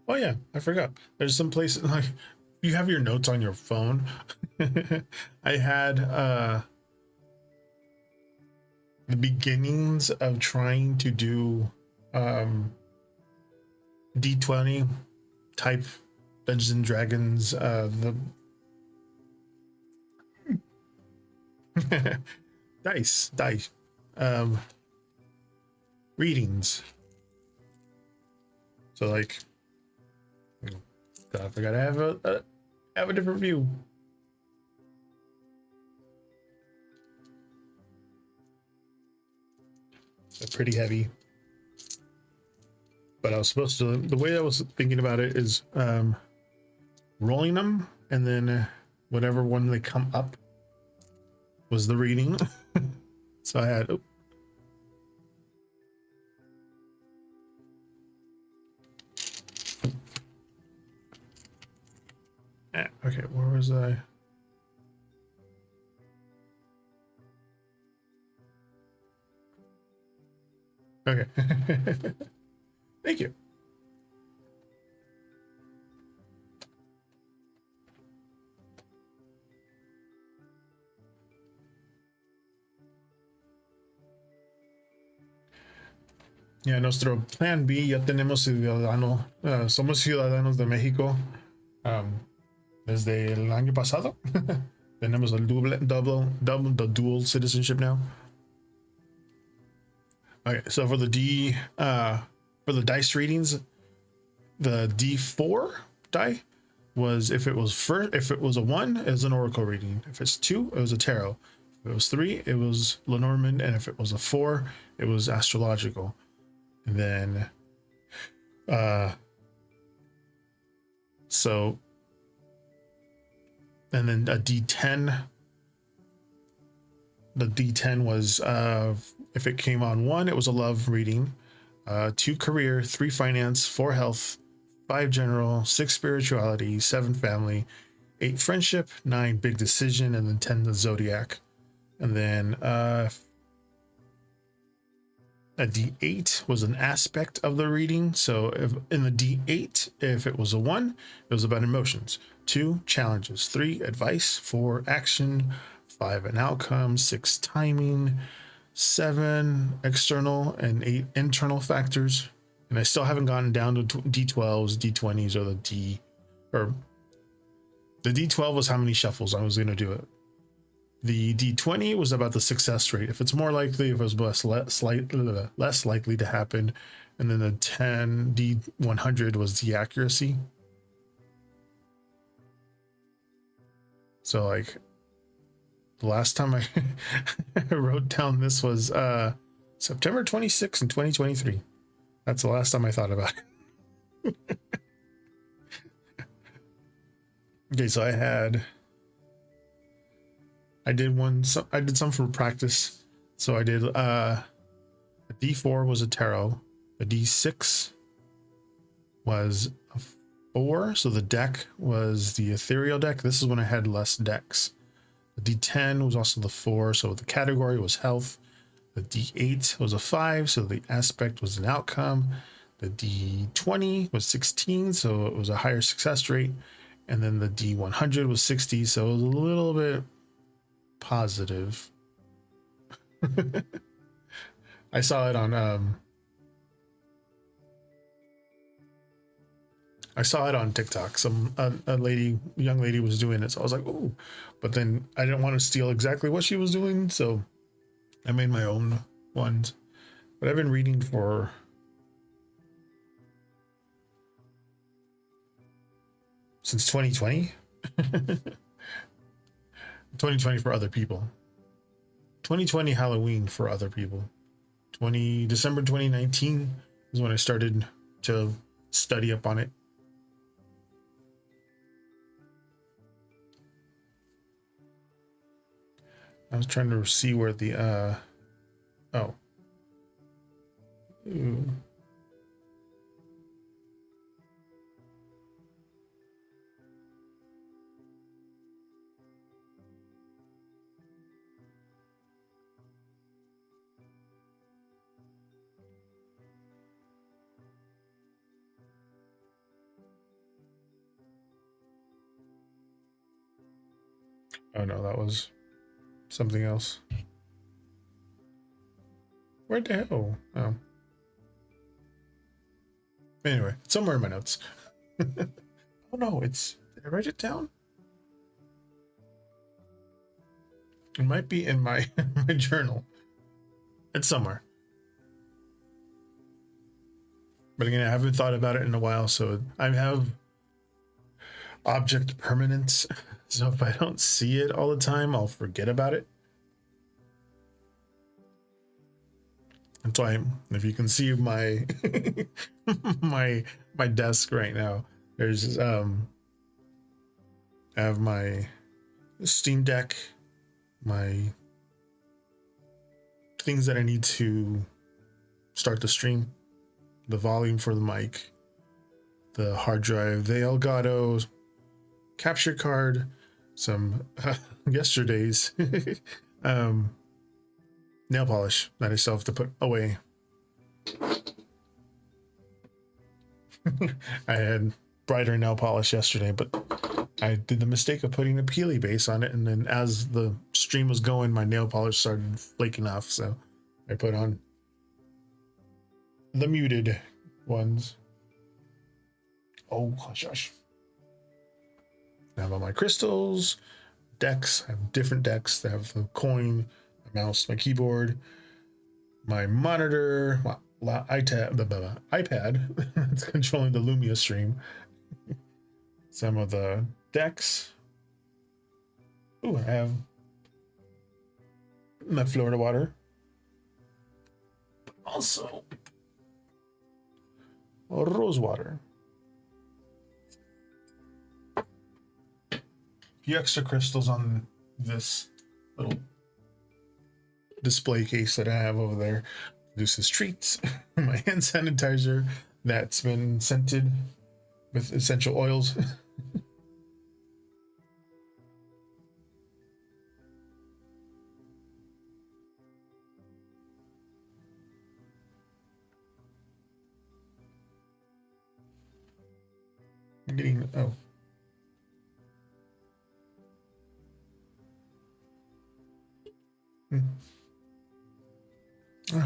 Oh yeah, I forgot. There's some places like you have your notes on your phone. I had the beginnings of trying to do D20 type Dungeons and Dragons, the dice readings. So like, I forgot to have a different view. They're pretty heavy. But I was supposed to, the way I was thinking about it is rolling them, and then whatever one they come up was the reading. So I had, okay, where was I? Okay. Thank you. Ya nuestro plan B, ya tenemos ciudadano, somos ciudadanos de México desde el año pasado. Tenemos el the dual citizenship now. Okay, so for the for the dice readings, the D4 die was if it was a 1, it was an oracle reading. If it's 2, it was a tarot. If it was 3, it was Lenormand, and if it was a 4, it was astrological. And then and then a D10. The D10 was if it came on 1, it was a love reading, 2 career, 3 finance, 4 health, 5 general, 6 spirituality, 7 family, 8 friendship, 9 big decision, and then 10 the zodiac. And then a D8 was an aspect of the reading. So if in the D8, if it was a 1, it was about emotions. 2 challenges, 3 advice, 4 action, 5 an outcome, 6 timing, 7 external, and 8 internal factors. and I still haven't gotten down to D12s, D20s, or or the D12 was how many shuffles I was going to do it. The D20 was about the success rate. If it's more likely, if it was less likely to happen. And then the 10 D100 was the accuracy. So like the last time I wrote down this was September 26th in 2023. That's the last time I thought about it. Okay, so I did some for practice. So I did a D4 was a tarot, a D6 was a 4, so the deck was the ethereal deck. This is when I had less decks. The D10 was also the 4, so the category was health. The D8 was a 5, so the aspect was an outcome. The D20 was 16, so it was a higher success rate. And then the D100 was 60, so it was a little bit positive. I saw it on TikTok. Young lady was doing it, so I was like, "Ooh!" But then I didn't want to steal exactly what she was doing, so I made my own ones. But I've been reading since 2020. 2020 for other people. 2020 Halloween for other people. December 2019 is when I started to study up on it. I was trying to see where the oh. Ooh. Oh no, that was something else. Where the hell? Oh. Anyway, it's somewhere in my notes. Oh no, did I write it down? It might be in my my journal. It's somewhere. But again, I haven't thought about it in a while, so I have object permanence. So if I don't see it all the time, I'll forget about it. That's why, if you can see my my desk right now, there's I have my Steam Deck, my things that I need to start the stream, the volume for the mic, the hard drive, the Elgato capture card, some yesterday's nail polish that I still have to put away. I had brighter nail polish yesterday, but I did the mistake of putting a peely base on it, and then as the stream was going, my nail polish started flaking off, so I put on the muted ones. Oh, hush. I have all my crystals, decks. I have different decks. I have the coin, my mouse, my keyboard, my monitor, my iPad that's controlling the Lumia stream. Some of the decks. Oh, I have my Florida water. Also, rose water. A few extra crystals on this little display case that I have over there. Produces treats. My hand sanitizer that's been scented with essential oils. I'm getting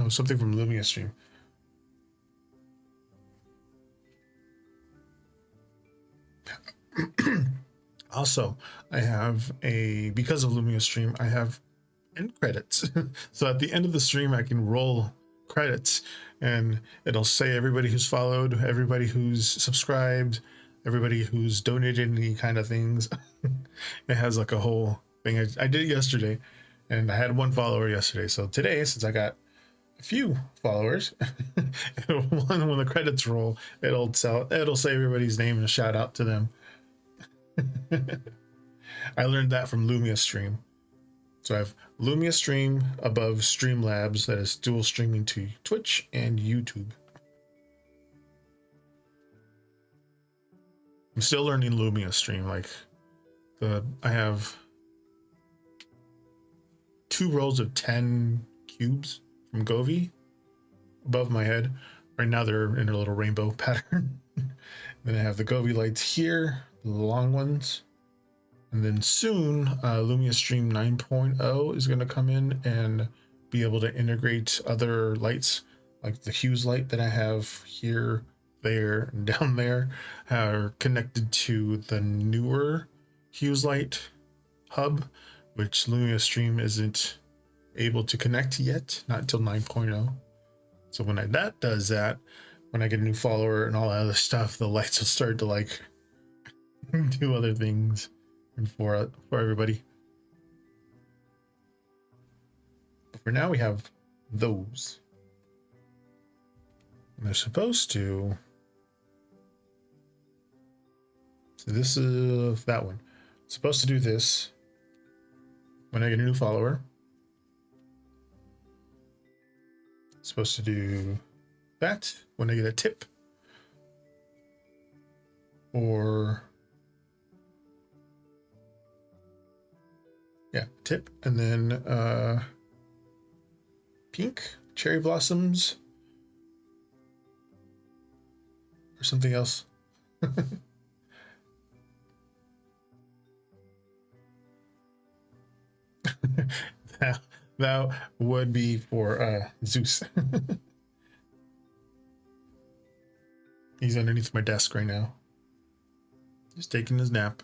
something from Lumia stream. Also, I have because of Lumia Stream, I have end credits. So at the end of the stream, I can roll credits and it'll say everybody who's followed, everybody who's subscribed, everybody who's donated any kind of things. It has like a whole thing. I did it yesterday and I had 1 follower yesterday. So today, since I got a few followers, when the credits roll, it'll say everybody's name and a shout out to them. I learned that from Lumia Stream. So I have Lumia Stream above Streamlabs that is dual streaming to Twitch and YouTube. I'm still learning Lumia Stream. Like I have 2 rows of 10 cubes from Govi above my head. Right now they're in a little rainbow pattern. Then I have the Govi lights here, the long ones. And then soon, Lumia Stream 9.0 is going to come in and be able to integrate other lights, like the Hughes light that I have here, there, and down there, are connected to the newer Hughes light hub, which Lumia Stream isn't able to connect yet, not until 9.0. So when that does that, when I get a new follower and all that other stuff, the lights will start to like do other things for everybody. But for now, we have those. And they're supposed to. So this is that one. It's supposed to do this when I get a new follower. It's supposed to do that when I get a tip. Or yeah, tip, and then pink cherry blossoms or something else. that would be for Zeus. He's underneath my desk right now. He's taking his nap.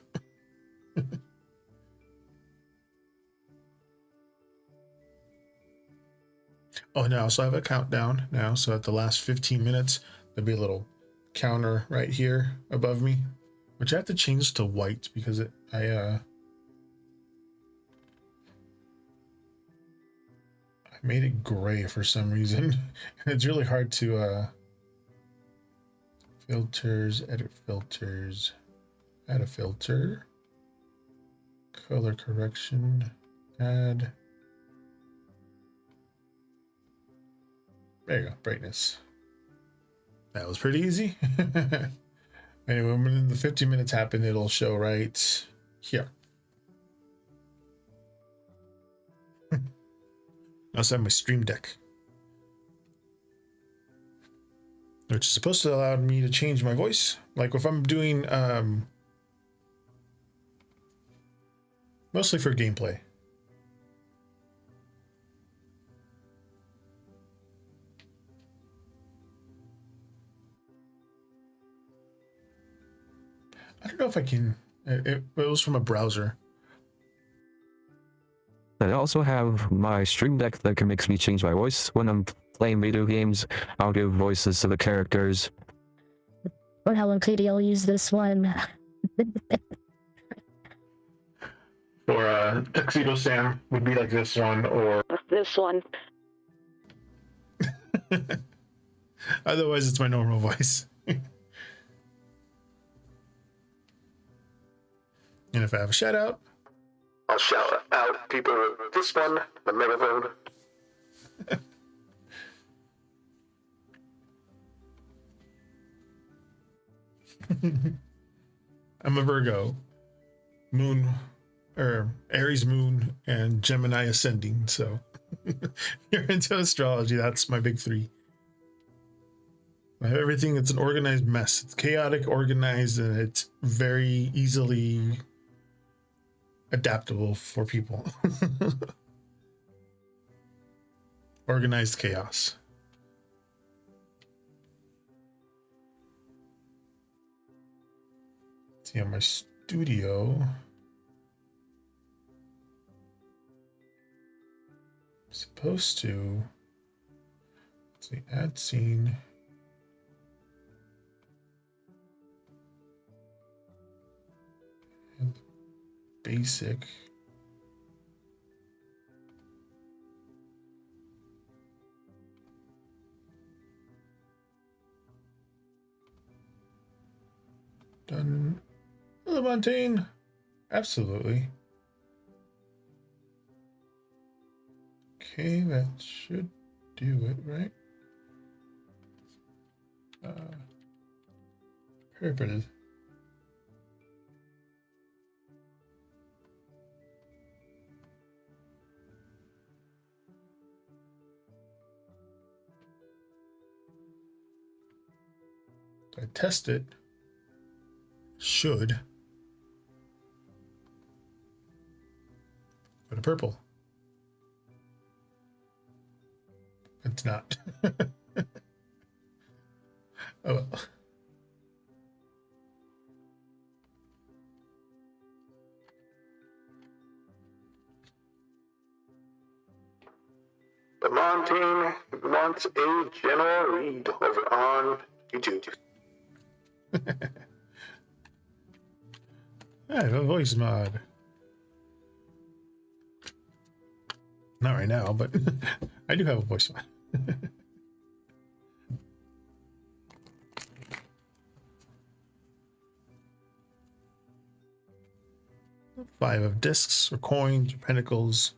Oh, and I also have a countdown now. So at the last 15 minutes, there'll be a little counter right here above me, which I have to change to white because I made it gray for some reason. And it's really hard to filters, edit filters, add a filter, color correction, add. There you go, brightness. That was pretty easy. Anyway, when the 15 minutes happen, it'll show right here. I also have my Stream Deck, which is supposed to allow me to change my voice. Like if I'm doing mostly for gameplay. I don't know if I can. It was from a browser. I also have my Stream Deck that can make me change my voice when I'm playing video games. I'll give voices to the characters. Or Hello Kitty, I'll use this one. Or Tuxedo Sam would be like this one, or this one. Otherwise, it's my normal voice. And if I have a shout out, I'll shout out people with this one, the megaphone. I'm a Virgo, moon, or Aries moon, and Gemini ascending. So if you're into astrology, that's my big 3. I have everything. It's an organized mess. It's chaotic, organized, and it's very easily adaptable for people. Organized chaos. See how my studio. Supposed to. Let's see, add scene. And basic. Done. Hello, Montaigne. Absolutely. Okay, that should do it, right? Purple. I test it. Should go to purple. It's not. Oh well. But Montaigne wants a general read over on YouTube. I have a voice mod. Not right now, but I do have a voice mod. 5 of discs or coins or pentacles.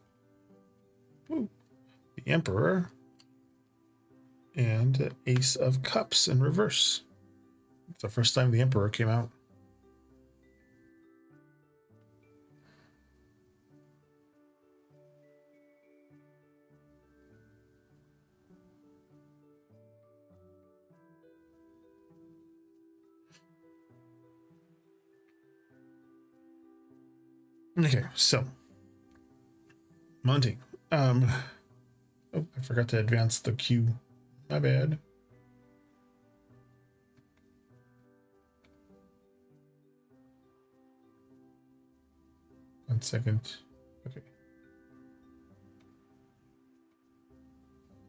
Ooh, the Emperor. And Ace of Cups in reverse. It's the first time the Emperor came out. Okay, so Monty. Oh, I forgot to advance the queue. My bad. One second. Okay.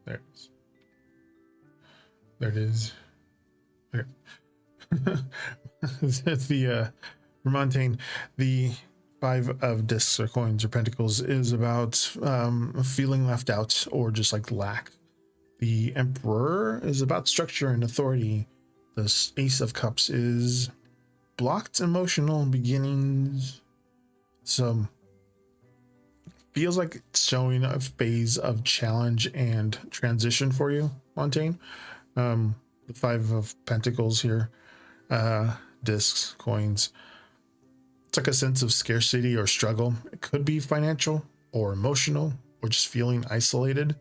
There it is. There it is. Okay. It's the Montaigne. The 5 of discs or coins or pentacles is about feeling left out or just like lack. The Emperor is about structure and authority. The Ace of Cups is blocked emotional beginnings. So feels like it's showing a phase of challenge and transition for you, Montaigne. The 5 of Pentacles here, discs, coins. It's like a sense of scarcity or struggle. It could be financial or emotional or just feeling isolated.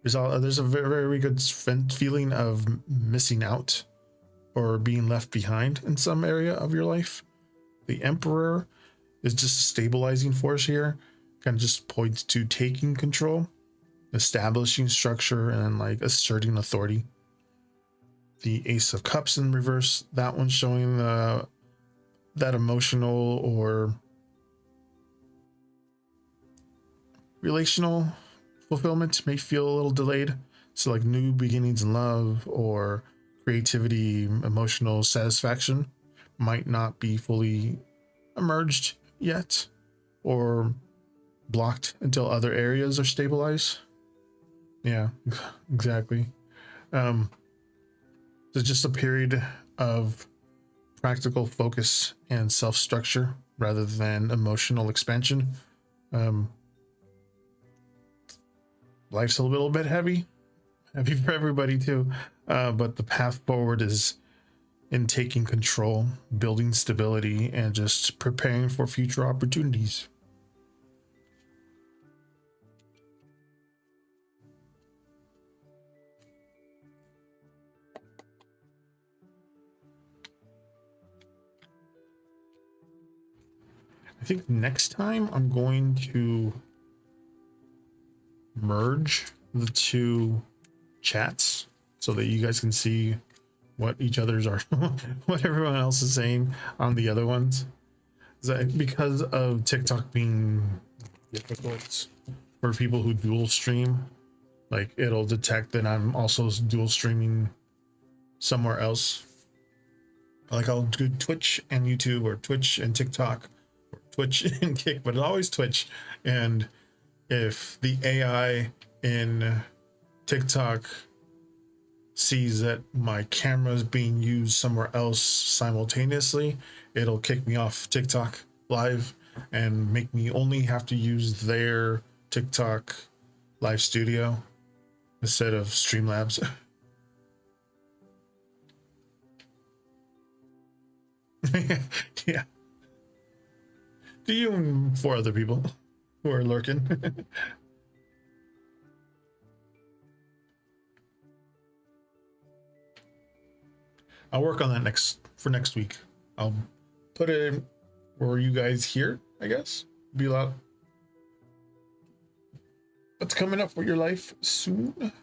There's a very, very good feeling of missing out or being left behind in some area of your life. The Emperor is just a stabilizing force here. Kind of just points to taking control, establishing structure, and like asserting authority. The Ace of Cups in reverse, that one's showing that emotional or relational fulfillment may feel a little delayed. So like new beginnings in love or creativity, emotional satisfaction might not be fully emerged yet or blocked until other areas are stabilized. Yeah, exactly. So just a period of practical focus and self-structure rather than emotional expansion. Life's a little bit heavy for everybody too, but the path forward is in taking control, building stability, and just preparing for future opportunities. I think next time I'm going to merge the 2 chats so that you guys can see what each other's are, what everyone else is saying on the other ones. because of TikTok being difficult for people who dual stream, like it'll detect that I'm also dual streaming somewhere else. Like I'll do Twitch and YouTube, or Twitch and TikTok, or Twitch and Kick, but it's always Twitch. And if the AI in TikTok sees that my camera is being used somewhere else simultaneously, it'll kick me off TikTok live and make me only have to use their TikTok live studio instead of Streamlabs. Yeah. To you and 4 other people who are lurking. I'll work on that next week. I'll put it in for you guys here, I guess. Be a lot. What's coming up for your life soon?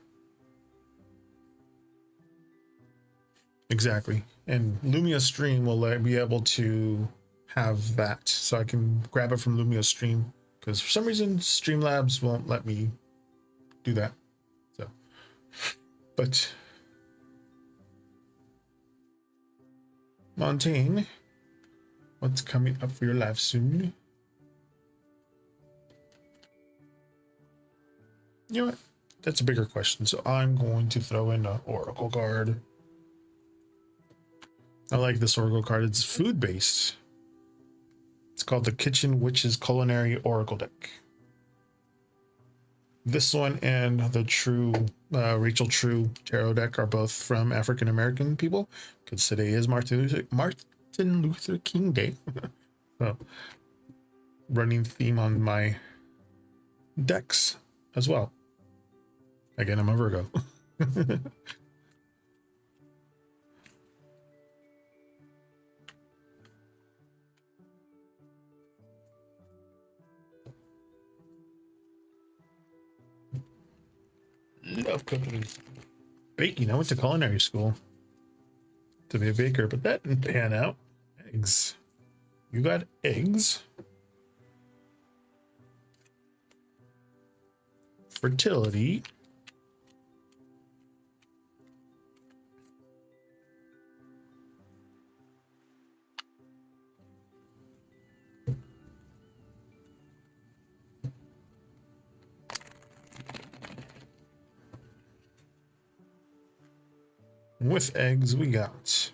Exactly. And Lumia Stream will be able to have that, so I can grab it from Lumia Stream, because for some reason Streamlabs won't let me do that. So, but Montaigne, what's coming up for your life soon? You know what? That's a bigger question. So I'm going to throw in an Oracle card. I like this Oracle card. It's food based. It's called the Kitchen Witch's Culinary Oracle Deck. This one and the Rachel True Tarot deck are both from African American people, because today is Martin Luther King Day. So, running theme on my decks as well. Again, I'm a Virgo. Love cooking. Baking. I went to culinary school to be a baker, but that didn't pan out. Eggs. You got eggs. Fertility. With eggs, we got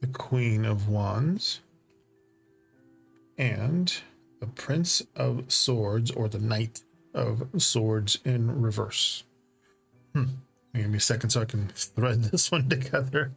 the Queen of Wands and the Prince of Swords, or the Knight of Swords in reverse. Give me a second so I can thread this one together.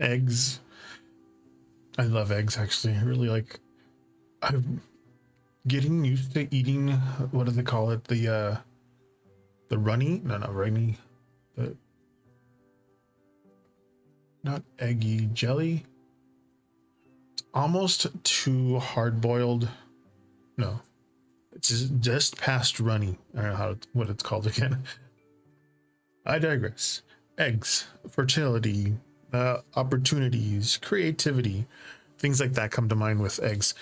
Eggs. I love eggs, actually. I really like. I'm getting used to eating. What do they call it? The runny? No, not runny. The not eggy jelly. It's almost too hard boiled. No, it's just past runny. I don't know what it's called again. I digress. Eggs, fertility, opportunities, creativity, things like that come to mind with eggs.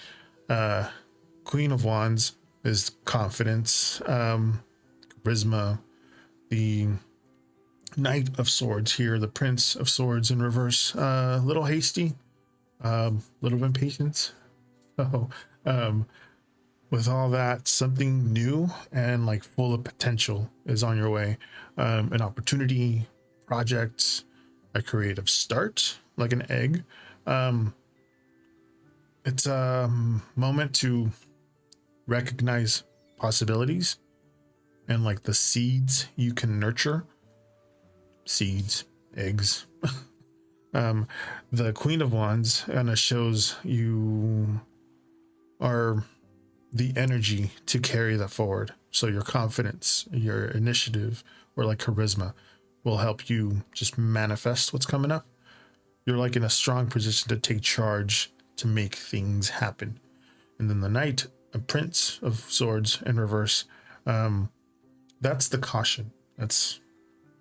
Queen of Wands is confidence, charisma. The Knight of Swords here, the Prince of Swords in reverse, a little hasty, little impatient. So, with all that, something new and like full of potential is on your way. An opportunity, project, a creative start, like an egg. It's a moment to recognize possibilities and like the seeds you can nurture. Seeds, eggs. The Queen of Wands kind of shows you are the energy to carry that forward. So your confidence, your initiative, or like charisma will help you just manifest what's coming up. You're like in a strong position to take charge to make things happen. And then the knight, a prince of swords in reverse, that's the caution. That's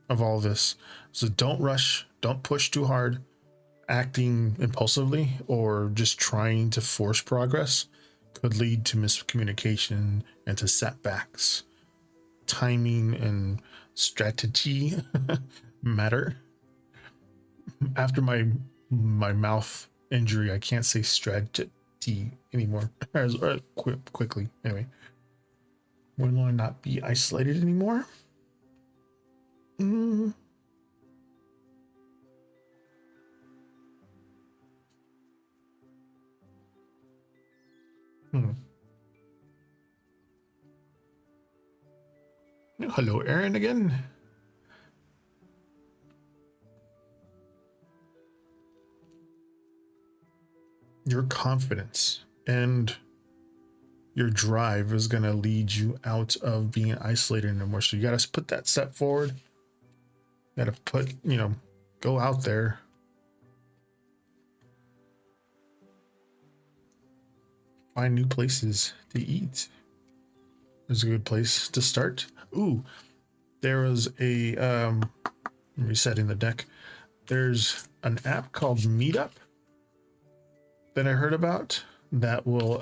of all this. So don't rush, don't push too hard. Acting impulsively or just trying to force progress could lead to miscommunication and to setbacks. Timing and strategy matter. After my mouth injury, I can't say strategy anymore. Quickly. Anyway, will I not be isolated anymore? Hello, Aaron again. Your confidence and your drive is going to lead you out of being isolated anymore. So you got to put that step forward. You got to put, go out there. Find new places to eat. There's a good place to start. Ooh, there was a, resetting the deck. There's an app called Meetup that I heard about that will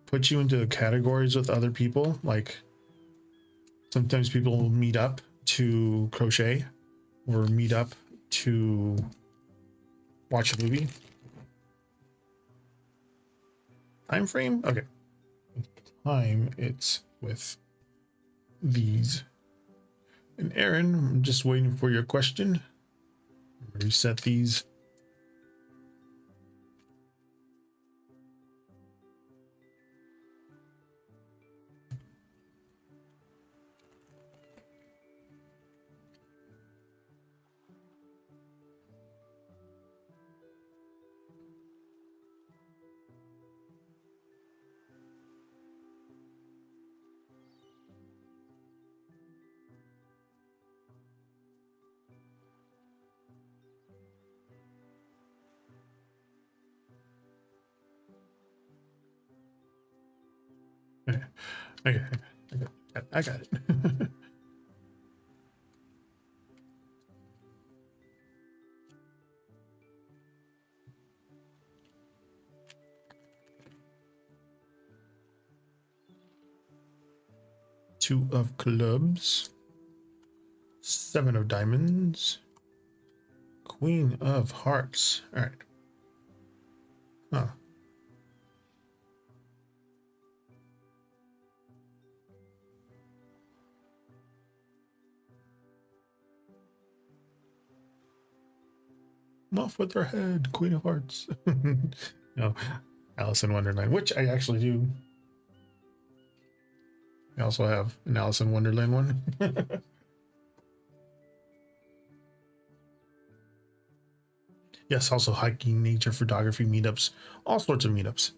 put you into categories with other people. Like sometimes people will meet up to crochet or meet up to watch a movie. Time frame? Okay. Time, it's with these. And Aaron, I'm just waiting for your question. Reset these. Okay, I got it. Two of clubs, 7 of diamonds, Queen of hearts. All right. Huh. Off with her head, Queen of Hearts. No, Alice in Wonderland, which I actually do. I also have an Alice in Wonderland one. Yes, also hiking, nature, photography, meetups, all sorts of meetups.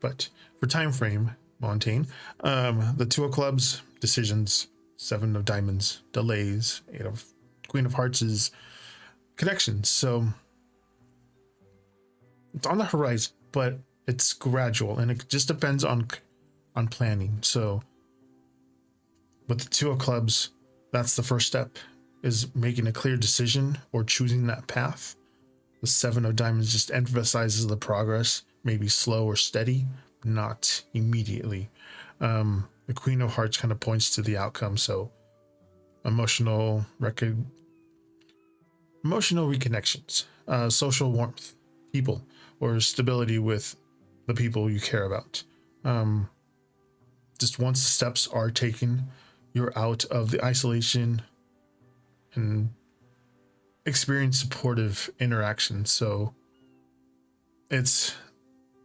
But for time frame, Montaigne, the 2 of clubs, decisions, 7 of diamonds, delays, 8 of Queen of Hearts is connections. So it's on the horizon, but it's gradual and it just depends on planning. So with the 2 of clubs, that's the first step, is making a clear decision or choosing that path. The 7 of diamonds just emphasizes the progress, maybe slow or steady, not immediately. The Queen of Hearts kind of points to the outcome. So emotional reconnections, social warmth, people, or stability with the people you care about. Just once the steps are taken, you're out of the isolation and experience supportive interaction. So it's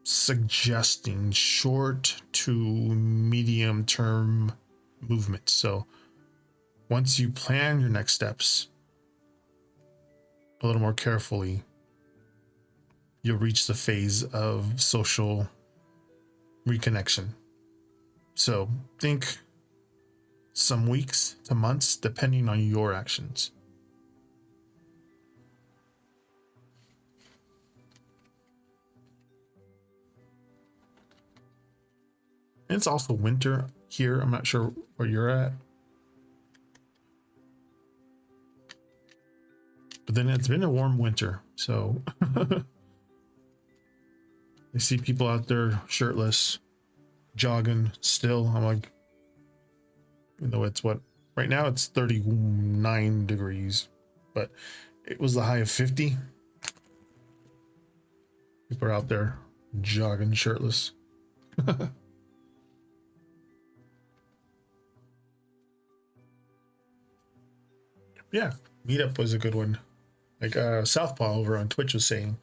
suggesting short to medium term movement. So once you plan your next steps a little more carefully, you'll reach the phase of social reconnection. So think some weeks to months, depending on your actions. And it's also winter here. I'm not sure where you're at. But then it's been a warm winter, so I see people out there shirtless, jogging still. I'm like, you know, it's what right now it's 39 degrees, but it was the high of 50. People are out there jogging shirtless. Yeah, meetup was a good one. Like Southpaw over on Twitch was saying,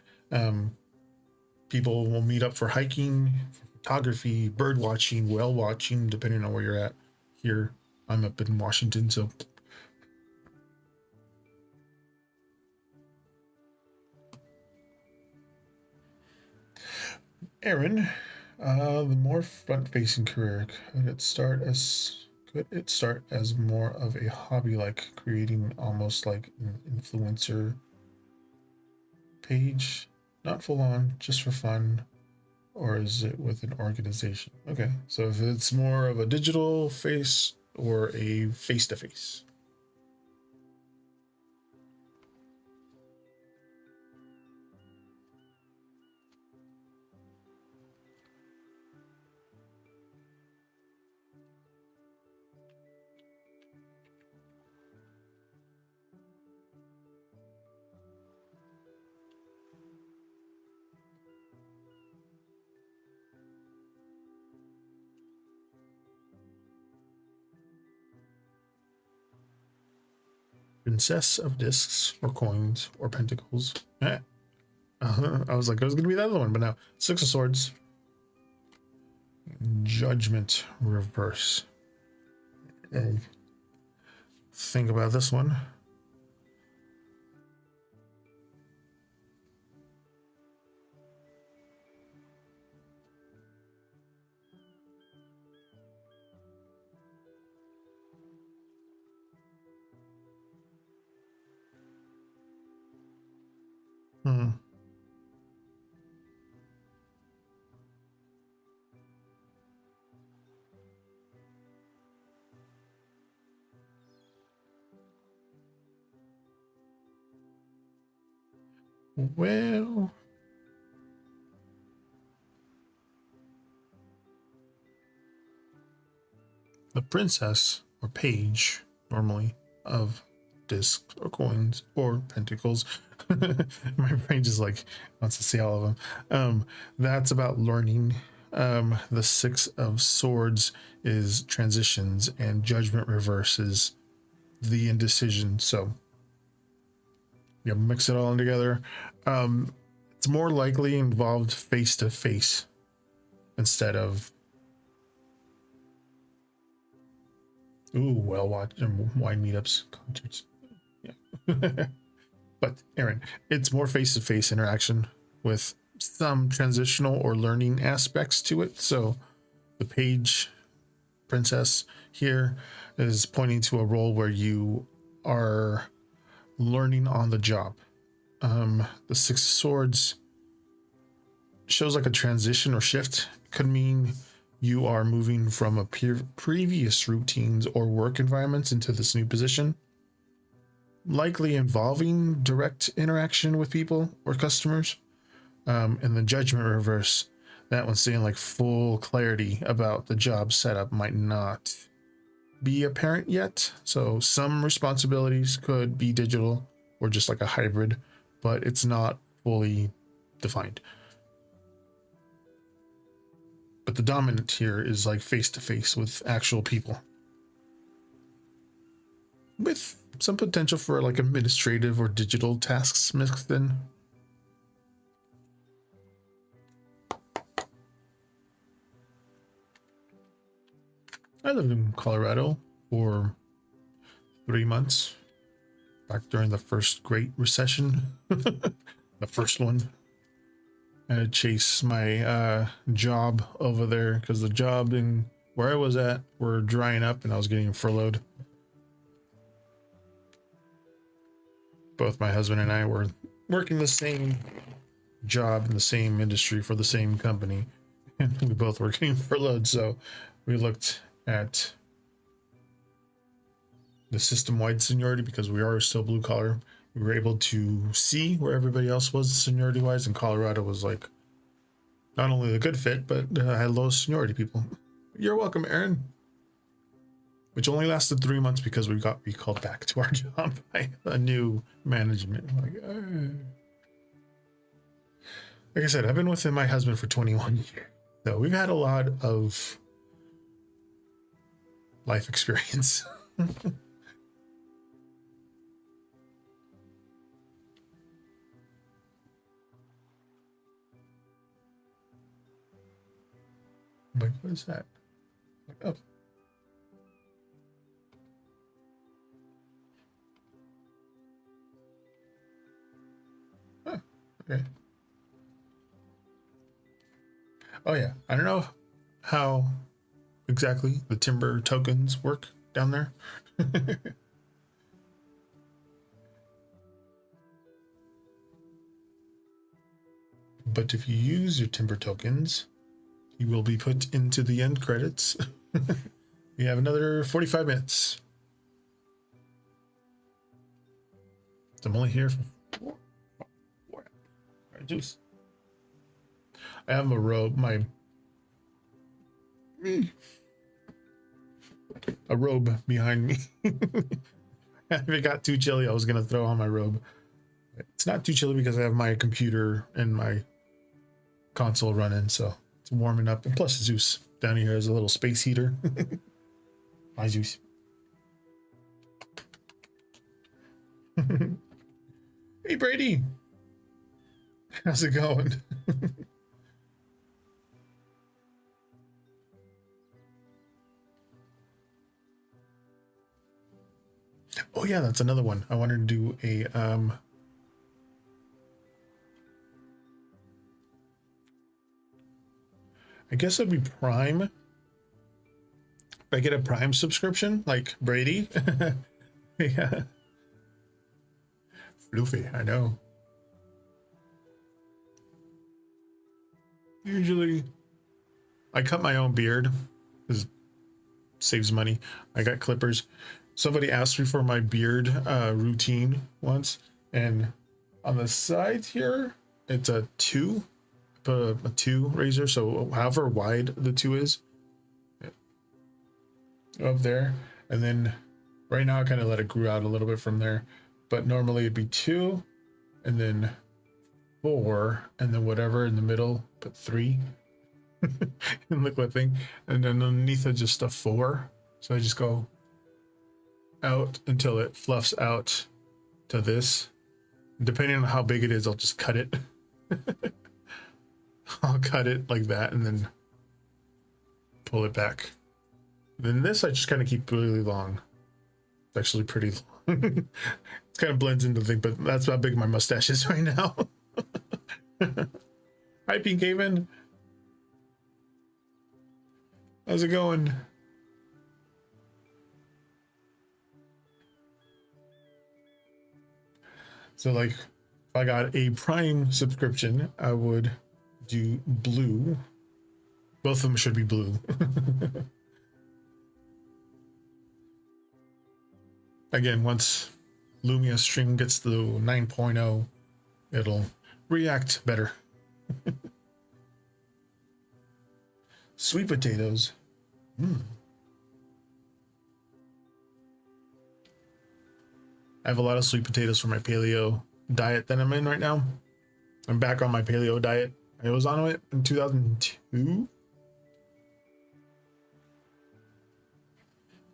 people will meet up for hiking, for photography, bird watching, whale watching, depending on where you're at. Here, I'm up in Washington, so Aaron, the more front-facing career, could it start as more of a hobby, like creating almost like an influencer page, not full on, just for fun, or is it with an organization? Okay, so if it's more of a digital face or a face-to-face. Princess of Discs or Coins or Pentacles. I was like, it was going to be the other one, but now Six of Swords. Judgment Reverse. And think about this one. Hmm. Well, the princess or page normally of discs or coins or pentacles. My brain just like wants to see all of them. That's about learning. The Six of Swords is transitions, and Judgment Reverse is the indecision. So you mix it all in together. It's more likely involved face to face instead of well watch wine meetups, concerts. Yeah. But Aaron, it's more face to face interaction with some transitional or learning aspects to it. So the page princess here is pointing to a role where you are learning on the job. The Six of Swords shows like a transition or shift. Could mean you are moving from a previous routines or work environments into this new position, likely involving direct interaction with people or customers. And the Judgment Reverse, that one's saying like full clarity about the job setup might not be apparent yet. So some responsibilities could be digital or just like a hybrid, but it's not fully defined. But the dominant here is like face to face with actual people, with some potential for like administrative or digital tasks mixed in. I lived in Colorado for 3 months back during the first Great Recession. The first one. I had to chase my job over there because the job in where I was at were drying up and I was getting furloughed. Both my husband and I were working the same job in the same industry for the same company, and we both were getting furloughed. So we looked at the system-wide seniority because we are still blue collar. We were able to see where everybody else was seniority wise, and Colorado was like not only the good fit, but had low seniority people. You're welcome, Aaron. Which only lasted 3 months because we got recalled back to our job by a new management. Like I said, I've been with my husband for 21 years, so we've had a lot of life experience. Like, what is that? Like, oh. Huh, okay. Oh yeah, I don't know how exactly the timber tokens work down there. But if you use your timber tokens, you will be put into the end credits. We have another 45 minutes. I'm only here for four. Juice. I have a robe, a robe behind me. If it got too chilly, I was gonna throw on my robe. It's not too chilly because I have my computer and my console running, so it's warming up. And plus Zeus down here has a little space heater. Hi Zeus. Hey Brady, how's it going? Oh yeah, that's another one. I wanted to do a I guess it'd be Prime. If I get a Prime subscription like Brady. Yeah. Floofy, I know. Usually I cut my own beard because it saves money. I got clippers. Somebody asked me for my beard routine once, and on the sides here it's a 2, a 2 razor, so however wide the 2 is up there, and then right now I kind of let it grow out a little bit from there, but normally it'd be 2 and then 4 and then whatever in the middle, put 3 in the clipping, and then underneath it just a 4. So I just go out until it fluffs out to this. Depending on how big it is, I'll just cut it. I'll cut it like that and then pull it back. Then this I just kind of keep really long. It's actually pretty long. It kind of blends into the thing, but that's how big my mustache is right now. Hi Pink Haven. How's it going? So like if I got a Prime subscription, I would do blue. Both of them should be blue. Again, once Lumia Stream gets to 9.0, it'll react better. Sweet potatoes. I have a lot of sweet potatoes for my paleo diet that I'm in right now. I'm back on my paleo diet. I was on it in 2002.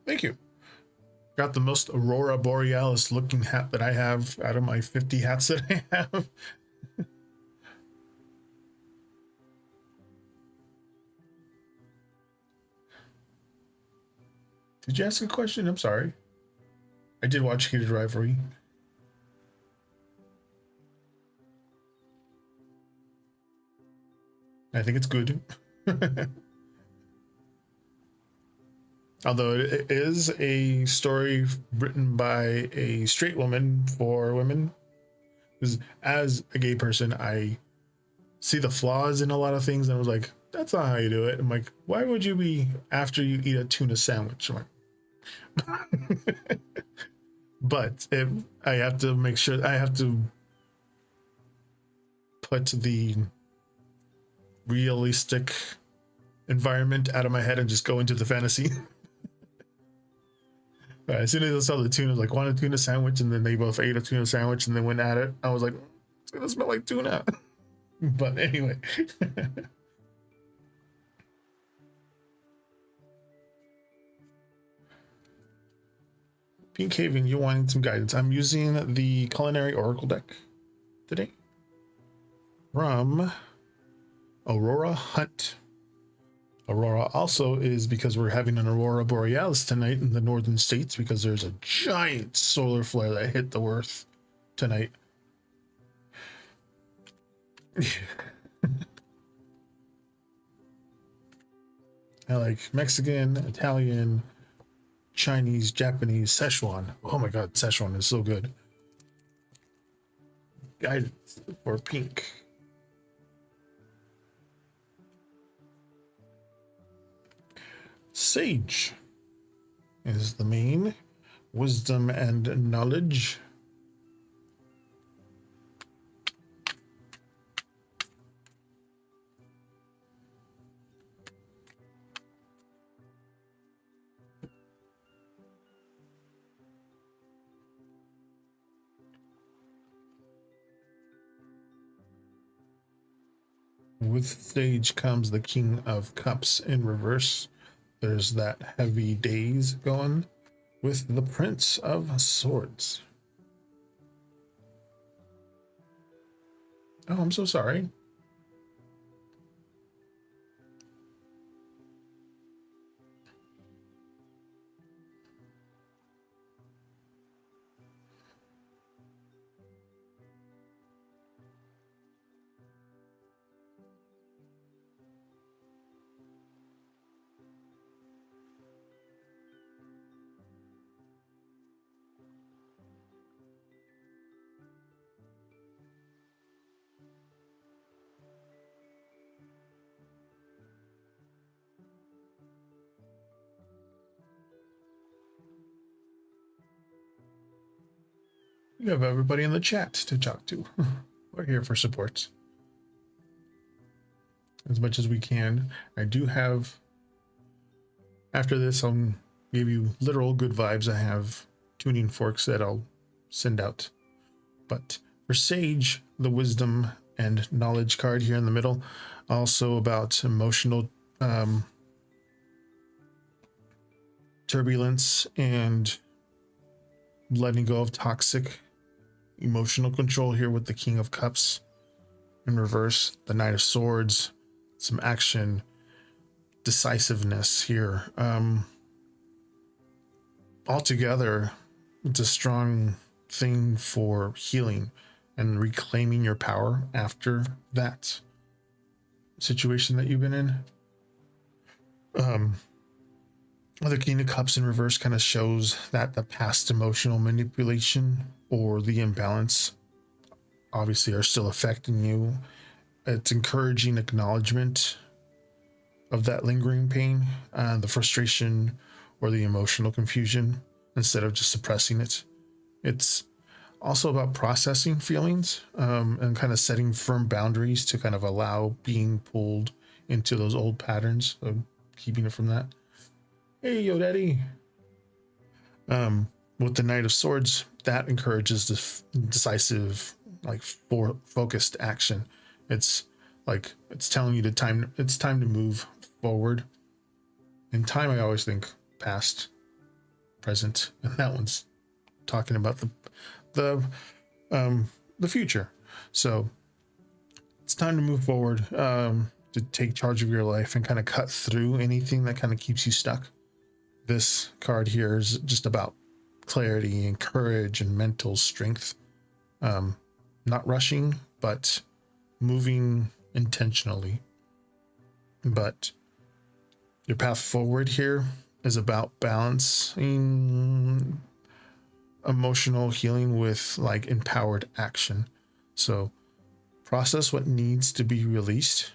Thank you. Got the most Aurora Borealis looking hat that I have out of my 50 hats that I have. Did you ask a question? I'm sorry. I did watch Heated Rivalry. I think it's good. Although it is a story written by a straight woman for women. Because as a gay person, I see the flaws in a lot of things, and I was like, that's not how you do it. I'm like, why would you be after you eat a tuna sandwich? I'm like, but I have to make sure, I have to put the realistic environment out of my head and just go into the fantasy. As soon as I saw the tuna, I was like, want a tuna sandwich? And then they both ate a tuna sandwich and then went at it. I was like, it's gonna smell like tuna. But anyway. Pink Haven, you wanting some guidance. I'm using the Culinary Oracle deck today from Aurora Hunt. Aurora also is because we're having an Aurora Borealis tonight in the northern states because there's a giant solar flare that hit the Earth tonight. I like Mexican, Italian, Chinese, Japanese, Szechuan. Oh my god, Szechuan is so good. Guidance for pink. Sage is the main. Wisdom and knowledge. With Sage comes the King of Cups in reverse. There's that heavy days going with the Prince of Swords. Oh, I'm so sorry. You have everybody in the chat to talk to. We're here for support as much as we can. I do have, after this, I'll give you literal good vibes. I have tuning forks that I'll send out. But for Sage, the wisdom and knowledge card here in the middle, also about emotional turbulence and letting go of toxic emotional control here with the King of Cups in reverse, the Knight of Swords, some action, decisiveness here. Altogether, it's a strong thing for healing and reclaiming your power after that situation that you've been in. The King of Cups in reverse kind of shows that the past emotional manipulation or the imbalance obviously are still affecting you. It's encouraging acknowledgement of that lingering pain, the frustration or the emotional confusion instead of just suppressing it. It's also about processing feelings and kind of setting firm boundaries to kind of allow being pulled into those old patterns of keeping it from that. Hey, yo, daddy. With the Knight of Swords, that encourages the decisive, like focused action. It's like it's telling you it's time to move forward. In time, I always think past, present, and that one's talking about the future. So it's time to move forward, to take charge of your life and kind of cut through anything that kind of keeps you stuck. This card here is just about clarity and courage and mental strength. Not rushing, but moving intentionally but your path forward here is about balancing emotional healing with like empowered action. So process what needs to be released,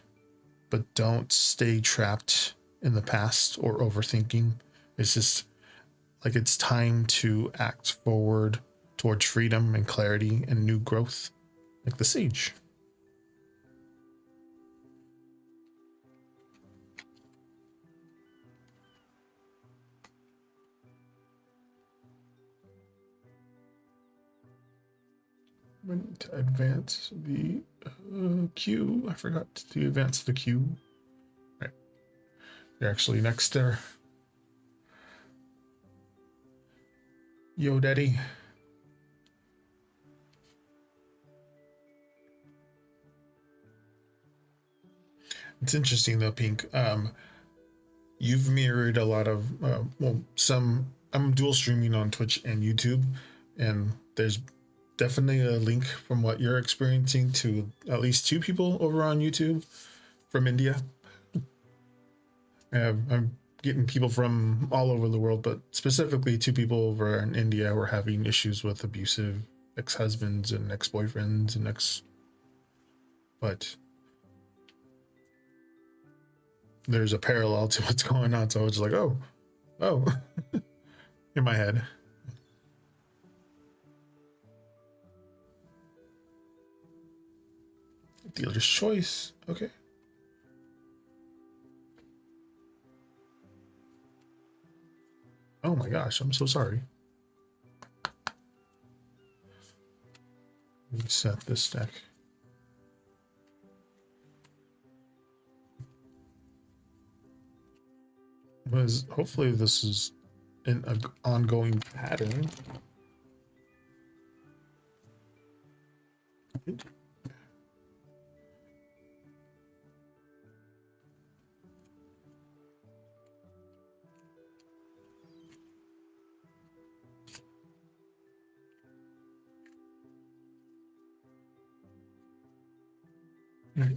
but don't stay trapped in the past or overthinking. It's just like it's time to act forward towards freedom and clarity and new growth, like the sage. We need to advance the queue. I forgot to advance the queue. Right. You're actually next there. Yo, Daddy. It's interesting though, Pink. You've mirrored a lot of I'm dual streaming on Twitch and YouTube, and there's definitely a link from what you're experiencing to at least two people over on YouTube from India. I'm getting people from all over the world, but specifically two people over in India were having issues with abusive ex-husbands and ex-boyfriends and but there's a parallel to what's going on. So I was just like, oh, in my head. Dealer's choice. Okay. Oh my gosh, I'm so sorry. Reset this deck. Was hopefully this is an ongoing pattern.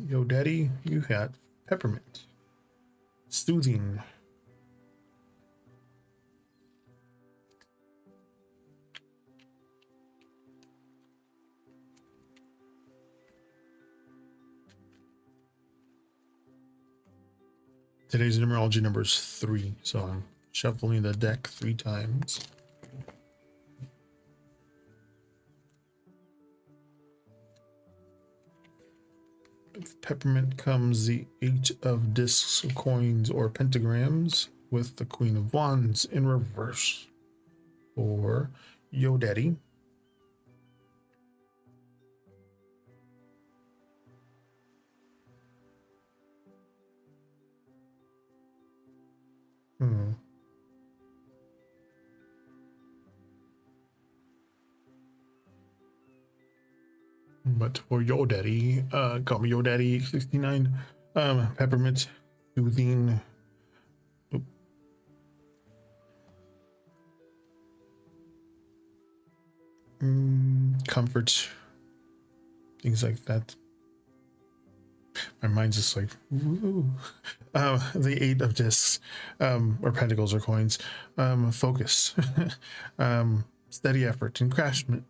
Yo, Daddy, you got peppermint. Soothing. Today's numerology number is 3, so I'm shuffling the deck 3 times. With peppermint comes the 8 of discs, coins, or pentagrams, with the Queen of Wands in reverse for Yo Daddy. But for Yo Daddy, call me Yo Daddy 69, peppermint, soothing. Comfort, things like that. My mind's just like, woo. The 8 of discs, or pentacles or coins, focus, steady effort and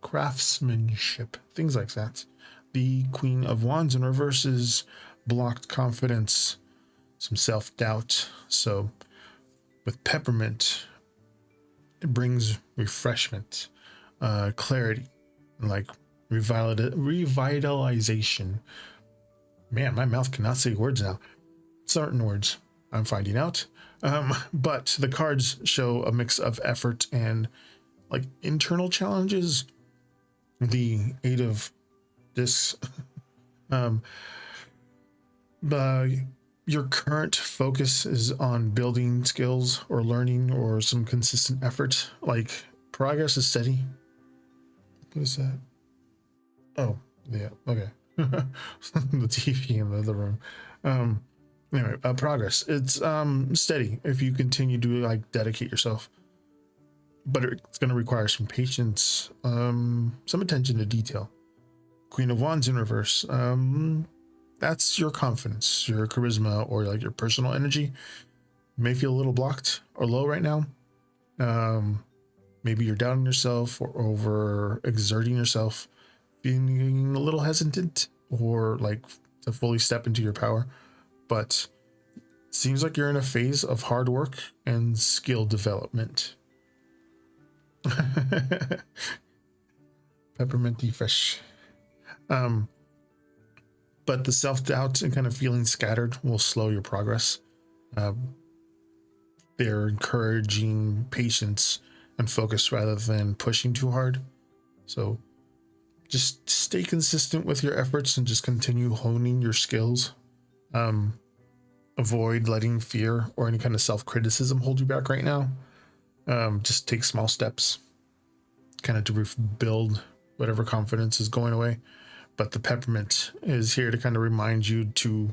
craftsmanship, things like that. The Queen of Wands in reverse is blocked confidence, some self-doubt. So with peppermint, it brings refreshment, clarity, like revitalization. Man, my mouth cannot say words now. Certain words I'm finding out. But the cards show a mix of effort and like internal challenges. The 8 of discs. Your current focus is on building skills or learning or some consistent effort. Like progress is steady. What is that? Oh, yeah. Okay. The TV in the other room. Anyway, progress. It's steady if you continue to like dedicate yourself. But it's going to require some patience, some attention to detail. Queen of Wands in reverse. that's your confidence, your charisma, or like your personal energy may feel a little blocked or low right now. Maybe you're doubting yourself or over exerting yourself, feeling a little hesitant or like to fully step into your power. But it seems like you're in a phase of hard work and skill development. Pepperminty fresh. But the self-doubt and kind of feeling scattered will slow your progress. They're encouraging patience and focus rather than pushing too hard. So just stay consistent with your efforts and just continue honing your skills. Avoid letting fear or any kind of self-criticism hold you back right now. Just take small steps kind of to rebuild whatever confidence is going away. But the peppermint is here to kind of remind you to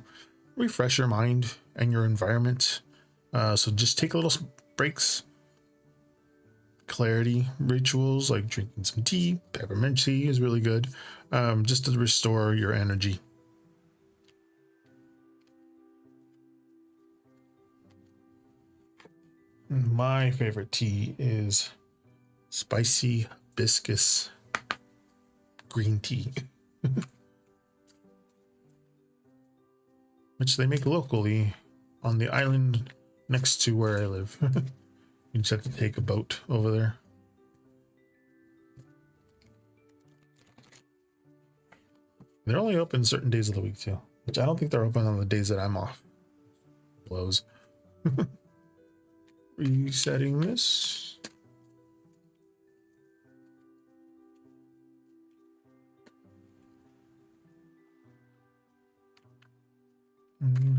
refresh your mind and your environment. So just take a little breaks. Clarity rituals like drinking some tea, peppermint tea is really good, just to restore your energy. My favorite tea is spicy hibiscus green tea, which they make locally on the island next to where I live. You just have to take a boat over there. They're only open certain days of the week too, which I don't think they're open on the days that I'm off. Blows. Resetting this.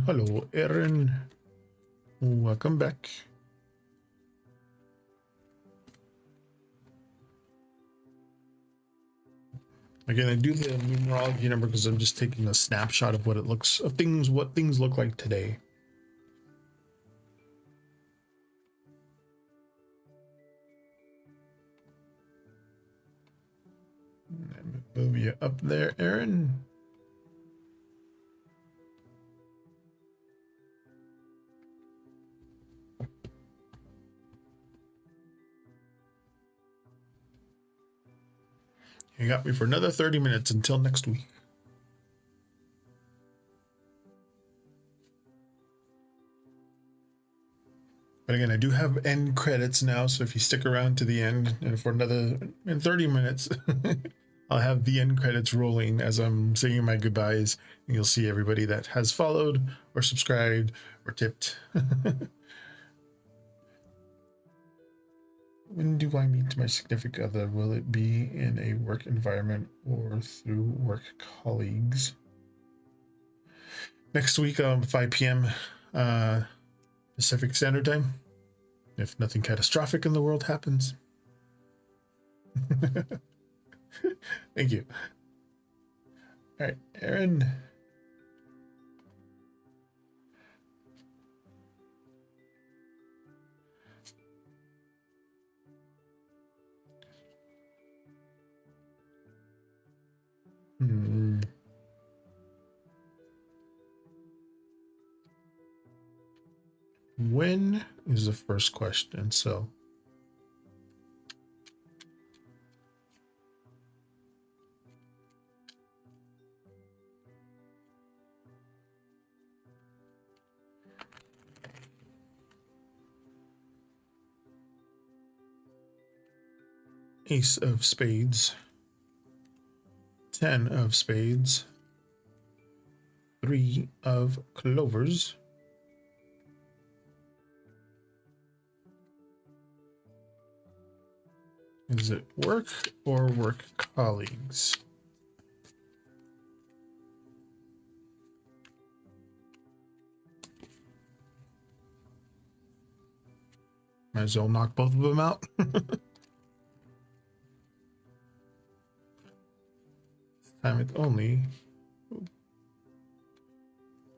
Hello, Erin. Welcome back. Again, I do the numerology number because I'm just taking a snapshot of what it looks of things, what things look like today. Move you up there, Aaron. You got me for another 30 minutes until next week. But again, I do have end credits now, so if you stick around to the end and for another 30 minutes, I'll have the end credits rolling as I'm saying my goodbyes, and you'll see everybody that has followed or subscribed or tipped. When do I meet my significant other? Will it be in a work environment or through work colleagues? Next week, 5 p.m. Pacific Standard Time, if nothing catastrophic in the world happens. Thank you. All right, Aaron. When is the first question? So Ace of Spades, 10 of Spades, 3 of Clovers, is it work or work colleagues? Might as well knock both of them out. Time it only.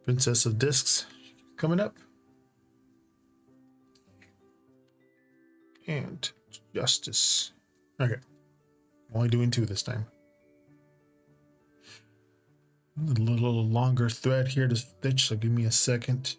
Princess of Discs coming up. And Justice. Okay. I'm only doing 2 this time. A little longer thread here to stitch, so give me a second.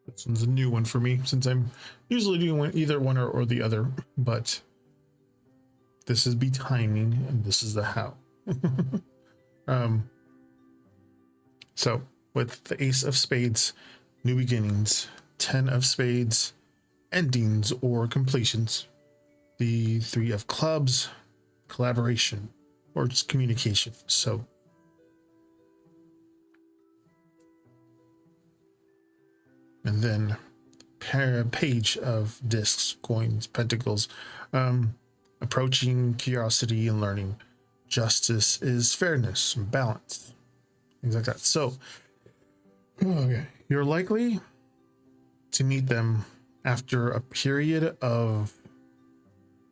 This one's a new one for me since I'm usually doing either one or the other, but this is be timing and this is the how. So with the Ace of Spades, new beginnings, 10 of Spades, endings or completions, the 3 of Clubs, collaboration or just communication. So and then Page of Discs, Coins, Pentacles, approaching curiosity and learning. Justice is fairness and balance, things like that. So okay, you're likely to meet them after a period of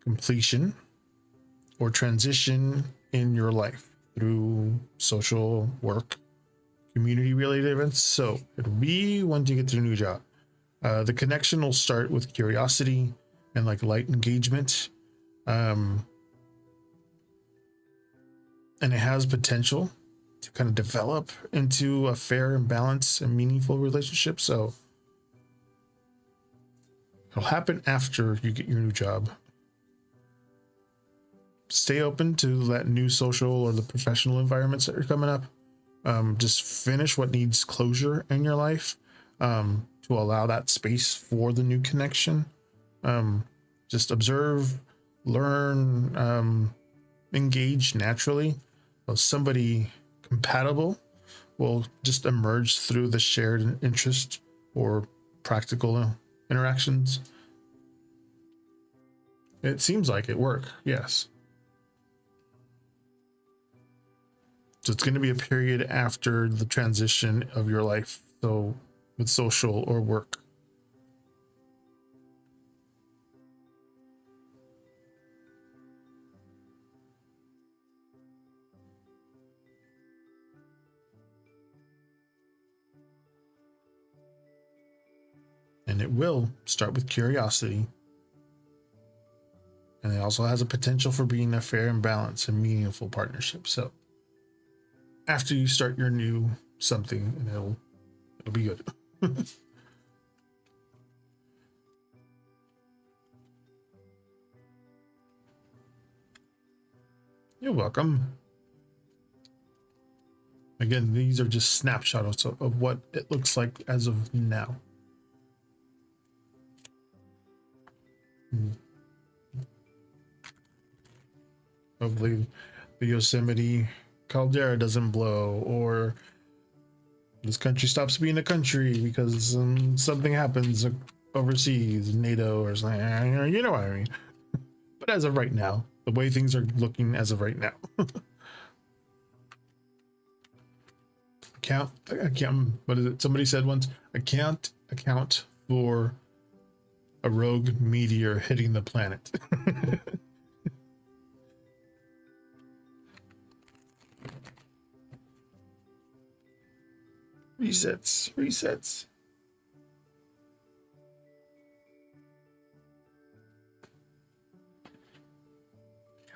completion or transition in your life through social work, community related events. So it'll be when you get to a new job. The connection will start with curiosity and like light engagement. And it has potential to kind of develop into a fair and balanced and meaningful relationship. So it'll happen after you get your new job. Stay open to that new social or the professional environments that are coming up. Just finish what needs closure in your life to allow that space for the new connection. Just observe, learn, engage naturally. So somebody compatible will just emerge through the shared interest or practical interactions. It seems like it worked, yes. So it's going to be a period after the transition of your life. So with social or work. And it will start with curiosity. And it also has a potential for being a fair and balanced and meaningful partnership. So after you start your new something, and it'll be good. You're welcome. Again, these are just snapshots of what it looks like as of now. Hopefully the Yosemite caldera doesn't blow, or this country stops being a country because something happens overseas, NATO or something. You know what I mean. But as of right now, the way things are looking as of right now. I can't, what is it? Somebody said once, I can't account for a rogue meteor hitting the planet. Resets.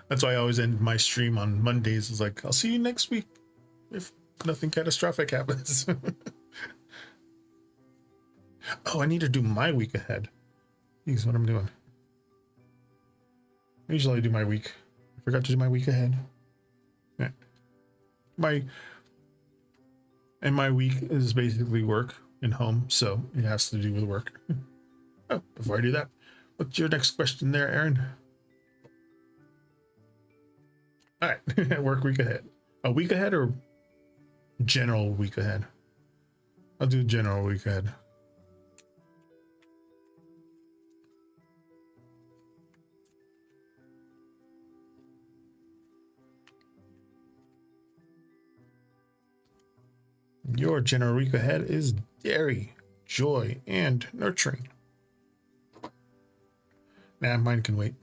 That's why I always end my stream on Mondays. It's like, I'll see you next week if nothing catastrophic happens. Oh, I need to do my week ahead. Here's what I'm doing. I usually do my week. I forgot to do my week ahead. Yeah. My week is basically work and home, so it has to do with work. Oh, before I do that, what's your next question there, Aaron? All right. Work week ahead. A week ahead or general week ahead? I'll do general week ahead. Your general week ahead is dairy, joy, and nurturing. Nah, mine can wait.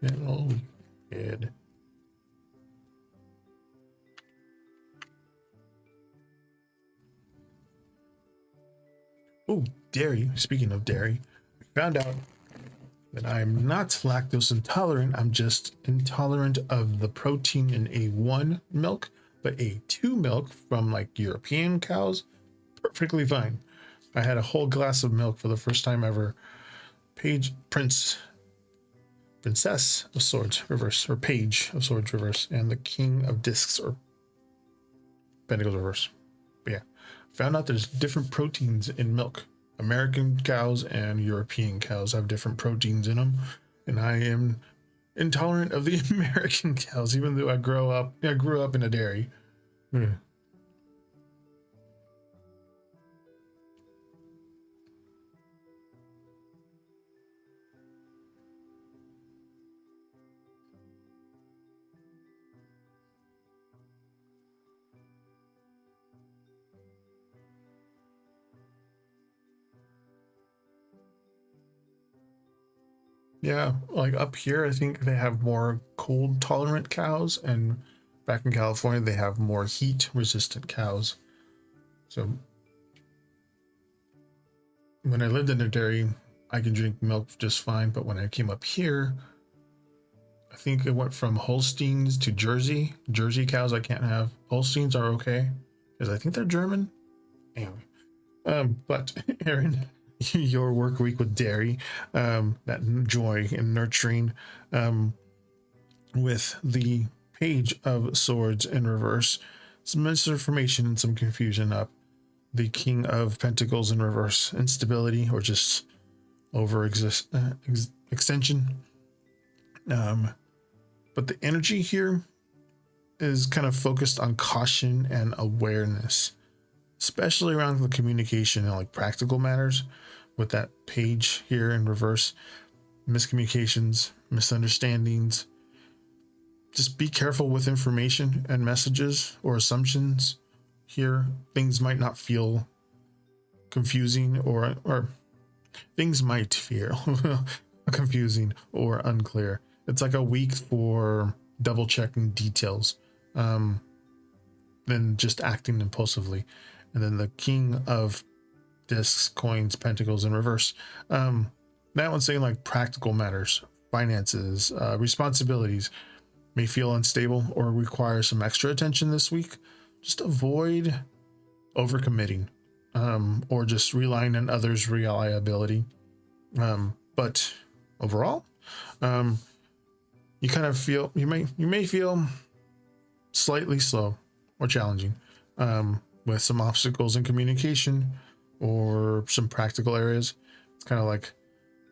General week ahead. Oh, dairy. Speaking of dairy, I found out that I'm not lactose intolerant. I'm just intolerant of the protein in A1 milk, but A2 milk from like European cows, perfectly fine. I had a whole glass of milk for the first time ever. Princess of Swords reverse, or Page of Swords reverse, and the King of Discs or Pentacles reverse. But yeah, found out there's different proteins in milk. American cows and European cows have different proteins in them, and I am intolerant of the American cows, even though I grew up in a dairy. Yeah, like up here, I think they have more cold tolerant cows, and back in California, they have more heat resistant cows. So when I lived in a dairy, I can drink milk just fine. But when I came up here, I think it went from Holsteins to Jersey. Jersey cows I can't have. Holsteins are okay because I think they're German. Anyway, but Aaron, your work week with dairy, that joy and nurturing, with the Page of Swords in reverse, some misinformation and some confusion up. The King of Pentacles in reverse, instability or just extension. But the energy here is kind of focused on caution and awareness, especially around the communication and like practical matters. With that Page here in reverse, miscommunications, misunderstandings. Just be careful with information and messages or assumptions here. Things might not feel confusing or things might feel confusing or unclear. It's like a week for double checking details, than just acting impulsively. And then the King of Discs, Coins, Pentacles in reverse. That one's saying like practical matters, finances, responsibilities may feel unstable or require some extra attention this week. Just avoid overcommitting, or just relying on others' reliability. But overall, you kind of feel you may feel slightly slow or challenging, with some obstacles in communication or some practical areas. It's kind of like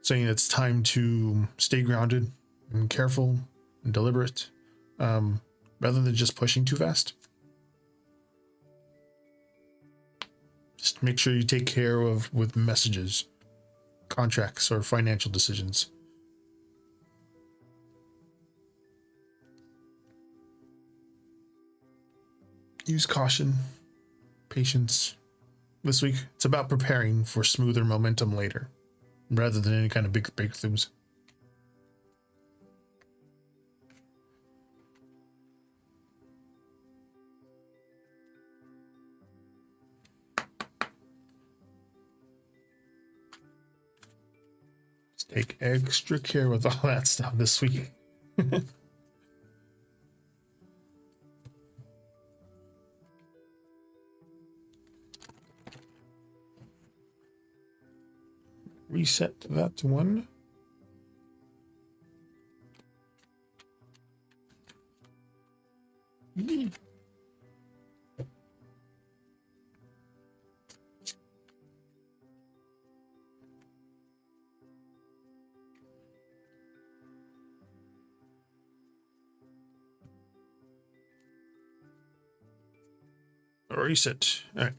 saying it's time to stay grounded and careful and deliberate, rather than just pushing too fast. Just make sure you take care of with messages, contracts, or financial decisions. Use caution, patience. This week, it's about preparing for smoother momentum later, rather than any kind of big breakthroughs. Just take extra care with all that stuff this week. Reset that one. reset. All right.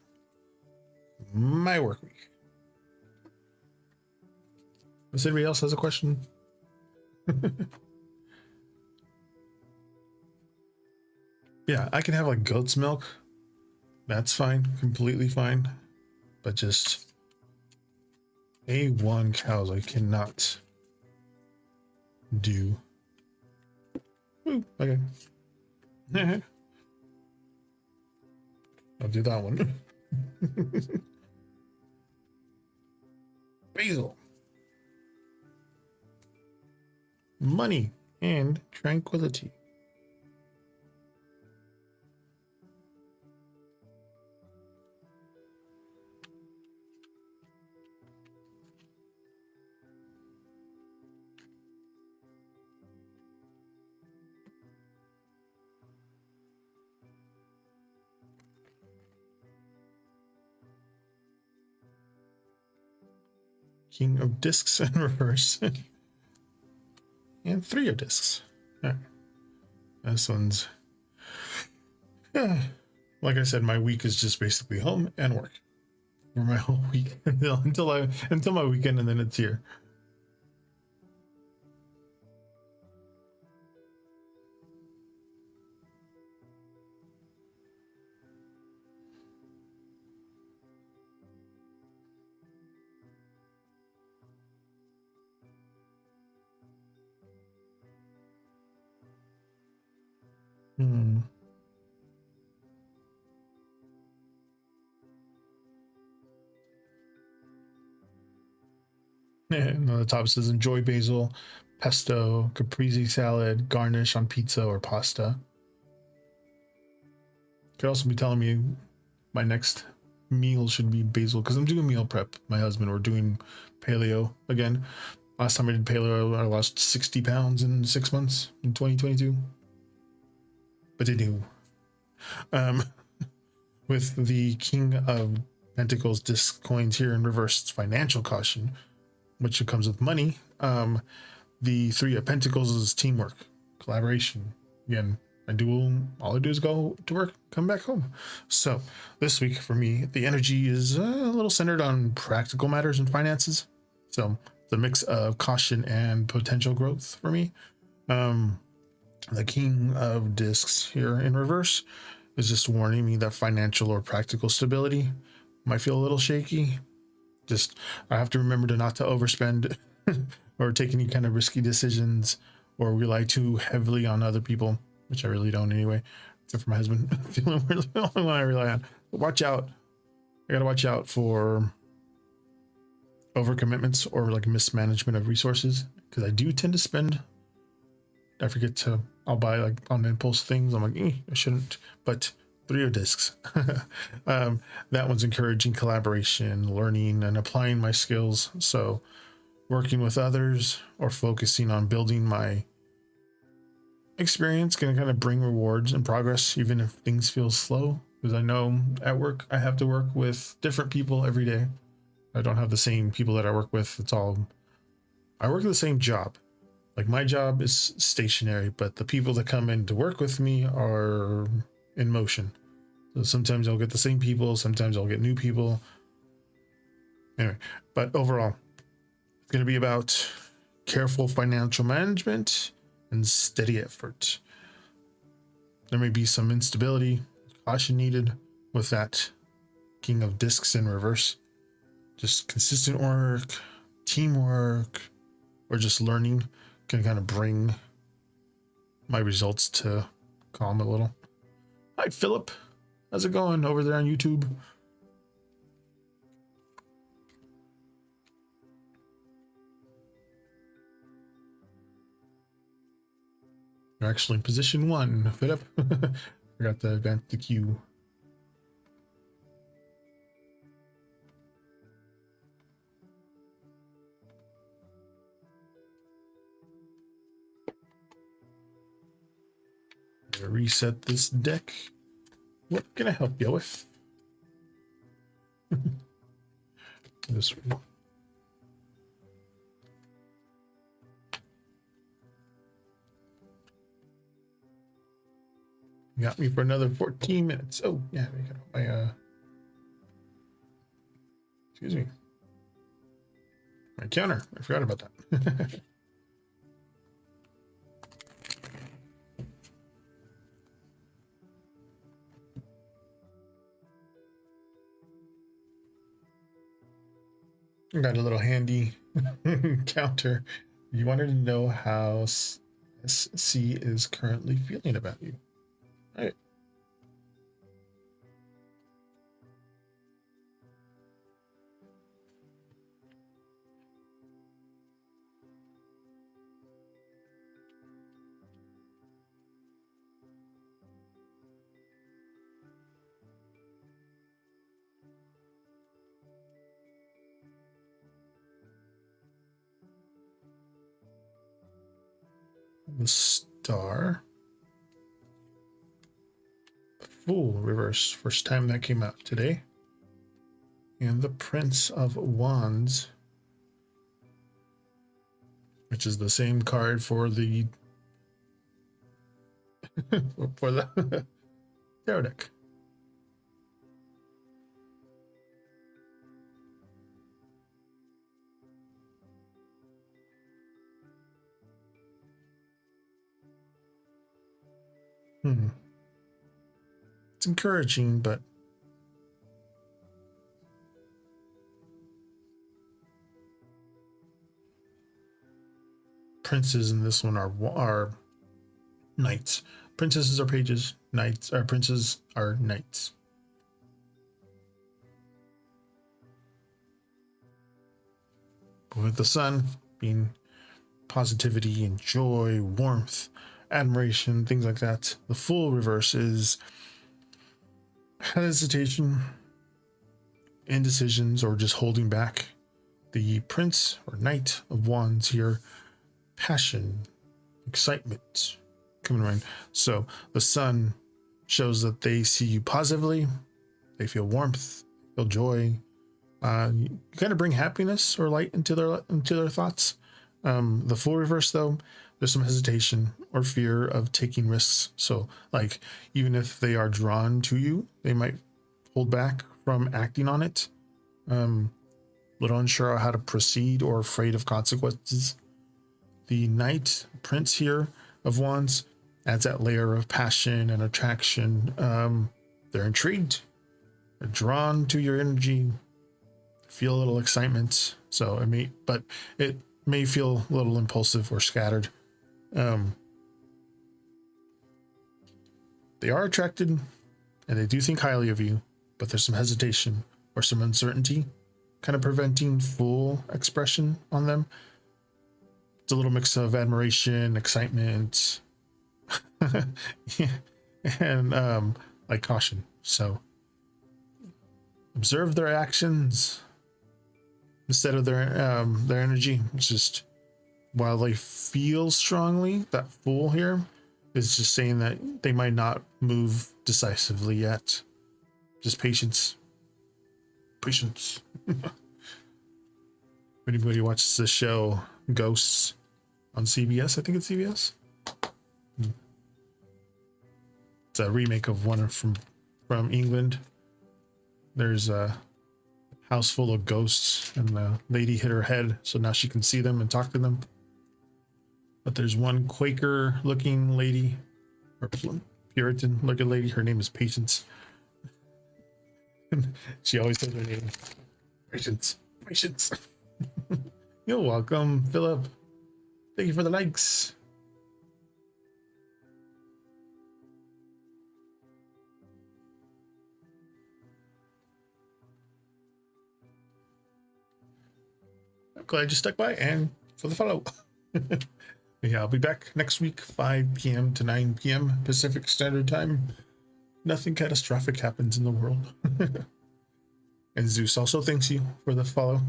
My work week. Does anybody else has a question? Yeah, I can have like goat's milk. That's fine, completely fine. But just A1 cows, I cannot do. Ooh, okay. I'll do that one. Basil. Money and tranquility. King of discs in reverse. And 3 of discs. All right. This one's like I said, my week is just basically home and work for my whole week until my weekend, and then it's here. Hmm. And on the top it says enjoy basil, pesto, caprese salad, garnish on pizza or pasta. Could also be telling me my next meal should be basil because I'm doing meal prep. My husband, we're doing paleo again. Last time I did paleo, I lost 60 pounds in 6 months in 2022. But I do. With the King of Pentacles disc coins here in reverse, it's financial caution, which comes with money. The 3 of Pentacles is teamwork, collaboration. Again, all I do is go to work, come back home. So this week for me, the energy is a little centered on practical matters and finances. So the mix of caution and potential growth for me. The King of Discs here in reverse is just warning me that financial or practical stability might feel a little shaky. Just I have to remember to not to overspend or take any kind of risky decisions or rely too heavily on other people, which I really don't anyway, except for my husband. The only one I rely on. But watch out. I gotta watch out for overcommitments or like mismanagement of resources, because I do tend to spend. I'll buy like on impulse things. I'm like, I shouldn't, but 3 of discs. That one's encouraging collaboration, learning, and applying my skills. So working with others or focusing on building my experience can kind of bring rewards and progress, even if things feel slow. Because I know at work, I have to work with different people every day. I don't have the same people that I work with. I work the same job. Like my job is stationary, but the people that come in to work with me are in motion. So sometimes I'll get the same people, sometimes I'll get new people. Anyway, but overall, it's going to be about careful financial management and steady effort. There may be some instability, caution needed with that King of Discs in reverse. Just consistent work, teamwork, or just learning can kind of bring my results to calm a little. Hi, Philip. How's it going over there on YouTube? You're actually in position 1, Philip. Forgot to advance the queue. Reset this deck. What can I help you with? This one. You got me for another 14 minutes. Oh, yeah, I got my, excuse me. My counter. I forgot about that. I got a little handy counter. You wanted to know how SC is currently feeling about you. All right. The Star. Full reverse. First time that came out today. And the Prince of Wands, which is the same card for the for the tarot deck. It's encouraging, but princes in this one are knights. Princesses are pages. Knights or princes are knights. With the sun being positivity and joy, warmth, admiration, things like that. The full reverse is hesitation, indecisions, or just holding back. The Prince or Knight of Wands here, passion, excitement coming around. So the sun shows that they see you positively, they feel warmth, feel joy. You kind of bring happiness or light into their thoughts. The full reverse, though, there's some hesitation or fear of taking risks. So, like, even if they are drawn to you, they might hold back from acting on it. Little unsure how to proceed or afraid of consequences. The Knight Prince here of Wands adds that layer of passion and attraction. They're intrigued, they're drawn to your energy, feel a little excitement. So it may feel a little impulsive or scattered. They are attracted and they do think highly of you, but there's some hesitation or some uncertainty kind of preventing full expression on them. It's a little mix of admiration, excitement, and like caution. So observe their actions instead of their energy. It's just, while they feel strongly, that Fool here is just saying that they might not move decisively yet. Just patience. Patience. Anybody watches the show Ghosts on CBS? I think it's CBS. It's a remake of one from England. There's a house full of ghosts, and the lady hit her head, so now she can see them and talk to them. But there's one Quaker looking lady, or Puritan looking lady. Her name is Patience. She always says her name. Patience. Patience. You're welcome, Philip. Thank you for the likes. I'm glad you stuck by and for the follow. Yeah, I'll be back next week, 5 p.m. to 9 p.m. Pacific Standard Time. Nothing catastrophic happens in the world. And Zeus also thanks you for the follow.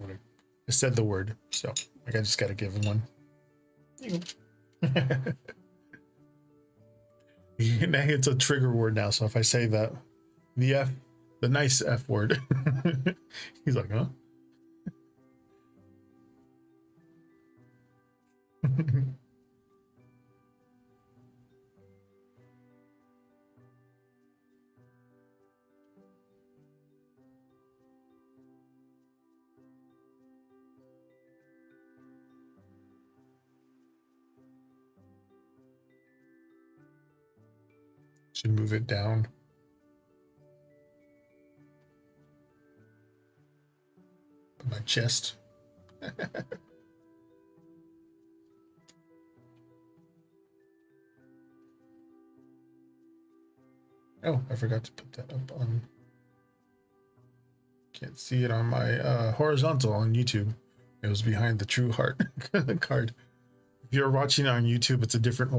I said the word, so I just gotta give him one. It's a trigger word now, so if I say that, the nice F word, he's like, huh? Should move it down. My chest. Oh, I forgot to put that up on. Can't see it on my horizontal on YouTube. It was behind the True Heart card. If you're watching it on YouTube, it's a different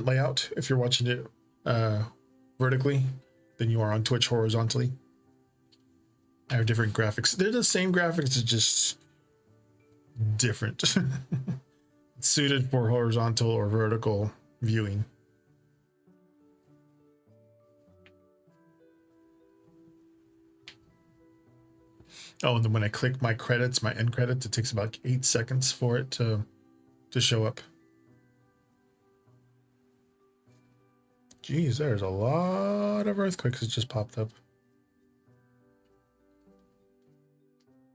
layout. If you're watching it vertically than you are on Twitch horizontally. I have different graphics. They're the same graphics, it's just different. It's suited for horizontal or vertical viewing. Oh, and then when I click my credits, my end credits, it takes about 8 seconds for it to show up. Geez, there's a lot of earthquakes that just popped up.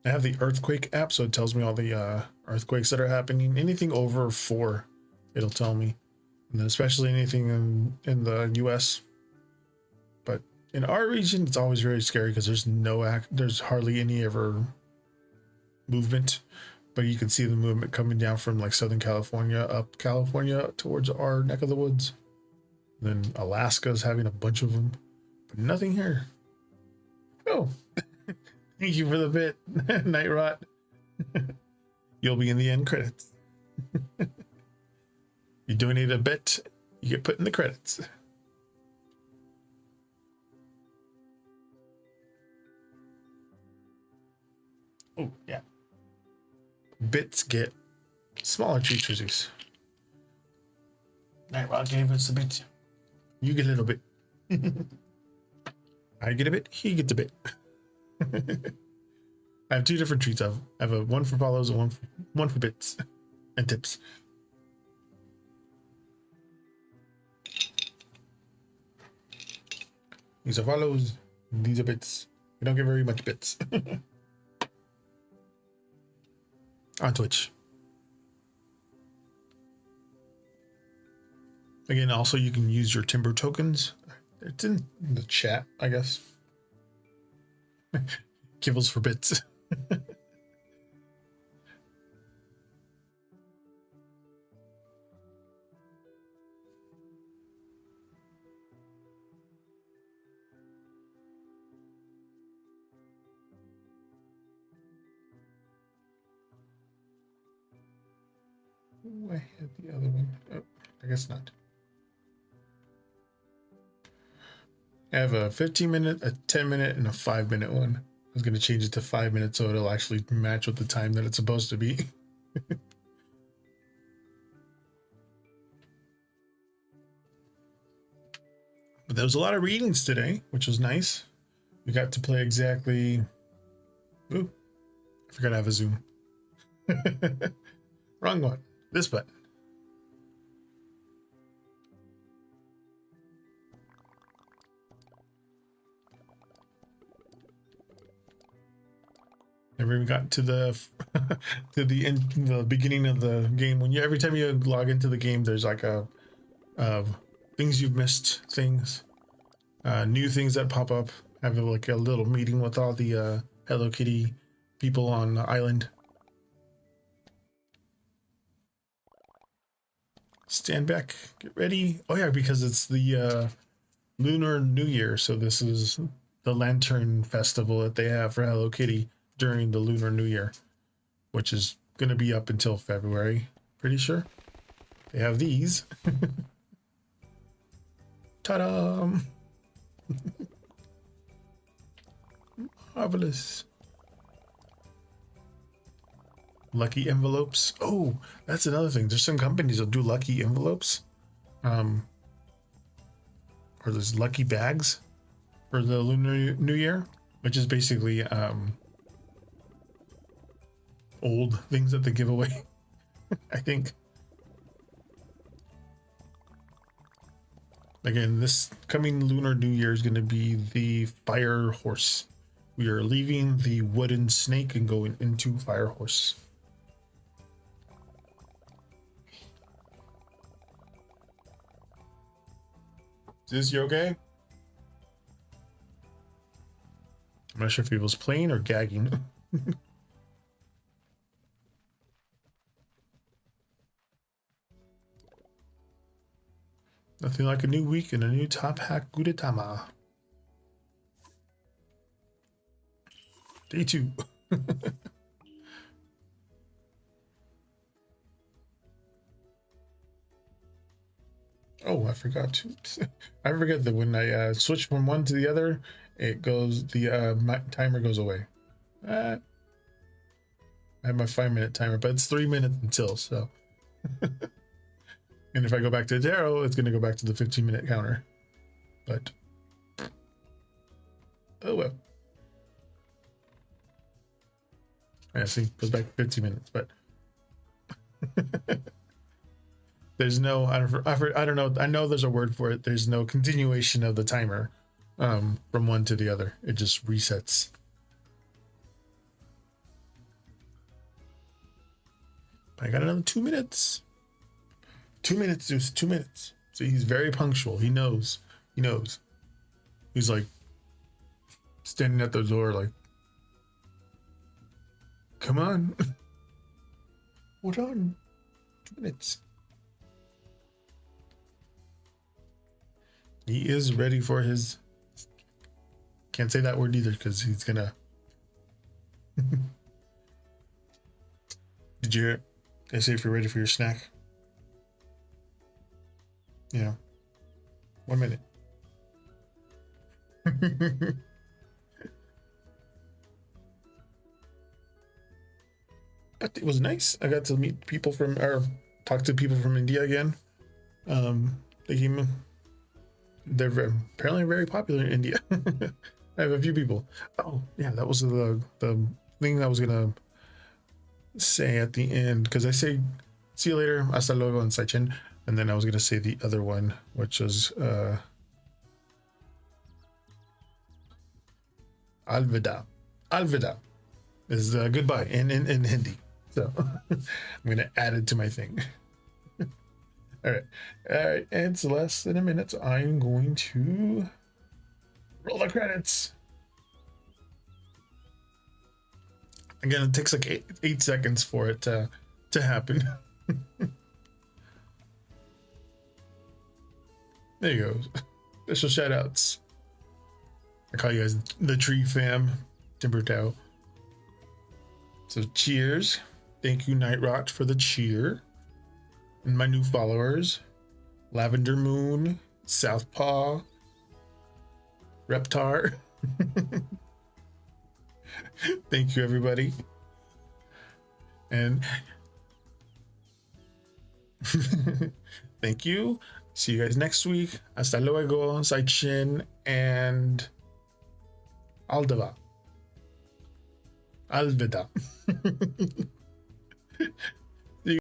I have the earthquake app, so it tells me all the earthquakes that are happening. Anything over 4, it'll tell me. And then especially anything in the US. But in our region, it's always very scary because there's hardly any ever movement. But you can see the movement coming down from like Southern California, up California towards our neck of the woods. Then Alaska's having a bunch of them, but nothing here. Oh, thank you for the bit, Night Rot. You'll be in the end credits. You donate a bit, you get put in the credits. Oh, yeah. Bits get smaller treats. Night Rot gave us a bit. You get a little bit. I get a bit, he gets a bit. I have 2 different treats. I have a one for follows and one for bits and tips. These are follows, these are bits. We don't get very much bits. On Twitch. Again, also you can use your Timber tokens. It's in the chat, I guess. Kibbles for bits. Oh, I had the other one. Oh, I guess not. I have a 15-minute, a 10-minute, and a 5-minute one. I was going to change it to 5 minutes so it'll actually match with the time that it's supposed to be. But there was a lot of readings today, which was nice. We got to play exactly... Ooh, I forgot I have a zoom. Wrong one. This button. Never even got to the to the beginning of the game. When every time you log into the game, there's like a things you've missed, new things that pop up. Have like a little meeting with all the Hello Kitty people on the island. Stand back, get ready. Oh yeah, because it's the Lunar New Year, so this is the Lantern Festival that they have for Hello Kitty during the Lunar New Year, which is going to be up until February, pretty sure. They have these. Ta-da! Marvelous. Lucky envelopes. Oh, that's another thing. There's some companies that do lucky envelopes. Or there's lucky bags for the Lunar New Year, which is basically old things that they give away. I think. Again, this coming Lunar New Year is going to be the Fire Horse. We are leaving the wooden snake and going into Fire Horse. Is this you okay? I'm not sure if he was playing or gagging. Nothing like a new week and a new top hack Gudetama. Day 2. Oh, I forgot to. I forget that when I switch from one to the other, it goes, my timer goes away. I have my 5-minute timer, but it's 3 minutes until, so. And if I go back to Darrow, it's going to go back to the 15-minute counter. But, oh well. I see, it goes back to 15 minutes, but. There's no, I don't know. I know there's a word for it. There's no continuation of the timer from one to the other. It just resets. I got another 2 minutes. 2 minutes, Zeus, 2 minutes. So he's very punctual. He knows. He knows. He's like standing at the door like, come on. Hold on. 2 minutes. He is ready for his... Can't say that word either because he's gonna... Did you hear? They say if you're ready for your snack. Yeah. 1 minute. But it was nice. I got to meet people from, or talk to people from India again. They came. They're apparently very popular in India. I have a few people. Oh yeah, that was the thing I was gonna say at the end, because I say see you later, hasta luego in Saichen, and then I was gonna say the other one, which was alvida. Alvida is goodbye in Hindi. So I'm gonna add it to my thing. All right, it's less than a minute, so I'm going to roll the credits. Again, it takes like eight seconds for it to happen. There you go. Special shout outs. I call you guys the Tree Fam, Timber Tao. So cheers. Thank you, Night Rot, for the cheer. And my new followers, Lavender Moon, Southpaw, Reptar. Thank you, everybody. And thank you. See you guys next week. Hasta luego, Saichin, and Aldava. Alvida.